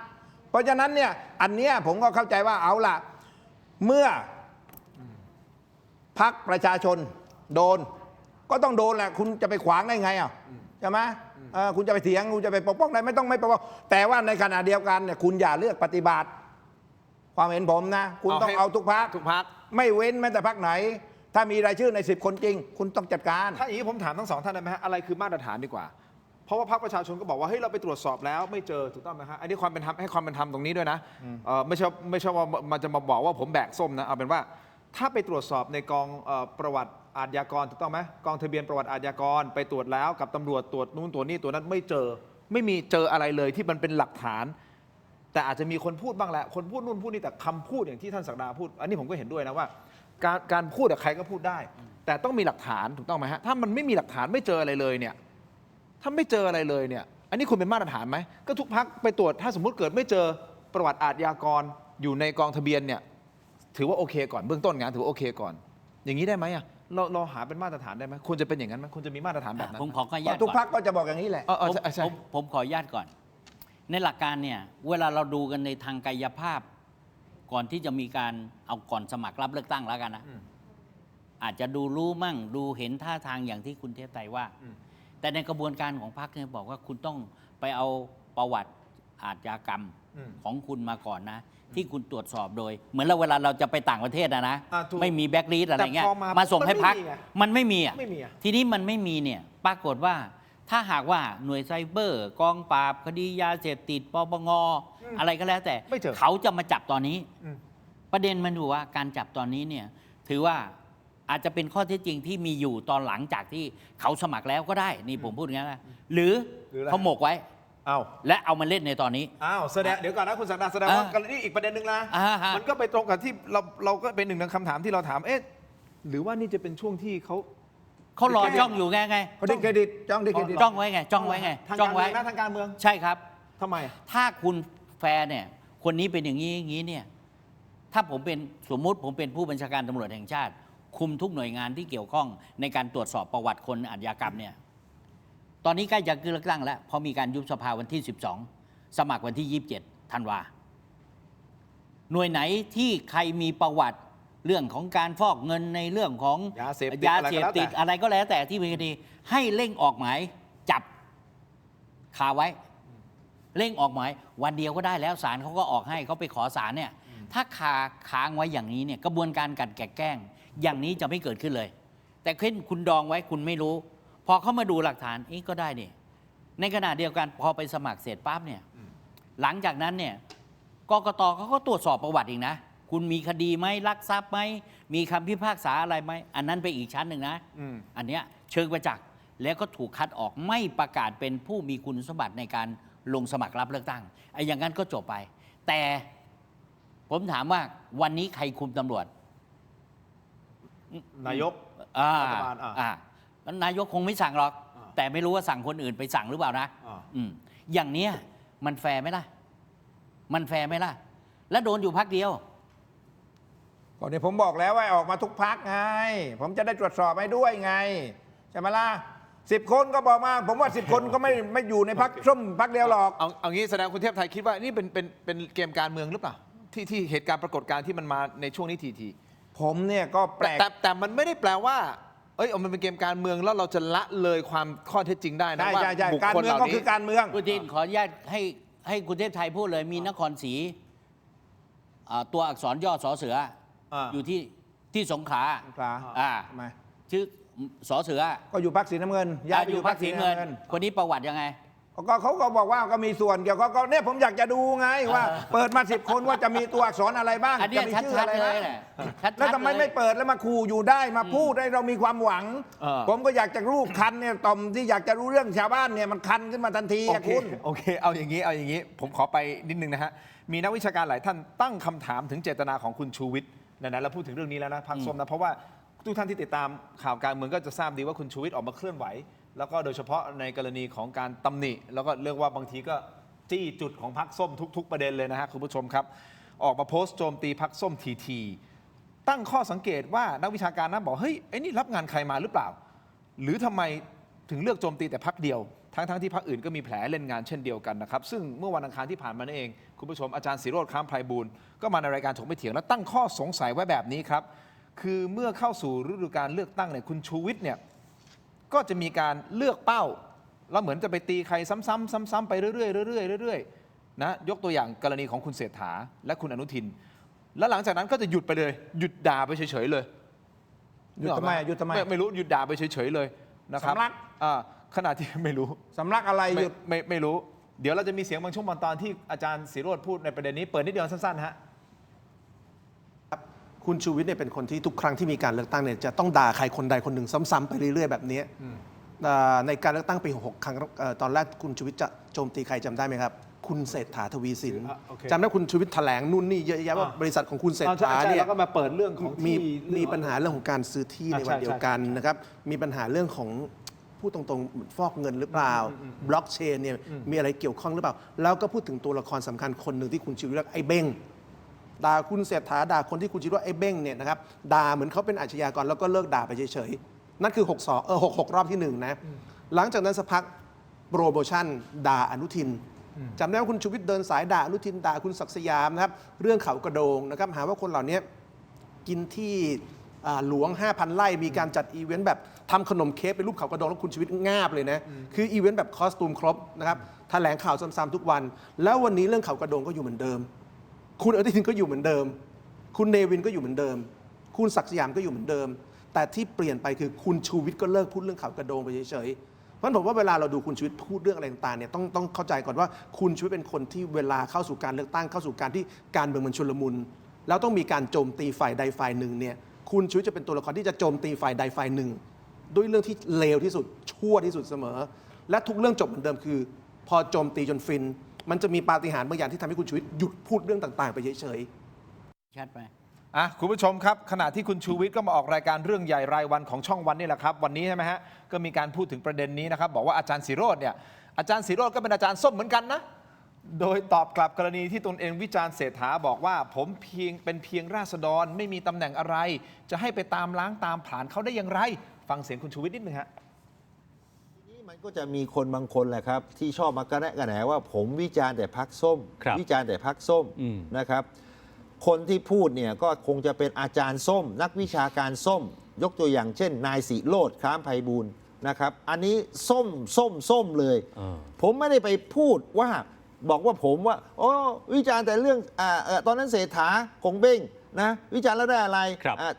เพราะฉะนั้นเนี่ยอันเนี้ยผมก็เข้าใจว่าเอาล่ะเมื่อพรรคประชาชนโดนก็ต้องโดนแหละคุณจะไปขวางได้ไงอ่ะใช่ไหมคุณจะไปเถียงคุณจะไปปกป้องได้ไม่ต้องไม่ปกป้องแต่ว่าในขณะเดียวกันเนี่ยคุณอย่าเลือกปฏิบัติความเห็นผมนะคุณต้องเอาทุกพรรคไม่เว้นแม้แต่พรรคไหนถ้ามีรายชื่อใน10 คนจริงคุณต้องจัดการถ้าอย่างนี้ผมถามทั้งสองท่านได้ไหมฮะอะไรคือมาตรฐานดีกว่าเพราะว่าพรรคประชาชนก็บอกว่าเฮ้ยเราไปตรวจสอบแล้วไม่เจอถูกต้องไหมฮะอันนี้ความเป็นธรรมให้ความเป็นธรรมตรงนี้ด้วยนะไม่ใช่ว่ามันจะมาบอกว่าผมแบกส้มนะเอาเป็นว่าถ้าไปตรวจสอบในกองประวัติอาชญากรถูกต้องไหมกองทะเบียนประวัติอาชญากรไปตรวจแล้วกับตำรวจตรวจนู่นตรวจนี่ตัวนั้นไม่เจอไม่มีเจออะไรเลยที่มันเป็นหลักฐานแต่อาจจะมีคนพูดบ้างแหละคนพูดนู่นพูดนี่แต่คำพูดอย่างที่ท่านศักดาพูดอันนี้ผมก็เห็นด้วยนะว่าการพูดกับใครก็พูดได้แต่ต้องมีหลักฐานถูกต้องไหมฮะถ้ามันไม่มีหลักฐานไม่เจออะไรเลยเนี่ยถ้าไม่เจออะไรเลยเนี่ยอันนี้คุณเป็นมาตรฐานไหมก็ทุกพักไปตรวจถ้าสมมุติเกิดไม่เจอประวัติอาชญากรอยู่ในกองทะเบียนเนี่ยถือว่าโอเคก่อนเบื้องต้นงานถือว่าโอเคก่อนอย่างนี้ได้ไหมอ่ะเราหาเป็นมาตรฐานได้ไหมควรจะเป็นอย่างนั้นไหมควรจะมีมาตรฐานแบบนั้น ผมขออนุญาตก่อน ทุกพรรคก็จะบอกอย่างนี้แหละผมขออนุญาตก่อนในหลักการเนี่ยเวลาเราดูกันในทางกายภาพก่อนที่จะมีการเอาก่อนสมัครรับเลือกตั้งแล้วกันนะอาจจะดูรู้มั่งดูเห็นท่าทางอย่างที่คุณเทพไทยว่าแต่ในกระบวนการของพรรคเนี่ยบอกว่าคุณต้องไปเอาประวัติอาชญากรรมของคุณมาก่อนนะที่คุณตรวจสอบโดยเหมือนเราเวลาเราจะไปต่างประเทศนะไม่มีแบ็กลิสต์อะไรเงี้ยมาส่งให้พรรคมันไม่มีอ่ะทีนี้มันไม่มีเนี่ยปรากฏว่าถ้าหากว่าหน่วยไซเบอร์กองปราบคดียาเสพติดปปงอะไรก็แล้วแต่เขาจะมาจับตอนนี้ประเด็นมันอยู่ว่าการจับตอนนี้เนี่ยถือว่าอาจจะเป็นข้อเท็จจริงที่มีอยู่ตอนหลังจากที่เขาสมัครแล้วก็ได้นี่ผมพูดงั้นนะหรือเขาหมกไว้และเอามาเล่นในตอนนี้แสดงเดี๋ยวก่อนนะคุณศักดาแสดงว่านี่อีกประเด็นหนึ่งนะมันก็ไปตรงกับที่เราก็เป็นหนึ่งในคำถามที่เราถามหรือว่านี่จะเป็นช่วงที่เขารอจ้องอยู่ไงเขาได้เครดิตจ้องได้เครดิตจ้องไว้ไงจ้องไว้ไงจ้องไว้ทางการเมืองใช่ครับทำไมถ้าคุณแฟร์เนี่ยคนนี้เป็นอย่างนี้เนี่ยถ้าผมเป็นสมมุติผมเป็นผู้บัญชาการตำรวจแห่งชาติคุมทุกหน่วยงานที่เกี่ยวข้องในการตรวจสอบประวัติคนอาชญากรรมเนี่ยตอนนี้ใกล้จะเลือกตั้งแล้วพอมีการยุบสภาวันที่12สมัครวันที่27ธันวาหน่วยไหนที่ใครมีประวัติเรื่องของการฟอกเงินในเรื่องของยาเสพติดอะไรก็แล้วแต่ที่มีคดีให้เร่งออกหมายจับคาไว้เร่งออกหมายวันเดียวก็ได้แล้วศาลเขาก็ออกให้เขาไปขอศาลเนี่ยถ้าค้างไว้อย่างนี้เนี่ยกระบวนการกันแกล้งอย่างนี้จะไม่เกิดขึ้นเลยแต่คุณดองไว้คุณไม่รู้พอเขามาดูหลักฐานก็ได้นี่ในขณะเดียวกันพอไปสมัครเสร็จปั๊บเนี่ยหลังจากนั้นเนี่ยกกตเขาก็ตรวจสอบประวัติอีกนะคุณมีคดีไหมลักทรัพย์ไหมมีคำพิพากษาอะไรไหมอันนั้นไปอีกชั้นหนึ่งนะอันเนี้ยเชิงประจักษ์แล้วก็ถูกคัดออกไม่ประกาศเป็นผู้มีคุณสมบัติในการลงสมัครรับเลือกตั้งไอ้อย่างนั้นก็จบไปแต่ผมถามว่าวันนี้ใครคุมตำรวจนายกรัฐบาลนายกคงไม่สั่งหรอกแต่ไม่รู้ว่าสั่งคนอื่นไปสั่งหรือเปล่านะอย่างเนี้ยมันแฟร์ไหมล่ะมันแฟร์ไหมล่ะแล้วโดนอยู่พักเดียวก่อนนี้ผมบอกแล้วว่าออกมาทุกพักไงผมจะได้ตรวจสอบให้ด้วยไงใช่ไหมล่ะ10 คนก็บอกมาผมว่า10 คนก็ไม่อยู่ในพักส้มพักเดียวหรอกเอางี้แสดงคุณเทพไทยคิดว่านี่เป็นเกมการเมืองหรือเปล่าที่เหตุการณ์ปรากฏการณ์ที่มันมาในช่วงนี้ทีผมเนี่ยก็แปลกแต่มันไม่ได้แปลว่ามันเป็นเกมการเมืองแล้วเราจะละเลยความข้อเท็จจริงได้นะว่าบุคคลเหล่านี้ก็คือการเมืองคุณทินขออนุญาตให้คุณเทพไทยพูดเลยมีนครศรีตัวอักษรย่อสอเสืออยู่ที่สงขลาทำไมชื่อสอเสือก็อยู่พรรคสีน้ำเงินย้ายไปอยู่พรรคสีน้ำเงินคนนี้ประวัติยังไงก็เขาก็บอกว่าก็มีส่วนเกี่ยวกับเนี่ยผมอยากจะดูไงว่าเปิดมา10 คนว่าจะมีตัวอักษรอะไรบ้างจะมีชื่ออะไรบ้างแล้วทำไมไม่เปิดแล้วมาขู่อยู่ได้มาพูดให้เรามีความหวังผมก็อยากจะรู้คันเนี่ยต่อมที่อยากจะรู้เรื่องชาวบ้านเนี่ยมันคันขึ้นมาทันทีคุณโอเคเอาอย่างนี้ผมขอไปนิดนึงนะฮะมีนักวิชาการหลายท่านตั้งคำถามถึงเจตนาของคุณชูวิทย์ นั้นเราพูดถึงเรื่องนี้แล้วนะพรรคส้มนะเพราะว่าทุกท่านที่ติดตามข่าวการเมืองก็จะทราบดีว่าคุณชูวิทย์ออกมาเคลื่อนไหวแล้วก็โดยเฉพาะในกรณีของการตำหนิแล้วก็เรียกว่าบางทีก็จี้จุดของพรรคส้มทุกประเด็นเลยนะฮะคุณผู้ชมครับออกมาโพสต์โจมตีพรรคส้มทีตั้งข้อสังเกตว่านักวิชาการนั้นบอกเฮ้ยไอ้นี่รับงานใครมาหรือเปล่าหรือทำไมถึงเลือกโจมตีแต่พรรคเดียวทั้งที่พรรคอื่นก็มีแผลเล่นงานเช่นเดียวกันนะครับซึ่งเมื่อวันอังคารที่ผ่านมานั่นเองคุณผู้ชมอาจารย์ศิโรจน์ ค้ามไพบูลย์ก็มาในรายการถกไม่เถียงและตั้งข้อสงสัยไว้แบบนี้ครับคือเมื่อเข้าสู่ฤดูกาลเลือกตั้งเนี่ยคุณชูวิทย์เนี่ยก็จะมีการเลือกเป้าแล้วเหมือนจะไปตีใครซ้ำๆไปเรื่อยๆนะยกตัวอย่างกรณีของคุณเศรษฐาและคุณอนุทินแล้วหลังจากนั้นก็จะหยุดไปเลยหยุดด่าไปเฉยๆเลย หยุดทำไมหยุดทำไม ไม่รู้หยุดด่าไปเฉยๆเลยนะครับ สำลัก ขณะที่ไม่รู้ สำลักอะไรหยุด ไม่รู้เดี๋ยวเราจะมีเสียงบางช่วงบางตอนที่อาจารย์ศิโรจน์พูดในประเด็นนี้เปิดนิดเดียวสั้นๆฮะ คุณชูวิทย์เนี่ยเป็นคนที่ทุกครั้งที่มีการเลือกตั้งเนี่ยจะต้องด่าใครคนใดคนหนึ่งซ้ำๆไปเรื่อยๆแบบนี้ในการเลือกตั้งปี 66 ครั้งตอนแรกคุณชูวิทย์จะโจมตีใครจำได้ไหมครับคุณเศรษฐาทวีสินจำได้คุณชูวิทย์แถลงนู่นนี่เยอะแยะว่าบริษัทของคุณเศรษฐาเนี่ย แล้วก็มาเปิดเรื่องของ มีปัญหาเรื่องของการซื้อที่ในวันเดียวกันนะครับมีปัญหาเรื่องของพูดตรงๆฟอกเงินหรือเปล่าบล็อกเชนเนี่ยมีอะไรเกี่ยวข้องหรือเปล่าแล้วก็พูดถึงตัวละครสำคัญคนหนึ่งที่คุณชูวิทย์เรียกไอ้เบ้งด่าคุณเศรษฐาด่าคนที่คุณชูวิทย์ว่าไอ้เบ้งเนี่ยนะครับด่าเหมือนเขาเป็นอาชญากรแล้วก็เลิกด่าไปเฉยๆนั่นคือ66 รอบที่1นะหลังจากนั้นสักพักโปรโมชั่นด่าอนุทินจำได้ว่าคุณชูวิทย์เดินสายด่าอนุทินด่าคุณศักดิ์สยามนะครับเรื่องเขากระโดงนะครับหาว่าคนเหล่านี้กินที่หลวง 5,000 ไร่มีการจัดอีเวนต์แบบทำขนมเค้กเป็นรูปเขากระโดงแล้วคุณชูวิทย์งาบเลยนะคืออีเวนต์แบบคอสตูมครบนะครับแถลงข่าวซ้ำๆทุกวันแล้ววันนี้เรื่องเขากระโดงก็อยู่เหมือนเดิมคุณอนุทินก็อยู่เหมือนเดิมคุณเนวินก็อยู่เหมือนเดิมคุณศักดิ์สยามก็อยู่เหมือนเดิมแต่ที่เปลี่ยนไปคือคุณชูวิทย์ก็เลิกพูดเรื่องเขากระโดงไปเฉยๆเพราะผมว่าเวลาเราดูคุณชูวิทย์พูดเรื่องอะไรต่างๆเนี่ยต้องเข้าใจก่อนว่าคุณชูวิทย์เป็นคนที่เวลาเข้าสู่การเลือกตั้งเข้าสู่การที่การเมืองมันชุลมุนแล้วต้องมีการโจมตีฝ่ายใดฝ่ายหนึ่งเนี่ยคุณชูวิทย์จะเป็นตัวละครที่จะโจมตีฝ่ายใดฝ่ายหนึ่งด้วยเรื่องที่เลวที่สุดชั่วที่สุดเสมอและทุกเรื่องจบเหมือนเดิมคือพอโจมตีจนฟินมันจะมีปาฏิหาริย์บางอย่างที่ทำให้คุณชูวิทย์หยุดพูดเรื่องต่างๆไปเฉยๆชัดไปคุณผู้ชมครับขณะที่คุณชูวิทย์ก็มาออกรายการเรื่องใหญ่รายวันของช่องวันนี่แหละครับวันนี้ใช่ไหมฮะก็มีการพูดถึงประเด็นนี้นะครับบอกว่าอาจารย์ศิโรจน์เนี่ยอาจารย์ศิโรจน์ก็เป็นอาจารย์ส้มเหมือนกันนะโดยตอบกลับกรณีที่ตนเองวิจารณ์เศรษฐาบอกว่าผมเป็นเพียงราษฎรไม่มีตำแหน่งอะไรจะให้ไปตามล้างตามผลาญเขาได้อย่างไรฟังเสียงคุณชูวิทย์นิดนึงฮะมันก็จะมีคนบางคนแหละครับที่ชอบมากระแนะกระแหนว่าผมวิจารณ์แต่พรรคส้มวิจารณ์แต่พรรคส้มนะครับคนที่พูดเนี่ยก็คงจะเป็นอาจารย์ส้มนักวิชาการส้มยกตัวอย่างเช่นนายศิโรจน์ ค้ามไพบูลย์นะครับอันนี้ส้มเลยผมไม่ได้ไปพูดว่าบอกว่าผมว่าโอ้วิจารณ์แต่เรื่องตอนนั้นเศรษฐาคงเบ้งนะวิจารณ์แล้วได้อะไร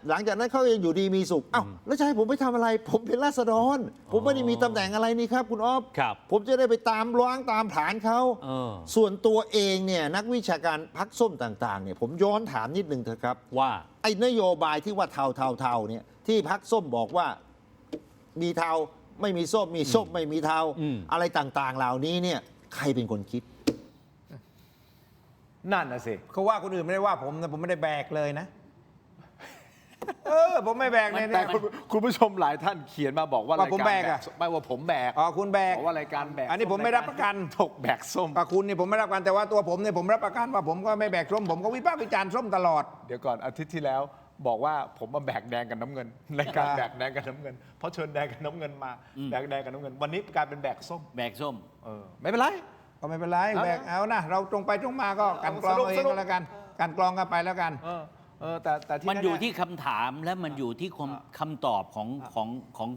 หลังจากนั้นเขายังอยู่ดีมีสุขแล้วจะให้ผมไปทำอะไรผมเป็นราษฎรผมไม่ได้มีตำแหน่งอะไรนี่ครับคุณอ๊อฟผมจะได้ไปตามล้างตามผลาญเขาส่วนตัวเองเนี่ยนักวิชาการพรรคส้มต่างๆเนี่ยผมย้อนถามนิดนึงเถอะครับว่าไอ้นโยบายที่ว่าเทาเนี่ยที่พรรคส้มบอกว่ามีเทาไม่มีส้มมีส้มไม่มีเทาอะไรต่างๆเหล่านี้เนี่ยใครเป็นคนคิดนั่นนะสิเขาว่าคนอื่นไม่ได้ว่าผมนะผมไม่ได้แบกเลยนะผมไม่แบกเลยแต่คุณผู้ชมหลายท่านเขียนมาบอกว่าผมแบกไม่ว่าผมแบกคุณแบกบอกว่ารายการแบกอันนี้ผมไม่รับประกันถกแบกส้มคุณนี่ผมไม่รับประกันแต่ว่าตัวผมเนี่ยผมรับประกันว่าผมก็ไม่แบกส้มผมก็วิพากษ์วิจารณ์ส้มตลอดเดี๋ยวก่อนอาทิตย์ที่แล้วบอกว่าผมมาแบกแดงกับน้ำเงินรายการแบกแดงกับน้ำเงินเพราะเชิญแดงกับน้ำเงินมาแบกแดงกับน้ำเงินวันนี้กลายเป็นแบกส้มไม่เป็นไรก็ไม่เป็นไรแบกเอานะเราตรงไปตรงมาก็กันกรองเองก็แล้วกันกันกรองกันไปแล้วกันแต่มันอยู่ที่คำถามและมันอยู่ที่คำตอบของ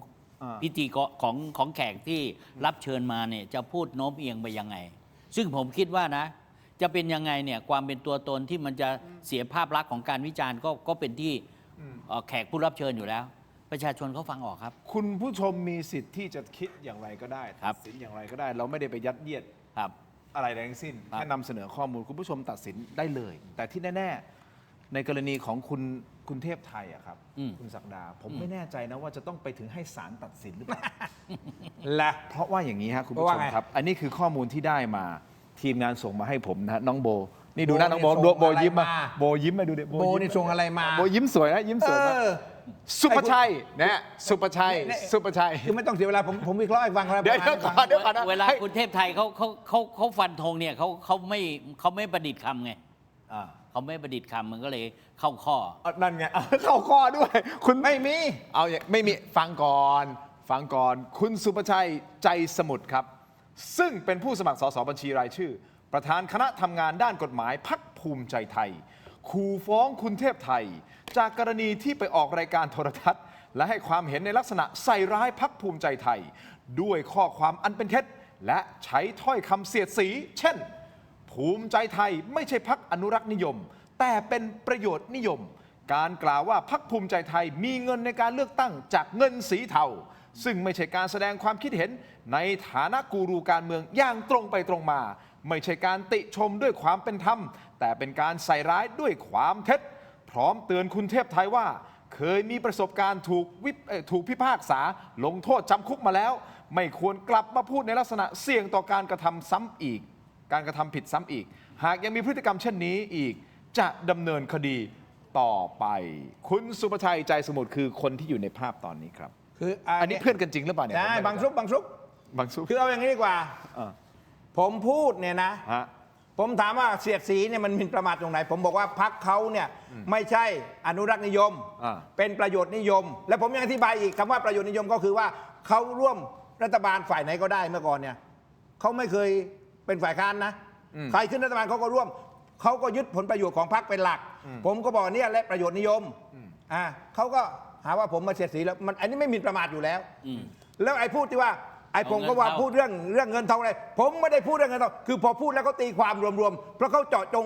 พิธีกรของแขกที่รับเชิญมาเนี่ยจะพูดโน้มเอียงไปยังไงซึ่งผมคิดว่านะจะเป็นยังไงเนี่ยความเป็นตัวตนที่มันจะเสียภาพลักษณ์ของการวิจารณ์ก็เป็นที่แขกผู้รับเชิญอยู่แล้วประชาชนเขาฟังออกครับคุณผู้ชมมีสิทธิ์ที่จะคิดอย่างไรก็ได้ตัดสินอย่างไรก็ได้เราไม่ได้ไปยัดเยียดอะไรทั้งสิ้นแค่นำเสนอข้อมูลคุณผู้ชมตัดสินได้เลยแต่ที่แน่ๆในกรณีของคุณเทพไทยอะครับคุณศักดาผมไม่แน่ใจนะว่าจะต้องไปถึงให้ศาลตัดสินหรือเปล่าและเพราะว่าอย่างนี้ครับคุณผู้ชมครับอันนี้คือข้อมูลที่ได้มาทีมงานส่งมาให้ผมนะน้องโบ นี่ดูหน้าน้องโบ โบนี่ โบยิ้มมา ส่งอะไรมา โบยิ้มมาดูดิ โบนี่ส่งอะไรมา โบยิ้มสวยนะยิ้มสวยมาก สุภชัยนะสุภชัยสุภชัย คือไม่ต้องเสียเวลาผมวิเคราะห์ให้ฟังครับ เดี๋ยวก่อนเดี๋ยวก่อนนะ เวลาคุณเทพไทยเขาฟันธงเนี่ยเขาไม่ประดิษฐ์คำไงเขาไม่ประดิษฐ์คำมันก็เลยเข้าข้อ นั่นไงเข้าข้อด้วย คุณไม่มีไม่มีฟังก่อนคุณสุภชัยใจสมุทรครับ ซึ่งเป็นผู้สมัครสสบัญชีรายชื่อ ประธานคณะทำงานด้านกฎหมายพรรคภูมิใจไทยขู่ฟ้องคุณเทพไทย จากกรณีที่ไปออกรายการโทรทัศน์ และให้ความเห็นในลักษณะใส่ร้ายพรรคภูมิใจไทย ด้วยข้อความอันเป็นเท็จและใช้ถ้อยคำเสียดสี เช่น ภูมิใจไทยไม่ใช่พรรคอนุรักษ์นิยม แต่เป็นประโยชน์นิยม การกล่าวว่าพรรคภูมิใจไทยมีเงินในการเลือกตั้งจากเงินสีเทาซึ่งไม่ใช่การแสดงความคิดเห็นในฐานะกูรูการเมืองอย่างตรงไปตรงมา ไม่ใช่การติชมด้วยความเป็นธรรม แต่เป็นการใส่ร้ายด้วยความเท็จ พร้อมเตือนคุณเทพไทยว่า เคยมีประสบการณ์ถูกพิพากษาลงโทษจำคุกมาแล้ว ไม่ควรกลับมาพูดในลักษณะเสี่ยงต่อการกระทำซ้ำอีก การกระทำผิดซ้ำอีก หากยังมีพฤติกรรมเช่นนี้อีกจะดำเนินคดีต่อไป คุณสุภชัยใจสมุทรคือคนที่อยู่ในภาพตอนนี้ครับ คือ อันนี้เพื่อนกันจริงหรือเปล่าเนี่ย ใช่บางซุกคือเอาอย่างนี้ดีกว่า ผมพูดเนี่ยนะ ผมถามว่าเสียดสีเนี่ยมันหมิ่นประมาทตรงไหน ผมบอกว่าพรรคเขาเนี่ยไม่ใช่อนุรักษ์นิยม เป็นประโยชน์นิยม และผมยังอธิบายอีกคำว่าประโยชน์นิยมก็คือว่าเขาร่วมรัฐบาลฝ่ายไหนก็ได้เมื่อก่อนเนี่ยเขาไม่เคยเป็นฝ่ายค้านนะใครขึ้นรัฐบาลเขาก็ร่วมเขาก็ยึดผลประโยชน์ของพรรคเป็นหลัก ผมก็บอกเนี่ยและประโยชน์นิยมเขาก็หาว่าผมมาเสียดสีแล้วมันอันนี้ไม่หมิ่นประมาทอยู่แล้วแล้วไอ้พูดที่ว่าไอ้ผมก็ว่าพูดเรื่องเงินทองอะไรผมไม่ได้พูดเรื่องเงินทองคือพอพูดแล้วเขาตีความรวมๆเพราะเขาเจาะจง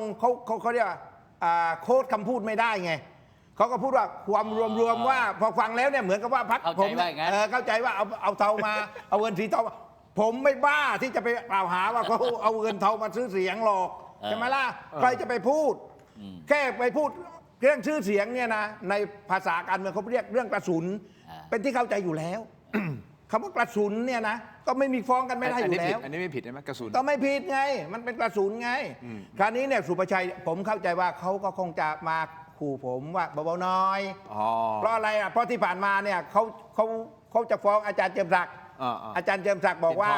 เขาเรียกว่าโค้ดคำพูดไม่ได้ไงเขาก็พูดว่าความรวมๆว่าพอฟังแล้วเนี่ยเหมือนกับว่าพรรคผมเข้าใจว่าเอาเทามาเอาเงินสีเทาผมไม่บ้าที่จะไปกล่าวหาว่าเขาเอาเงินเทามาซื้อเสียงหรอกใช่ไหมล่ะใครจะไปพูดแค่ไปพูดเรื่องชื่อเสียงเนี่ยนะในภาษาการเมืองเขาเรียกเรื่องกระสุนเป็นที่เข้าใจอยู่แล้วคำว่ากระสุนเนี่ยนะก็ไม่มีฟ้องกันไม่ได้อยู่แล้วอันนี้ไม่ผิดใช่ไหมกระสุนก็ไม่ผิดไงมันเป็นกระสุนไงคราวนี้เนี่ยสุภชัยผมเข้าใจว่าเขาก็คงจะมาขู่ผมว่าเบาๆน้อยเพราะอะไรอ่ะเพราะที่ผ่านมาเนี่ยเขาจะฟ้องอาจารย์เจิมศักดิ์อาจารย์เจิมศักดิ์บอกว่า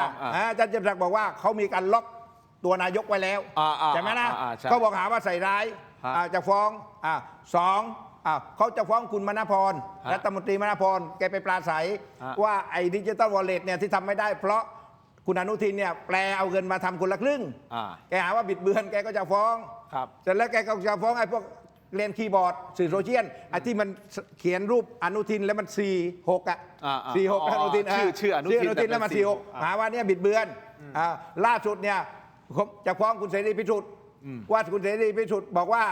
อาจารย์เจิมศักดิ์บอกว่าเขามีการล็อกตัวนายกไว้แล้วใช่ไหมนะเขาบอกหาว่าใส่ร้ายจะฟ้องสองเขาจะฟ้องคุณมณพรรัฐมนตรีมณพรแกไปปราศัยว่าไอ้ดิจิตอลวอลเล็ตเนี่ยที่ทำไม่ได้เพราะคุณอนุทินเนี่ยแปลเอาเงินมาทำคนละครึ่งแกหาว่าบิดเบือนแกก็จะฟ้องเสร็จแล้วแกก็จะฟ้องไอ้พวกเรียนคีย์บอร์ดสื่อโซเชียลไอ้ที่มันเขียนรูปอนุทินแล้วมัน4646อนุทินชื่ออนุทินแล้วมัน46หาว่าเนี่ยบิดเบือนล่าสุดเนี่ยจะฟ้องคุณเสรีพิสุทธิ์ว่าคุณเสรีพิสุทธิ์บอกว่า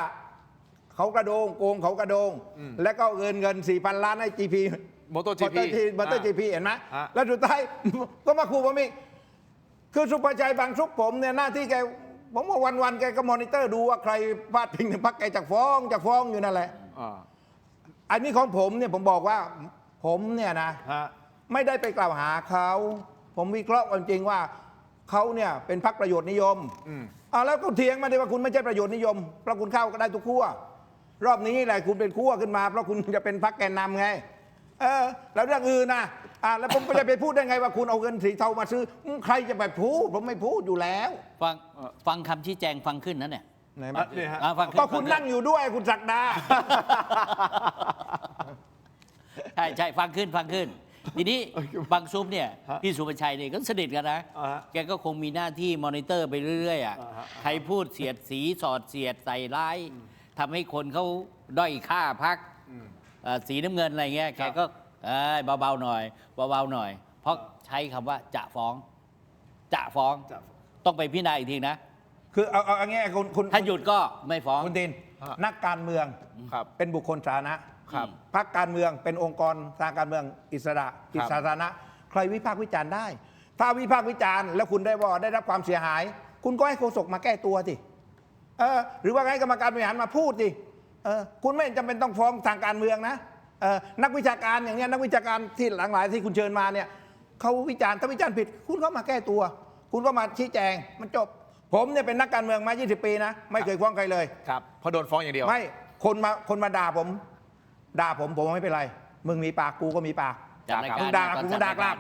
เขากระโดงโกงเขากระโดงแล้วก็เงิน 4,000 ล้านให้ GP มอเตอร์ GP เห็นไหมแล้วสุดท้ายก็มาขู่ผมอีกคือสุภชัยบางซุกผมเนี่ยหน้าที่แกผมว่าวันๆแกก็มอนิเตอร์ดูว่าใครพลาดพิงในพรรคแกจะฟ้องอยู่นั่นแหละอันนี้ของผมเนี่ยผมบอกว่าผมเนี่ยนะไม่ได้ไปกล่าวหาเขาผมวิเคราะห์จริงว่าเขาเนี่ยเป็นพรรคประโยชน์นิยมแล้วก็เถียงมาได้ว่าคุณไม่ใช่ประโยชน์นิยมเพราะคุณเข้าก็ได้ทุกขั้วรอบนี้แหละคุณเป็นขั้วขึ้นมาเพราะคุณจะเป็นพรรคแกนนำไงแล้วเรื่องอื่นนะแล้วผมก็จะไปพูดได้ไงว่าคุณเอาเงินสีเทามาซื้อใครจะไปพูดผมไม่พูดอยู่แล้วฟังคำชี้แจงฟังขึ้นนะเนี่ยก็คุณนั่งอยู่ด้วยคุณศักดาใช่ฟังขึ้นทีนี้บางซุปเนี่ยพี่สุภชัยเนี่ยก็สนิทกันนะแกก็คงมีหน้าที่มอนิเตอร์ไปเรื่อยๆใครพูดเสียดสีสอดเสียดใส่ร้ายทำให้คนเขาด้อยค่าพรรคสีน้ำเงินอะไรเงี้ยแกก็เบาๆหน่อยเพราะใช้คำว่าจะฟ้องต้องไปพิจารณาอีกทีนะคือเอางี้คุณถ้าหยุดก็ไม่ฟ้องคุณตินนักการเมืองเป็นบุคคลสาธารณะพรรคการเมืองเป็นองค์กรทางการเมืองอิสระสาธารณะใครวิพากษ์วิจารณ์ได้ถ้าวิพากษ์วิจารณ์แล้วคุณได้รับความเสียหายคุณก็ให้โฆษกมาแก้ตัวสิหรือว่าให้กรรมการบริหารมาพูดสิคุณไม่จำเป็นต้องฟ้องทางการเมืองนะนักวิชาการอย่างเนี้ยนักวิชาการที่หลากหลายที่คุณเชิญมาเนี่ยเขาวิจารณ์ถ้าวิจารณ์ผิดคุณก็มาแก้ตัวคุณก็มาชี้แจงมันจบ ผมเนี่ยเป็นนักการเมืองมา 20 ปีนะ ไม่เคยฟ้องใครเลย ครับเพราะโดนฟ้องอย่างเดียว ไม่คนมาด่าผมไม่เป็นไร มึงมีปากกูก็มีปาก จัดรายการ มึงด่ากูก็ด่ากลับ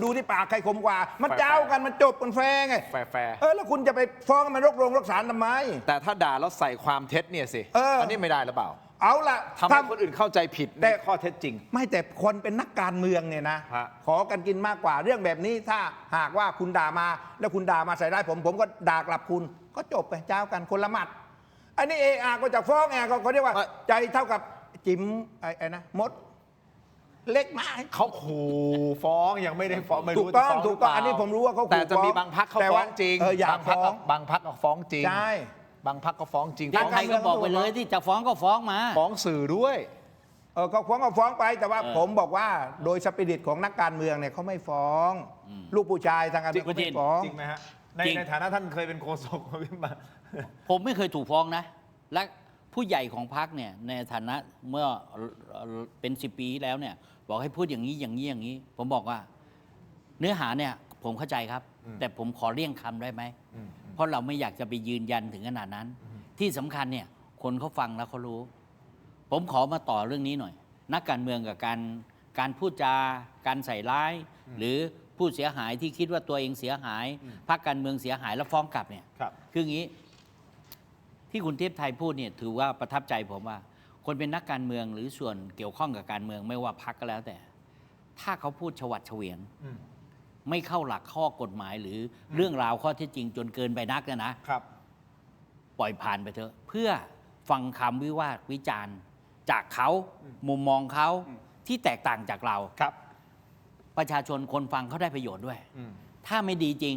ดูที่ปากใครคมกว่า มัน แฟร์ เจ้ากันมันจบกันแฟร์ไง แฟร์ แล้วคุณจะไปฟ้องมันรกโรงรกศาลทำไม แต่ถ้าด่าแล้วใส่ความเท็จเนี่ยสิ อันนี้ไม่ได้หรือเปล่า เอาล่ะ ทำให้คนอื่นเข้าใจผิดในข้อเท็จจริง ไม่แต่คนเป็นนักการเมืองเนี่ยนะ ฮะ ขอกันกินมากกว่าเรื่องแบบนี้ถ้าหากว่าคุณด่ามาแล้วคุณด่ามาใส่ร้ายผมก็ด่ากลับคุณก็จบไปเจ้ากันคนละหมัด อันนี้ก็จะฟ้องเขาเรียกว่าใจเท่ากับจิ๋มไอ้นะมดเล็กมาก เขาขู่ฟ้องยังไม่ได้ฟ้องไม่รู้ ถูกต้อง จะฟ้ ถูกต้อง หรืเปล่า อันนี้ผมรู้ว่าเขาขู่ แต่จะมีบางพักเขา แต่ ฟ้อ ว่า งจริง อยาก บางพัก ฟ้อง บางพักก็ฟ้องจริง ใช่ บางพักก็ฟ้องจริง ถ้าใครก็บอกไปเลยที่จะฟ้องก็ฟ้องมา ฟ้องสื่อด้วย ก็ฟ้องไปแต่ว่าผมบอกว่าโดยสปิริตของนักการเมืองเนี่ยเขาไม่ฟ้อง ลูกผู้ชายทางการเมืองเขาไม่ฟ้อง จริงไหมฮะ จริง ในฐานะท่านเคยเป็นโฆษกของพิมพ์มา ผมไม่เคยถูกฟ้องนะ และผู้ใหญ่ของพรรคเนี่ยในฐานะเมื่อเป็น10 ปีแล้วเนี่ยบอกให้พูดอย่างนี้อย่างนี้อย่างนี้ ผมบอกว่า เนื้อหาเนี่ยผมเข้าใจครับ แต่ผมขอเลี่ยงคำได้ไหม เพราะเราไม่อยากจะไปยืนยันถึงขนาดนั้น ที่สำคัญเนี่ยคนเขาฟังแล้วเขารู้ ผมขอมาต่อเรื่องนี้หน่อย นักการเมืองกับการพูดจาการใส่ร้าย หรือผู้เสียหายที่คิดว่าตัวเองเสียหายพรรคการเมืองเสียหายแล้วฟ้องกลับเนี่ย คืออย่างนี้ ที่คุณเทพไทยพูดเนี่ยถือว่าประทับใจผมว่า คนเป็นนักการเมืองหรือส่วนเกี่ยวข้องกับการเมืองไม่ว่าพรรคก็แล้วแต่ ถ้าเขาพูดฉวัดเฉวียงไม่เข้าหลักข้อกฎหมายหรือเรื่องราวข้อเท็จจริงจนเกินไปนักนะครับ ปล่อยผ่านไปเถอะเพื่อฟังคำวิวาทวิจารณ์จากเขามุมมองเขาที่แตกต่างจากเราครับ ประชาชนคนฟังเขาได้ประโยชน์ด้วย ถ้าไม่ดีจริง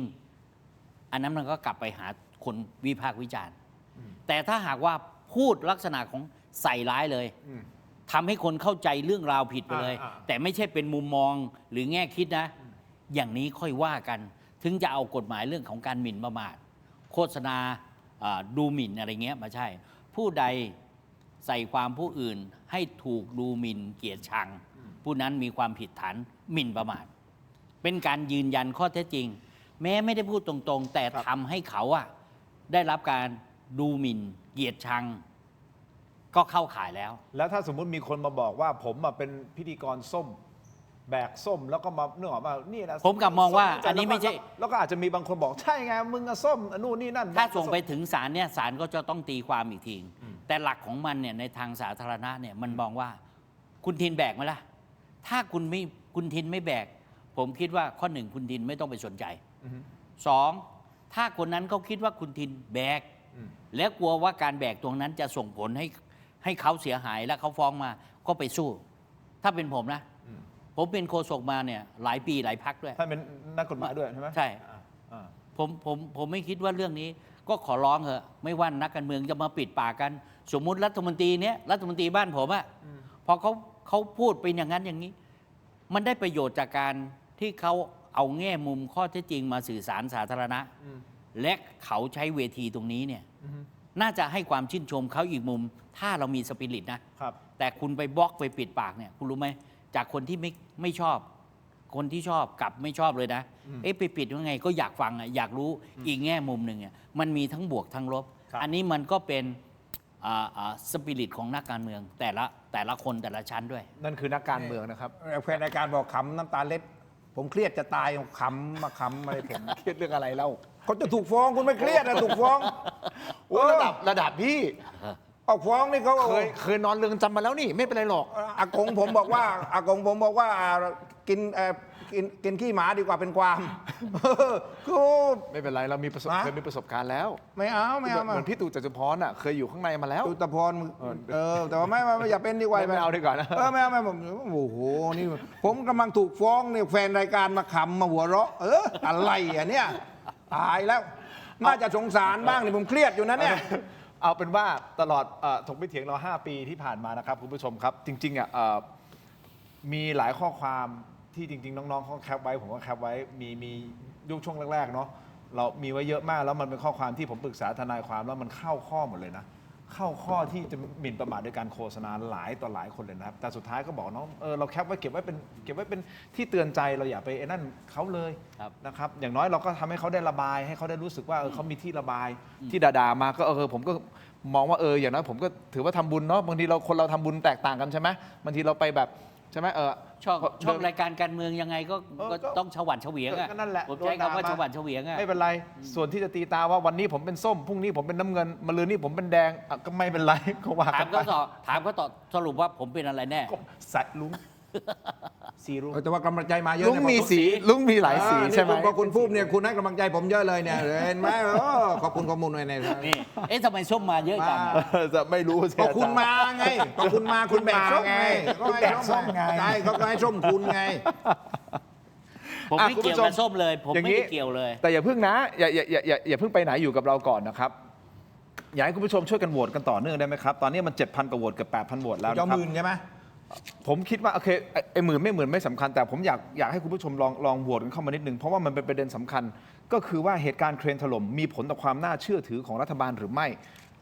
อันนั้นมันก็กลับไปหาคนวิพากษ์วิจารณ์ แต่ถ้าหากว่าพูดลักษณะของใส่ร้ายเลยทำให้คนเข้าใจเรื่องราวผิดไปเลย แต่ไม่ใช่เป็นมุมมองหรือแง่คิดนะ อย่างนี้ค่อยว่ากัน ถึงจะเอากฎหมายเรื่องของการหมิ่นประมาทโฆษณาดูหมิ่นอะไรเงี้ยมาใช่ ผู้ใดใส่ความผู้อื่นให้ถูกดูหมิ่นเกลียดชัง ผู้นั้นมีความผิดฐานหมิ่นประมาทเป็นการยืนยันข้อเท็จจริง แม้ไม่ได้พูดตรงๆ แต่ทำให้เขาได้รับการดูหมิ่นเกลียดชัง ก็เข้าข่ายแล้ว แล้วถ้าสมมุติมีคนมาบอกว่าผมเป็นพิธีกรส้ม แบกส้มแล้วก็มาเนื่องว่านี่นะ ผมกลับมองว่าอันนี้ไม่ใช่ แล้วก็อาจจะมีบางคนบอกใช่ไงมึงอะส้มนู่นนี่นั่น ถ้าส่งไปถึงศาลเนี่ยศาลก็จะต้องตีความอีกทีแต่หลักของมันเนี่ยในทางสาธารณะเนี่ยมันมองว่าคุณทินแบกไหมล่ะถ้าคุณทินไม่แบก ผมคิดว่าข้อหนึ่งคุณทินไม่ต้องไปสนใจสองถ้าคนนั้นเขาคิดว่าคุณทินแบกแล้วกลัวว่าการแบกตรงนั้นจะส่งผลให้เขาเสียหายและเขาฟ้องมาก็ไปสู้ ถ้าเป็นผมนะผมเป็นโฆษกมาเนี่ยหลายปีหลายพักด้วย ท่านเป็นนักกฎหมายด้วยใช่ไหม ใช่ผมไม่คิดว่าเรื่องนี้ก็ขอร้องเถอะไม่ว่านักการเมืองจะมาปิดปากกัน สมมุติรัฐมนตรีเนี้ยรัฐมนตรีบ้านผมพอเขาพูดเป็นอย่างนั้นอย่างนี้ มันได้ประโยชน์จากการที่เขาเอาแง่มุมข้อเท็จจริงมาสื่อสารสาธารณะและเขาใช้เวทีตรงนี้เนี่ยน่าจะให้ความชื่นชมเขาอีกมุม ถ้าเรามีสปิริตนะแต่คุณไปบล็อกไปปิดปากเนี่ยคุณรู้ไหมจากคนที่ไม่ชอบคนที่ชอบกลับไม่ชอบเลยนะไปปิดยังไงก็อยากฟังอยากรู้อีกแง่มุมหนึ่งมันมีทั้งบวกทั้งลบอันนี้มันก็เป็นสปิริตของนักการเมืองแต่ละคนแต่ละชั้นด้วย นั่นคือนักการเมืองนะครับ แฟนรายการบอกขำน้ำตาเล็ดผมเครียดจะตายขำมาขำอะไรผม เครียดเรื่องอะไรเล่า เขาจะถูกฟ้องคุณไม่เครียดนะถูกฟ้อง โอ้ระดับพี่ ออกฟ้องนี่เขาเคยนอนเรือนจำมาแล้วนี่ไม่เป็นไรหรอก อากงผมบอกว่ากินขี้หมาดีกว่าเป็นความคือ ไม่เป็นไรเรามีเคยมีประสบการณ์แล้วไม่เอาเหมือนพี่ตู่จตุพรเคยอยู่ข้างในมาแล้วตู่จตุพรแต่ว่าไม่อย่าเป็นดีกว่าไม่เอาดีกว่านะไม่เอาโอ้โหนี่ผมกำลังถูกฟ้องเนี่ยแฟนรายการมาขำมาหัวเราะอะไรเนี่ยตายแล้วน่าจะสงสารบ้างนี่ผมเครียดอยู่นะเนี่ยเอาเป็นว่าตลอดถกไม่เถียงเรา5 ปีที่ผ่านมานะครับคุณผู้ชมครับจริงๆมีหลายข้อความที่จริงๆน้องๆเขาแคปไว้ผมก็แคปไว้มียุคช่วงแรกๆเนาะเรามีไว้เยอะมากแล้วมันเป็นข้อความที่ผมปรึกษาทนายความแล้วมันเข้าข้อหมดเลยนะ เข้าข้อที่จะหมิ่นประมาทโดยการโฆษณาหลายต่อหลายคนเลยนะครับแต่สุดท้ายก็บอกน้องเราแคปไว้เก็บไว้เป็นที่เตือนใจเราอย่าไปไอ้นั่นเขาเลยนะครับอย่างน้อยเราก็ทำให้เขาได้ระบายให้เขาได้รู้สึกว่าเขามีที่ระบายที่ด่าๆมาก็ผมก็มองว่าอย่างน้อยผมก็ถือว่าทำบุญเนาะบางทีคนเราทำบุญแตกต่างกันใช่ไหมบางทีเราไปแบบใช่ไหมชอบรายการการเมืองยังไงก็ต้องฉวัดเฉวียงอ่ะ นั่นแหละ ผมใช้คำว่าฉวัดเฉวียงอ่ะ ไม่เป็นไรส่วนที่จะตีตาว่าวันนี้ผมเป็นส้มพรุ่งนี้ผมเป็นน้ำเงินมะรืนนี้ผมเป็นแดงก็ไม่เป็นไรก็ว่า ถามก็ตอบสรุปว่าผมเป็นอะไรแน่ สัตว์ลุงสีลุง แต่ว่ากำลังใจมาเยอะ ลุงมีสีลุงมีหลายสีใช่ไหม พอคุณพูดเนี่ยคุณให้กำลังใจผมเยอะเลยเนี่ยเห็นไหมขอบคุณข้อมูลหน่อยเนี่ย นี่ทำไมส้มมาเยอะจัง จะไม่รู้ พอคุณมาไงพอคุณมาคุณแบกส้มไงก็ให้ส้มไงใช่เขาก็ให้ส้มคุณไง ผมไม่เกี่ยวกับส้มเลยผมไม่ได้เกี่ยวเลย แต่อย่าเพิ่งนะอย่าเพิ่งไปไหนอยู่กับเราก่อนนะครับอยากให้คุณผู้ชมช่วยกันโหวตกันต่อเนื่องได้ไหมครับตอนนี้มัน 7,000 กว่าโหวตเกือบ 8,000 โหวตแล้วนะครับ หมื่นใช่ไหม ผมคิดว่าโอเคไอ้หมื่นไม่สำคัญแต่ผมอยากให้คุณผู้ชมลองโหวตกันเข้ามานิดนึงเพราะว่ามันเป็นประเด็นสำคัญก็คือว่าเหตุการณ์เครนถล่มมีผลต่อความน่าเชื่อถือของรัฐบาลหรือไม่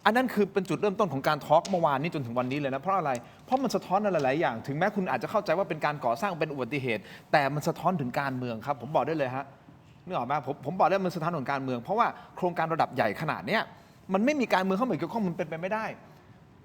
อันนั้นคือเป็นจุดเริ่มต้นของการทอล์กเมื่อวานนี้จนถึงวันนี้เลยนะเพราะอะไรเพราะมันสะท้อนอะไรหลายอย่างถึงแม้คุณอาจจะเข้าใจว่าเป็นการก่อสร้างเป็นอุบัติเหตุแต่มันสะท้อนถึงการเมืองครับผมบอกได้เลยฮะนึกออกไหมผมบอกได้มันสะท้อนถึงการเมืองเพราะว่าโครงการระดับใหญ่ขนาดเนี้ยมันไม่มีการเมืองเข้ามาเกี่ยวข้องมันเป็นไปไม่ได้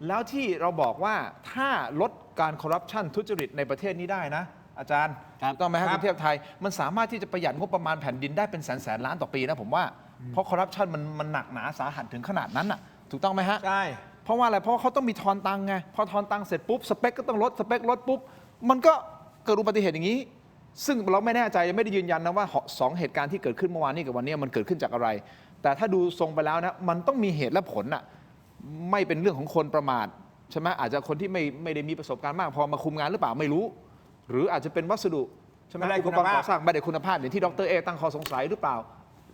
แล้วที่เราบอกว่าถ้าลดการคอร์รัปชันทุจริตในประเทศนี้ได้นะอาจารย์ถูกต้องไหมครับกรุงเทพไทยมันสามารถที่จะประหยัดงบประมาณแผ่นดินได้เป็นแสนล้านต่อปีนะผมว่าเพราะคอร์รัปชันมันหนักหนาสาหัสถึงขนาดนั้นน่ะถูกต้องไหมฮะใช่เพราะว่าอะไรเพราะเขาต้องมีทอนตังไงพอทอนตังเสร็จปุ๊บสเปคก็ต้องลดสเปคลดปุ๊บมันก็เกิดอุบัติเหตุอย่างนี้ซึ่งเราไม่แน่ใจยังไม่ได้ยืนยันนะว่า2เหตุการณ์ที่เกิดขึ้นเมื่อวานนี้กับวันนี้มันเกิดขึ้นจากอะไรแต่ถ้าดูทรงไปแล้วนะมันต้องมีเหตุและผลน่ะไม่เป็นเรื่องของคนประมาทใช่ไหมอาจจะคนที่ไม่ได้มีประสบการณ์มากพอมาคุมงานหรือเปล่าไม่รู้หรืออาจจะเป็นวัสดุใช่ไหมอุปกรณ์ก่อสร้างไม่ได้คุณภาพอย่างที่ดร.เอตั้งข้อสงสัยหรือเปล่า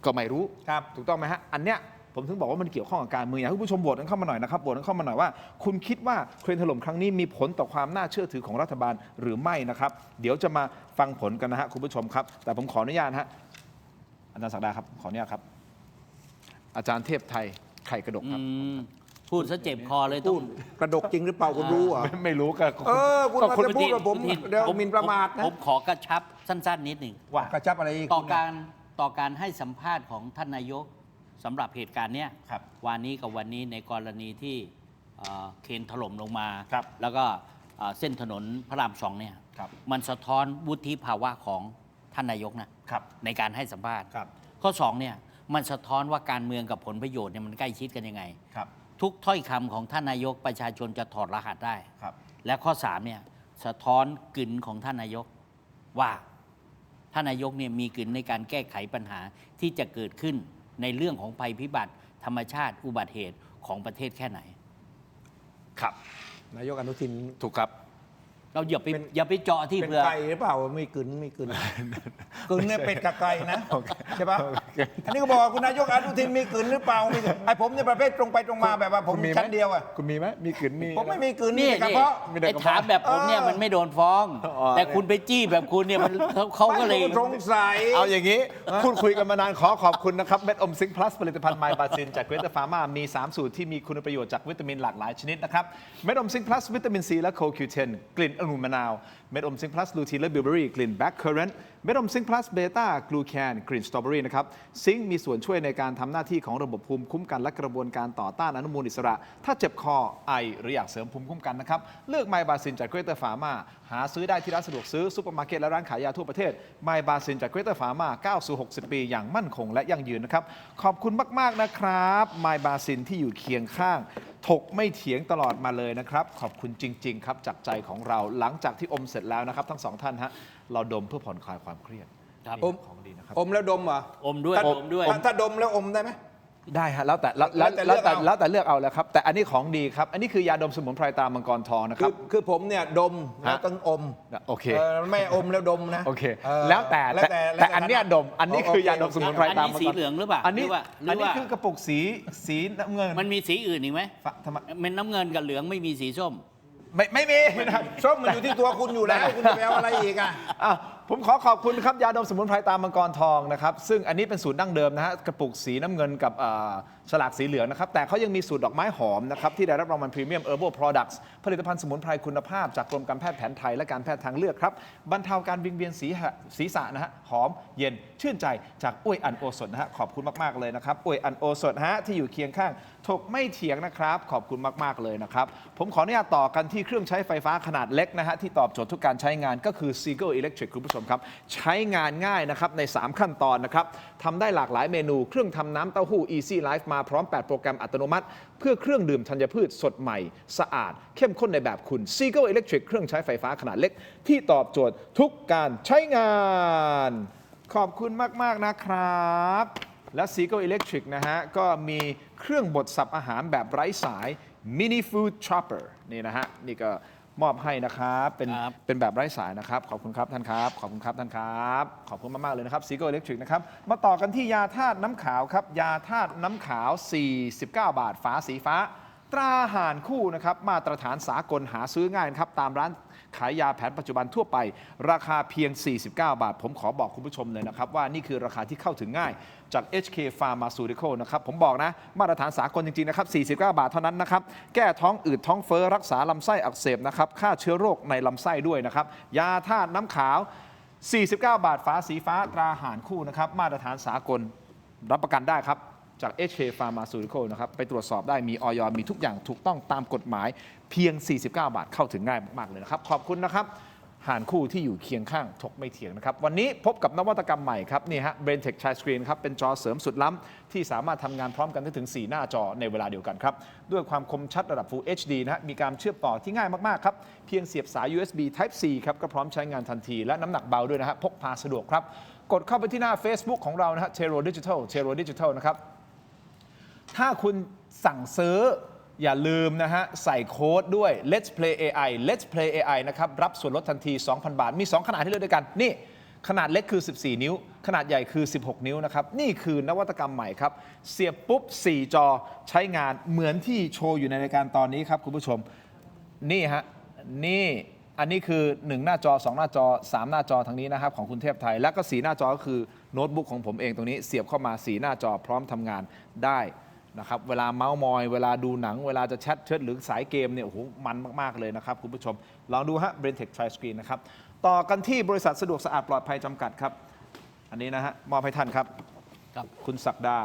ก็ไม่รู้ครับถูกต้องไหมฮะอันเนี้ยผมถึงบอกว่ามันเกี่ยวข้องกับการเมืองอยากให้ผู้ชมโหวตกันเข้ามาหน่อยนะครับโหวตกันเข้ามาหน่อยว่าคุณคิดว่าเครนถล่มครั้งนี้มีผลต่อความน่าเชื่อถือของรัฐบาลหรือไม่นะครับเดี๋ยวจะมาฟังผลกันนะฮะคุณผู้ชมครับแต่ผมขออนุญาตฮะอาจารย์ศักดาครับขออนุญาตครับอาจารย์เทพไทยไข่กระดกครับพูดซะเจ็บคอเลยต้อง กระดกจริงหรือเปล่าคุณรู้เหรอ ไม่รู้ก็คุณมาจะพูดกับผมเดี๋ยวหมิ่นประมาทนะผมขอกระชับสั้นๆนิดหนึ่งว่ากระชับอะไรอีกต่อการให้สัมภาษณ์ของท่านนายกสำหรับเหตุการณ์เนี้ยวันนี้กับวันนี้ในกรณีที่เคนถล่มลงมาแล้วก็เส้นถนนพระราม2เนี่ยมันสะท้อนวุฒิภาวะของท่านนายกนะในการให้สัมภาษณ์ข้อ2เนี่ยมันสะท้อนว่าการเมืองกับผลประโยชน์เนี่ยมันใกล้ชิดกันยังไงทุกถ้อยคำของท่านนายกประชาชนจะถอดรหัสได้และข้อ3เนี่ยสะท้อนกลิ่นของท่านนายกว่าท่านนายกเนี่ยมีกลิ่นในการแก้ไขปัญหาที่จะเกิดขึ้นในเรื่องของภัยพิบัติธรรมชาติอุบัติเหตุของประเทศแค่ไหนครับนายกอนุทินถูกครับเราอย่าไปเจาะที่เพื่อเป็นไก่หรือเปล่าไม่กึนกึนเนี่ยเป็ดกับไก่นะใช่ปะอันนี้ก็บอกคุณนายกอนุทินมีกึนหรือเปล่าไอ้ผมเนี่ยประเภทตรงไปตรงมาแบบว่าผมชั้นเดียวอ่ะคุณมีไหมมีกึนมีผมไม่มีกึนนี่เพราะไอ้ถามแบบผมเนี่ยมันไม่โดนฟ้องแต่คุณไปจี้แบบคุณเนี่ยมันเขาก็เลยสงสัยเอาอย่างนี้พูดคุยกันมานานขอบคุณนะครับเม็ดอมซิงค์พลัสผลิตภัณฑ์ไมบาซินจากเกรเตอร์ฟาร์มามี3สูตรที่มีคุณประโยชน์จากวิตามินหลากหลายชนิดนะครับเม็ดอมซิงค์พลัสวิตามินซีและโคคิวเทนกลิ่นองุ่นมะนาวเม็ดอมซิงค์พลัสลูทีนและบิลเบอรี่กลิ่นแบล็คเคอร์เรนต์เม็ดอมซิงค์พลัสเบต้ากลูแคนกลิ่นสตรอเบอรี่นะครับซิงค์มีส่วนช่วยในการทำหน้าที่ของระบบภูมิคุ้มกันและกระบวนการต่อต้านอนุมูลอิสระถ้าเจ็บคอไอหรืออยากเสริมภูมิคุ้มกันนะครับเลือกไมบาซินจากเกรเตอร์ฟาร์มาหาซื้อได้ที่ร้านสะดวกซื้อซุปเปอร์มาร์เก็ตและร้านขายยาทั่วประเทศไมบาซินจากเกรเตอร์ฟาร์มาก้าวสู่60 ปีอย่างมั่นคงและยั่งยืนนะครับขอบคุณมากๆนะครับไมบาซินที่อยู่เคียงข้างถกไม่เถียงตลอดมาเลยนะครับขอบคุณจริงๆครับจากใจของเราหลังจากที่อมเสร็จแล้วนะครับทั้ง2ท่านฮะเราดมเพื่อผ่อนคลายความเครียดของดีนะครับอมแล้วดมเหรออมด้วยถ้าดมแล้วอมได้ไหมได้ฮะแล้วแต่เลือกเอาแล้วครับแต่อันนี้ของดีครับอันนี้คือยาดมสมุนไพรตามังกรทองนะครับคือผมเนี่ยดมแล้วต้องอมโอเคไม่อมแล้วดมนะโอเคแล้วแต่อันเนี้ยดมอันนี้คือยาดมสมุนไพรตามังกรอันนี้สีเหลืองหรือเปล่าอันนี้คือกระปุกสีน้ำเงินมันมีสีอื่นอีกไหมมันน้ำเงินกับเหลืองไม่มีสีส้มไม่มีส้มมันอยู่ที่ตัวคุณอยู่แล้วคุณจะไปเอาอะไรอีกอ่ะ ผมขอขอบคุณครับยาดมสมุนไพรตามมังกรทองนะครับซึ่งอันนี้เป็นสูตรดั้งเดิมนะฮะกระปุกสีน้ำเงินกับฉลากสีเหลืองนะครับแต่เขายังมีสูตรดอกไม้หอมนะครับที่ได้รับรางวัลพรีเมียม Herbal Products ผลิตภัณฑ์สมุนไพรคุณภาพจากกรมการแพทย์แผนไทยและการแพทย์ทางเลือกครับบรรเทาการวิงเวียนศีรษะนะฮะหอมเย็นชื่นใจจากอ้วยอันโอสถนะฮะขอบคุณมากๆเลยนะครับอ้วยอันโอสถฮะที่อยู่เคียงข้างถกไม่เถียงนะครับขอบคุณมากๆเลยนะครับผมขออนุญาตต่อกันที่เครื่องใช้ไฟฟ้าขนาดเล็กนะฮะที่ตอบโจทย์ทุกการใช้งานก็คือ Seagull Electric คุณผู้ชมครับใช้งานง่ายนะครับใน3ขั้นตอนนะครับทำได้หลากหลายเมนูเครื่องทำน้ำเต้าหู้ Easy Life มาพร้อม8โปรแกรมอัตโนมัติเพื่อเครื่องดื่มธัญพืชสดใหม่สะอาดเข้มข้นในแบบคุณ Seagull Electric เครื่องใช้ไฟฟ้าขนาดเล็กที่ตอบโจทย์ทุกการใช้งานขอบคุณมากๆนะครับและ Seagull Electric นะฮะก็มีเครื่องบดสับอาหารแบบไร้สาย Mini Food Chopper นี่นะฮะนี่ก็มอบให้นะครับเป็นแบบไร้สายนะครับขอบคุณครับท่านครับขอบคุณครับท่านครับขอบคุณมากๆเลยนะครับ Seagull Electric นะครับมาต่อกันที่ยาธาตุน้ำขาวครับยาธาตุน้ำขาว49 บาทฝาสีฟ้าตราห่านคู่นะครับมาตรฐานสากลหาซื้อง่ายครับตามร้านขายยาแผนปัจจุบันทั่วไปราคาเพียง49 บาทผมขอบอกคุณผู้ชมเลยนะครับว่านี่คือราคาที่เข้าถึงง่ายจาก HK Pharmaceutical นะครับผมบอกนะมาตรฐานสากลจริงๆนะครับ49 บาทเท่านั้นนะครับแก้ท้องอืดท้องเฟ้อรักษาลำไส้อักเสบนะครับฆ่าเชื้อโรคในลำไส้ด้วยนะครับยาธาตุน้ำขาว49 บาทฝาสีฟ้าตราห่านคู่นะครับมาตรฐานสากลรับประกันได้ครับจาก HK Pharmaceutical นะครับไปตรวจสอบได้มีอย.มีทุกอย่างถูกต้องตามกฎหมายเพียง49 บาทเข้าถึงง่ายมากๆเลยนะครับขอบคุณนะครับห่านคู่ที่อยู่เคียงข้างถกไม่เถียงนะครับวันนี้พบกับนวัตกรรมใหม่ครับนี่ฮะ BrainTech Chai Screen ครับเป็นจอเสริมสุดล้ำที่สามารถทำงานพร้อมกันได้ถึง4 หน้าจอในเวลาเดียวกันครับด้วยความคมชัดระดับ Full HD นะฮะมีการเชื่อมต่อที่ง่ายมากๆครับเพียงเสียบสาย USB Type C ครับก็พร้อมใช้งานทันทีและน้ำหนักเบาด้วยนะฮะพกพาสะดวกครับกดเข้าไปที่หน้า Facebook ของเรานะฮะ Tero Digital นะครับถ้าคุณสั่งซื้ออย่าลืมนะฮะใส่โค้ดด้วย Let's Play AI นะครับรับส่วนลดทันที 2,000 บาทมี 2 ขนาดที่เลือกด้วยกันนี่ขนาดเล็กคือ14 นิ้วขนาดใหญ่คือ16 นิ้วนะครับนี่คือนวัตกรรมใหม่ครับเสียบปุ๊บ4 จอใช้งานเหมือนที่โชว์อยู่ในรายการตอนนี้ครับคุณผู้ชมนี่ฮะนี่อันนี้คือ1 หน้าจอ 2 หน้าจอ 3 หน้าจอทางนี้นะครับของคุณเทพไทยแล้วก็4 หน้าจอก็คือโน้ตบุ๊กของผมเองตรงนี้เสียบเข้ามา4 หน้าจอพร้อมทำงานได้นะครับเวลาเมาส์มอยเวลาดูหนังเวลาจะแชทเชิดหรือสายเกมเนี่ยโอ้โหมันมากๆเลยนะครับคุณผู้ชมลองดูฮะ BrainTech Chai Screen นะครับต่อกันที่บริษัทสะดวกสะอาดปลอดภัยจำกัดครับอันนี้นะฮะมอบให้ท่านครับคุณศักดา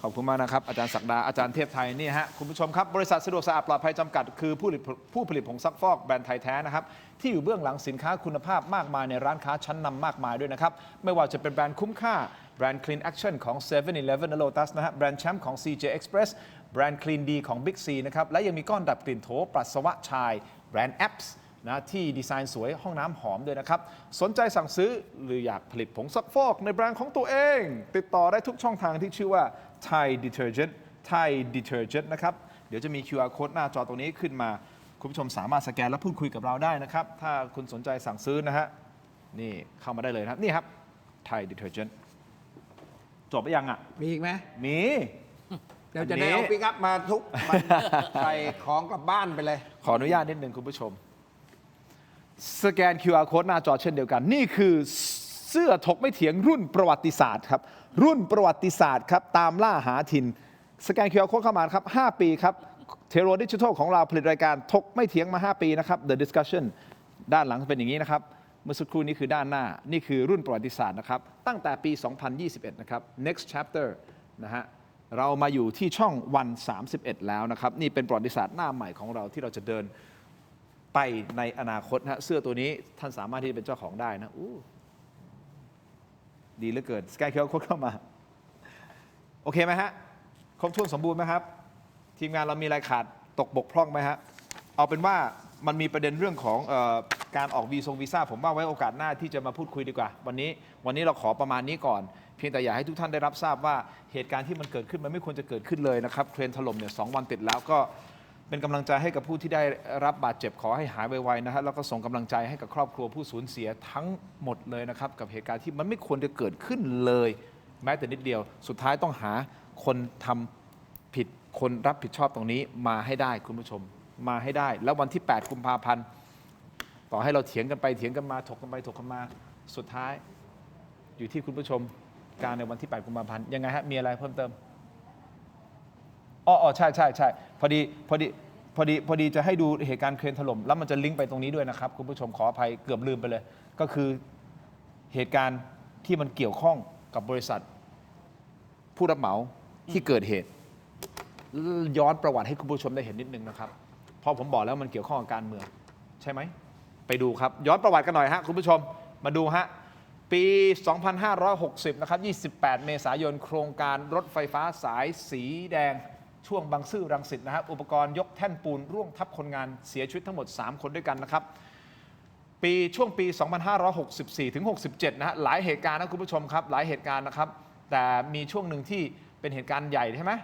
ขอบคุณมากนะครับอาจารย์ศักดาอาจารย์เทพไทยนี่ฮะคุณผู้ชมครับบริษัทสะดวกสะอาดปลอดภัยจำกัดคือผู้ผลิตผงซักฟอกแบรนด์ไทยแท้นะครับที่อยู่เบื้องหลังสินค้าคุณภาพมากมายในร้านค้าชั้นนำมากมายด้วยนะครับไม่ว่าจะเป็นแบรนด์คุ้มค่าแบรนด์ Clean Action ของ 7-Eleven และ Lotus นะฮะแบรนด์แชมป์ของ CJ Express แบรนด์ Clean D ของ Big C นะครับและยังมีก้อนดับกลิ่นโถปัสสาวะชายแบรนด์ Apps นะที่ดีไซน์สวยห้องน้ำหอมด้วยนะครับสนใจสั่งซื้อหรืออยากผลิตผงซักฟอกในแบรนด์ของตัวเองติดต่อได้ทุกช่องทางที่ชื่อว่า Thai Detergent นะครับเดี๋ยวจะมี QR Code หน้าจอตรงนี้ขึ้นมาคุณผู้ชมสามารถสแกนและพูดคุยกับเราได้นะครับถ้าคุณสนใจสั่งซื้อนะฮะนี่เข้ามาได้เลยนะครับนี่ครับ Thai Detergent จบไปยังอ่ะมีอีกไหมมีเดี๋ยวจะได้เอาปิกอัพมาทุกใส่ของกลับบ้านไปเลยขออนุญาตนิดนึงคุณผู้ชมสแกน QR Code หน้าจอเช่นเดียวกันนี่คือเสื้อถกไม่เถียงรุ่นประวัติศาสตร์ครับรุ่นประวัติศาสตร์ครับตามล่าหาถิ่นสแกน QR Code เข้ามาครับ5 ปีครับเทโรดิจิทัลของเราผลิตรายการถกไม่เถียงมา5 ปีนะครับ The Discussion ด้านหลังเป็นอย่างนี้นะครับเมื่อสักครู่นี้คือด้านหน้านี่คือรุ่นประวัติศาสตร์นะครับตั้งแต่ปี 2021 นะครับ Next Chapter นะฮะเรามาอยู่ที่ช่องวัน31แล้วนะครับนี่เป็นประวัติศาสตร์หน้าใหม่ของเราที่เราจะเดินไปในอนาคตฮะเสื้อตัวนี้ท่านสามารถที่จะเป็นเจ้าของได้นะดีเหลือเกินสแกน QR Code เข้ามาโอเคไหมฮะครบถ้วนสมบูรณ์ไหมครับทีมงานเรามีอะไรขาดตกบกพร่องไหมฮะเอาเป็นว่ามันมีประเด็นเรื่องของการออกวีซ่าผมว่าไว้โอกาสหน้าที่จะมาพูดคุยดีกว่าวันนี้เราขอประมาณนี้ก่อนเพียงแต่อยากให้ทุกท่านได้รับทราบว่าเหตุการณ์ที่มันเกิดขึ้นมันไม่ควรจะเกิดขึ้นเลยนะครับเครนถล่มเนี่ย2 วันติดแล้วก็เป็นกำลังใจให้กับผู้ที่ได้รับบาดเจ็บขอให้หายไวๆนะฮะแล้วก็ส่งกำลังใจให้กับครอบครัวผู้สูญเสียทั้งหมดเลยนะครับกับเหตุการณ์ที่มันไม่ควรจะเกิดขึ้นเลยแม้แต่นิดเดียวสุดท้ายต้องหาคนทำผิดคนรับผิดชอบตรงนี้มาให้ได้คุณผู้ชมมาให้ได้แล้ววันที่8 กุมภาพันธ์ ต่อให้เราเถียงกันไปเถียงกันมาถกกันไปถกกันมาสุดท้ายอยู่ที่คุณผู้ชมการในวันที่ 8 กุมภาพันธ์ยังไงฮะมีอะไรเพิ่มเติมอ๋อใช่พอดีจะให้ดูเหตุการณ์เครนถล่มแล้วมันจะลิงก์ไปตรงนี้ด้วยนะครับคุณผู้ชมขออภัยเกือบลืมไปเลย ก็คือเหตุการณ์ที่มันเกี่ยวข้องกับบริษัทผู้รับเหมาที่เกิดเหตุย้อนประวัติให้คุณผู้ชมได้เห็นนิดนึงนะครับเพราะผมบอกแล้วมันเกี่ยวข้องกับการเมืองใช่ไหมไปดูครับย้อนประวัติกันหน่อยฮะคุณผู้ชมมาดูฮะปี 2560 นะครับ 28 เมษายนโครงการรถไฟฟ้าสายสีแดงช่วงบางซื่อรังสิตนะครับอุปกรณ์ยกแท่นปูนร่วงทับคนงานเสียชีวิตทั้งหมด 3 คนด้วยกันนะครับช่วงปี 2564 ถึง 67 นะฮะหลายเหตุการณ์นะคุณผู้ชมครับหลายเหตุการณ์นะครับแต่มีช่วงหนึ่งที่เป็นเหตุการณ์ใหญ่ใช่ไหม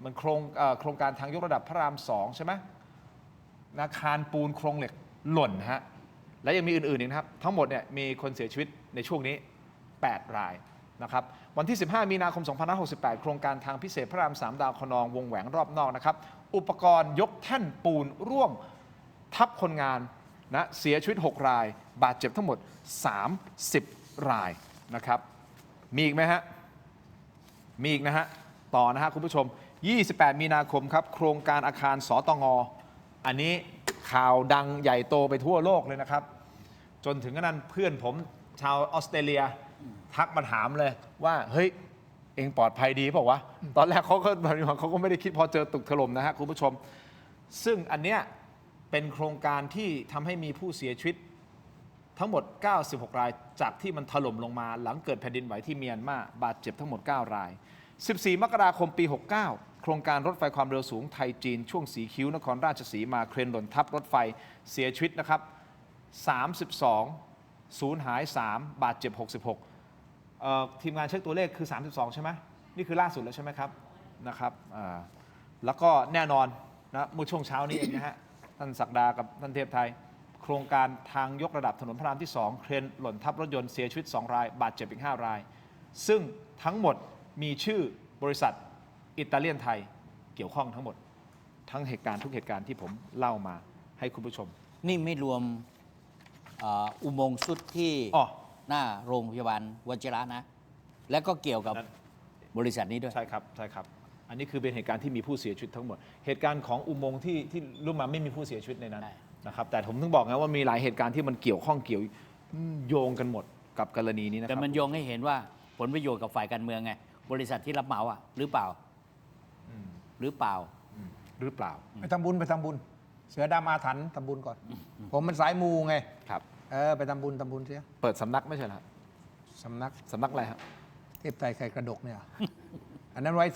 มันโครงการทางยกระดับพระราม 2 ใช่ไหมอาคารปูนโครงเหล็กหล่นฮะและยังมีอื่นๆอีกนะครับทั้งหมดเนี่ยมีคนเสียชีวิตในช่วงนี้ 8 รายนะครับวันที่ 15 มีนาคม 2568 โครงการทางพิเศษพระราม 3 ดาวคะนองวงแหวงรอบนอกนะครับอุปกรณ์ยกแท่นปูนร่วงทับคนงานนะเสียชีวิต 6 รายบาดเจ็บทั้งหมด 30 รายนะครับมีอีกไหมฮะมีอีกนะฮะต่อนะฮะคุณผู้ชม 28 มีนาคมครับโครงการอาคารสตง.อันนี้ข่าวดังใหญ่โตไปทั่วโลกเลยนะครับจนถึงขนาดเพื่อนผมชาวออสเตรเลียทักมาถามเลยว่าเฮ้ยเองปลอดภัยดีเปล่าวะตอนแรกเขาก็ไม่ได้คิดพอเจอตึกถล่มนะฮะคุณผู้ชมซึ่งอันเนี้ยเป็นโครงการที่ทำให้มีผู้เสียชีวิตทั้งหมด 96 รายจากที่มันถล่มลงมาหลังเกิดแผ่นดินไหวที่เมียนมาบาดเจ็บทั้งหมด 9 ราย 14 มกราคมปี 69 โครงการรถไฟความเร็วสูงไทยจีนช่วงสีคิ้วนครราชสีมาเครนหล่นทับรถไฟเสียชีวิตนะครับ32สูญหาย3บาดเจ็บ66ทีมงานเช็คตัวเลขคือ 32 ใช่ไหมนี่คือล่าสุดแล้วใช่ไหมครับนะครับแล้วก็แน่นอนนะเมื่อช่วงเช้านี้เองนะฮะท่านศักดากับท่านเทพไทยโครงการทางยกระดับถนนพระรามที่ 2 เครนหล่นทับรถยนต์เสียชีวิต2 รายบาดเจ็บอีก5 รายซึ่งทั้งหมดมีชื่อบริษัทอิตาเลียนไทยเกี่ยวข้องทั้งหมดทั้งเหตุการณ์ทุกเหตุการณ์ที่ผมเล่ามาให้คุณผู้ชมนี่ไม่รวมอุโมงค์สุดที่หน้าโรงพยาบาลวชิระนะและก็เกี่ยวกับบริษัทนี้ด้วยใช่ครับอันนี้คือเป็นเหตุการณ์ที่มีผู้เสียชีวิตทั้งหมดเหตุการณ์ของอุโมงค์ที่รู้มาไม่มีผู้เสียชีวิตในนั้นนะครับแต่ผมถึงบอกไงว่ามีหลายเหตุการณ์ที่มันเกี่ยวข้องโยงกันหมดกับกรณีนี้นะครับแต่มันโยงให้เห็นว่าผลประโยชน์กับฝ่ายการเมืองไงบริษัทที่รับเหมาหรือเปล่าหรือเปล่าไปทำบุญเสือดำอาถรรพ์ทำบุญก่อนผมมันสายมูไงครับไปทำบุญเสียเปิดสำนักไม่ใช่เหรอสำนักอะไรครับเทพไทยไข่กระดกเนี่ยอันนั้นไว้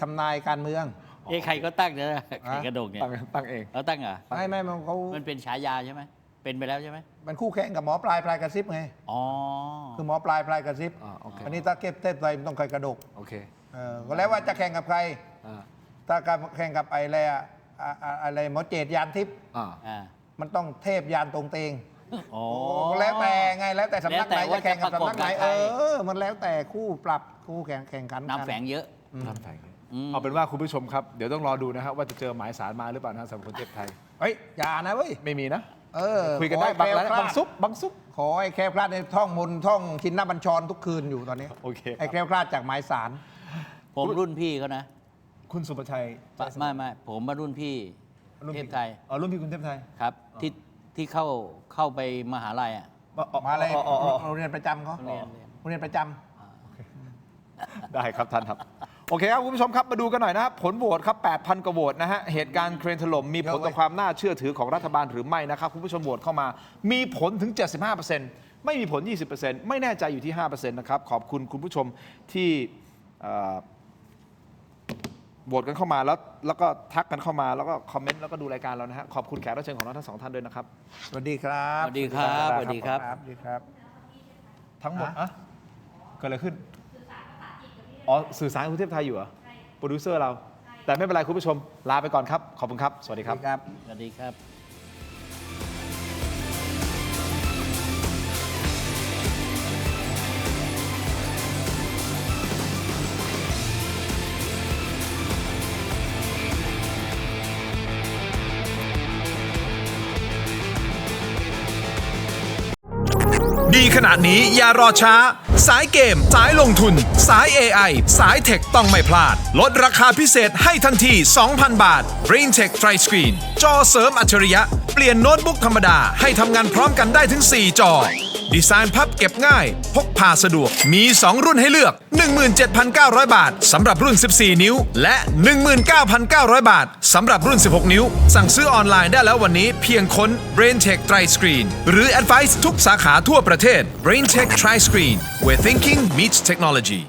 ทำนายการเมืองใครก็ตั้งนะไข่กระดกเนี่ยตั้งเองแล้วตั้งเหรอไม่มันเป็นฉายาใช่ไหมเป็นไปแล้วใช่ไหมมันคู่แข่งกับหมอปลายกระซิบไงคือหมอปลายกระซิบอันนี้ถ้าเก็บเทพไทยมันต้องไข่กระดกโอเคก็แล้วว่าจะแข่งกับใครถ้าแข่งกับอะไรหมอเจตยานทิพย์มันต้องเทพยานตรงเตงแล้วแต่ไงแล้วแต่สำนักไหนจะแข่งกับสำนักไหนมันแล้วแต่คู่ปรับคู่แข่งขันน้ำแฝงเยอะเอาเป็นว่าคุณผู้ชมครับเดี๋ยวต้องรอดูนะครับว่าจะเจอหมายสารมาหรือเปล่านะสำหรับคนเทพไทยอย่านะเว้ยไม่มีนะคุยกันได้บางซุปขอไอ้แคล้วคลาดในท่องมนท่องชินนาบัญชรทุกคืนอยู่ตอนนี้โอเคไอ้แคล้วคลาดจากหมายสารผมรุ่นพี่เขานะคุณสุภชัยไม่ผมมารุ่นพี่เทพไทยรุ่นพี่คุณเทพไทยครับที่เข้าไปมหาลัยมาอะไรโรงเรียนประจำเขาโรงเรียนประจำได้ครับท่านครับโอเคครับคุณผู้ชมครับมาดูกันหน่อยนะครับผลโหวตครับ 8,000 กว่าโหวตนะฮะเหตุการณ์เครนถล่มมีผลต่อความน่าเชื่อถือของรัฐบาลหรือไม่นะครับคุณผู้ชมโหวตเข้ามามีผลถึง 75% ไม่มีผล 20% ไม่แน่ใจอยู่ที่ 5% นะครับขอบคุณคุณผู้ชมที่โหวตกันเข้ามาแล้วก็ทักกันเข้ามาแล้วก็คอมเมนต์แล้วก็ดูรายการเรานะฮะขอบคุณแขกรับเชิญของเราทั้ง2 ท่านด้วยนะครับสวัสดีครับสวัสดีครับทั้งหมดเกิดอะไรขึ้นสื่อสารกับคุณเทพไทยอยู่เหรอโปรดิวเซอร์เราแต่ไม่เป็นไรคุณผู้ชมลาไปก่อนครับขอบคุณครับสวัสดีครับสวัสดีครับ ดีขนาดนี้อย่ารอช้า สายเกม สายลงทุน สาย AI สายเทคต้องไม่พลาด ลดราคาพิเศษให้ทันที 2,000 บาท BrainTech Tri Screen จอเสริมอัจฉริยะ เปลี่ยนโน้ตบุ๊กธรรมดาให้ทำงานพร้อมกันได้ถึง 4 จอ ดีไซน์พับเก็บง่าย พกพาสะดวก มี 2 รุ่นให้เลือก 17,900 บาทสำหรับรุ่น 14 นิ้ว และ 19,900 บาทสำหรับรุ่น 16 นิ้ว สั่งซื้อออนไลน์ได้แล้ววันนี้เพียงค้น BrainTech Tri Screen หรือ Advice ทุกสาขาทั่วประเทศ BrainTech Tri Screen where thinking meets technology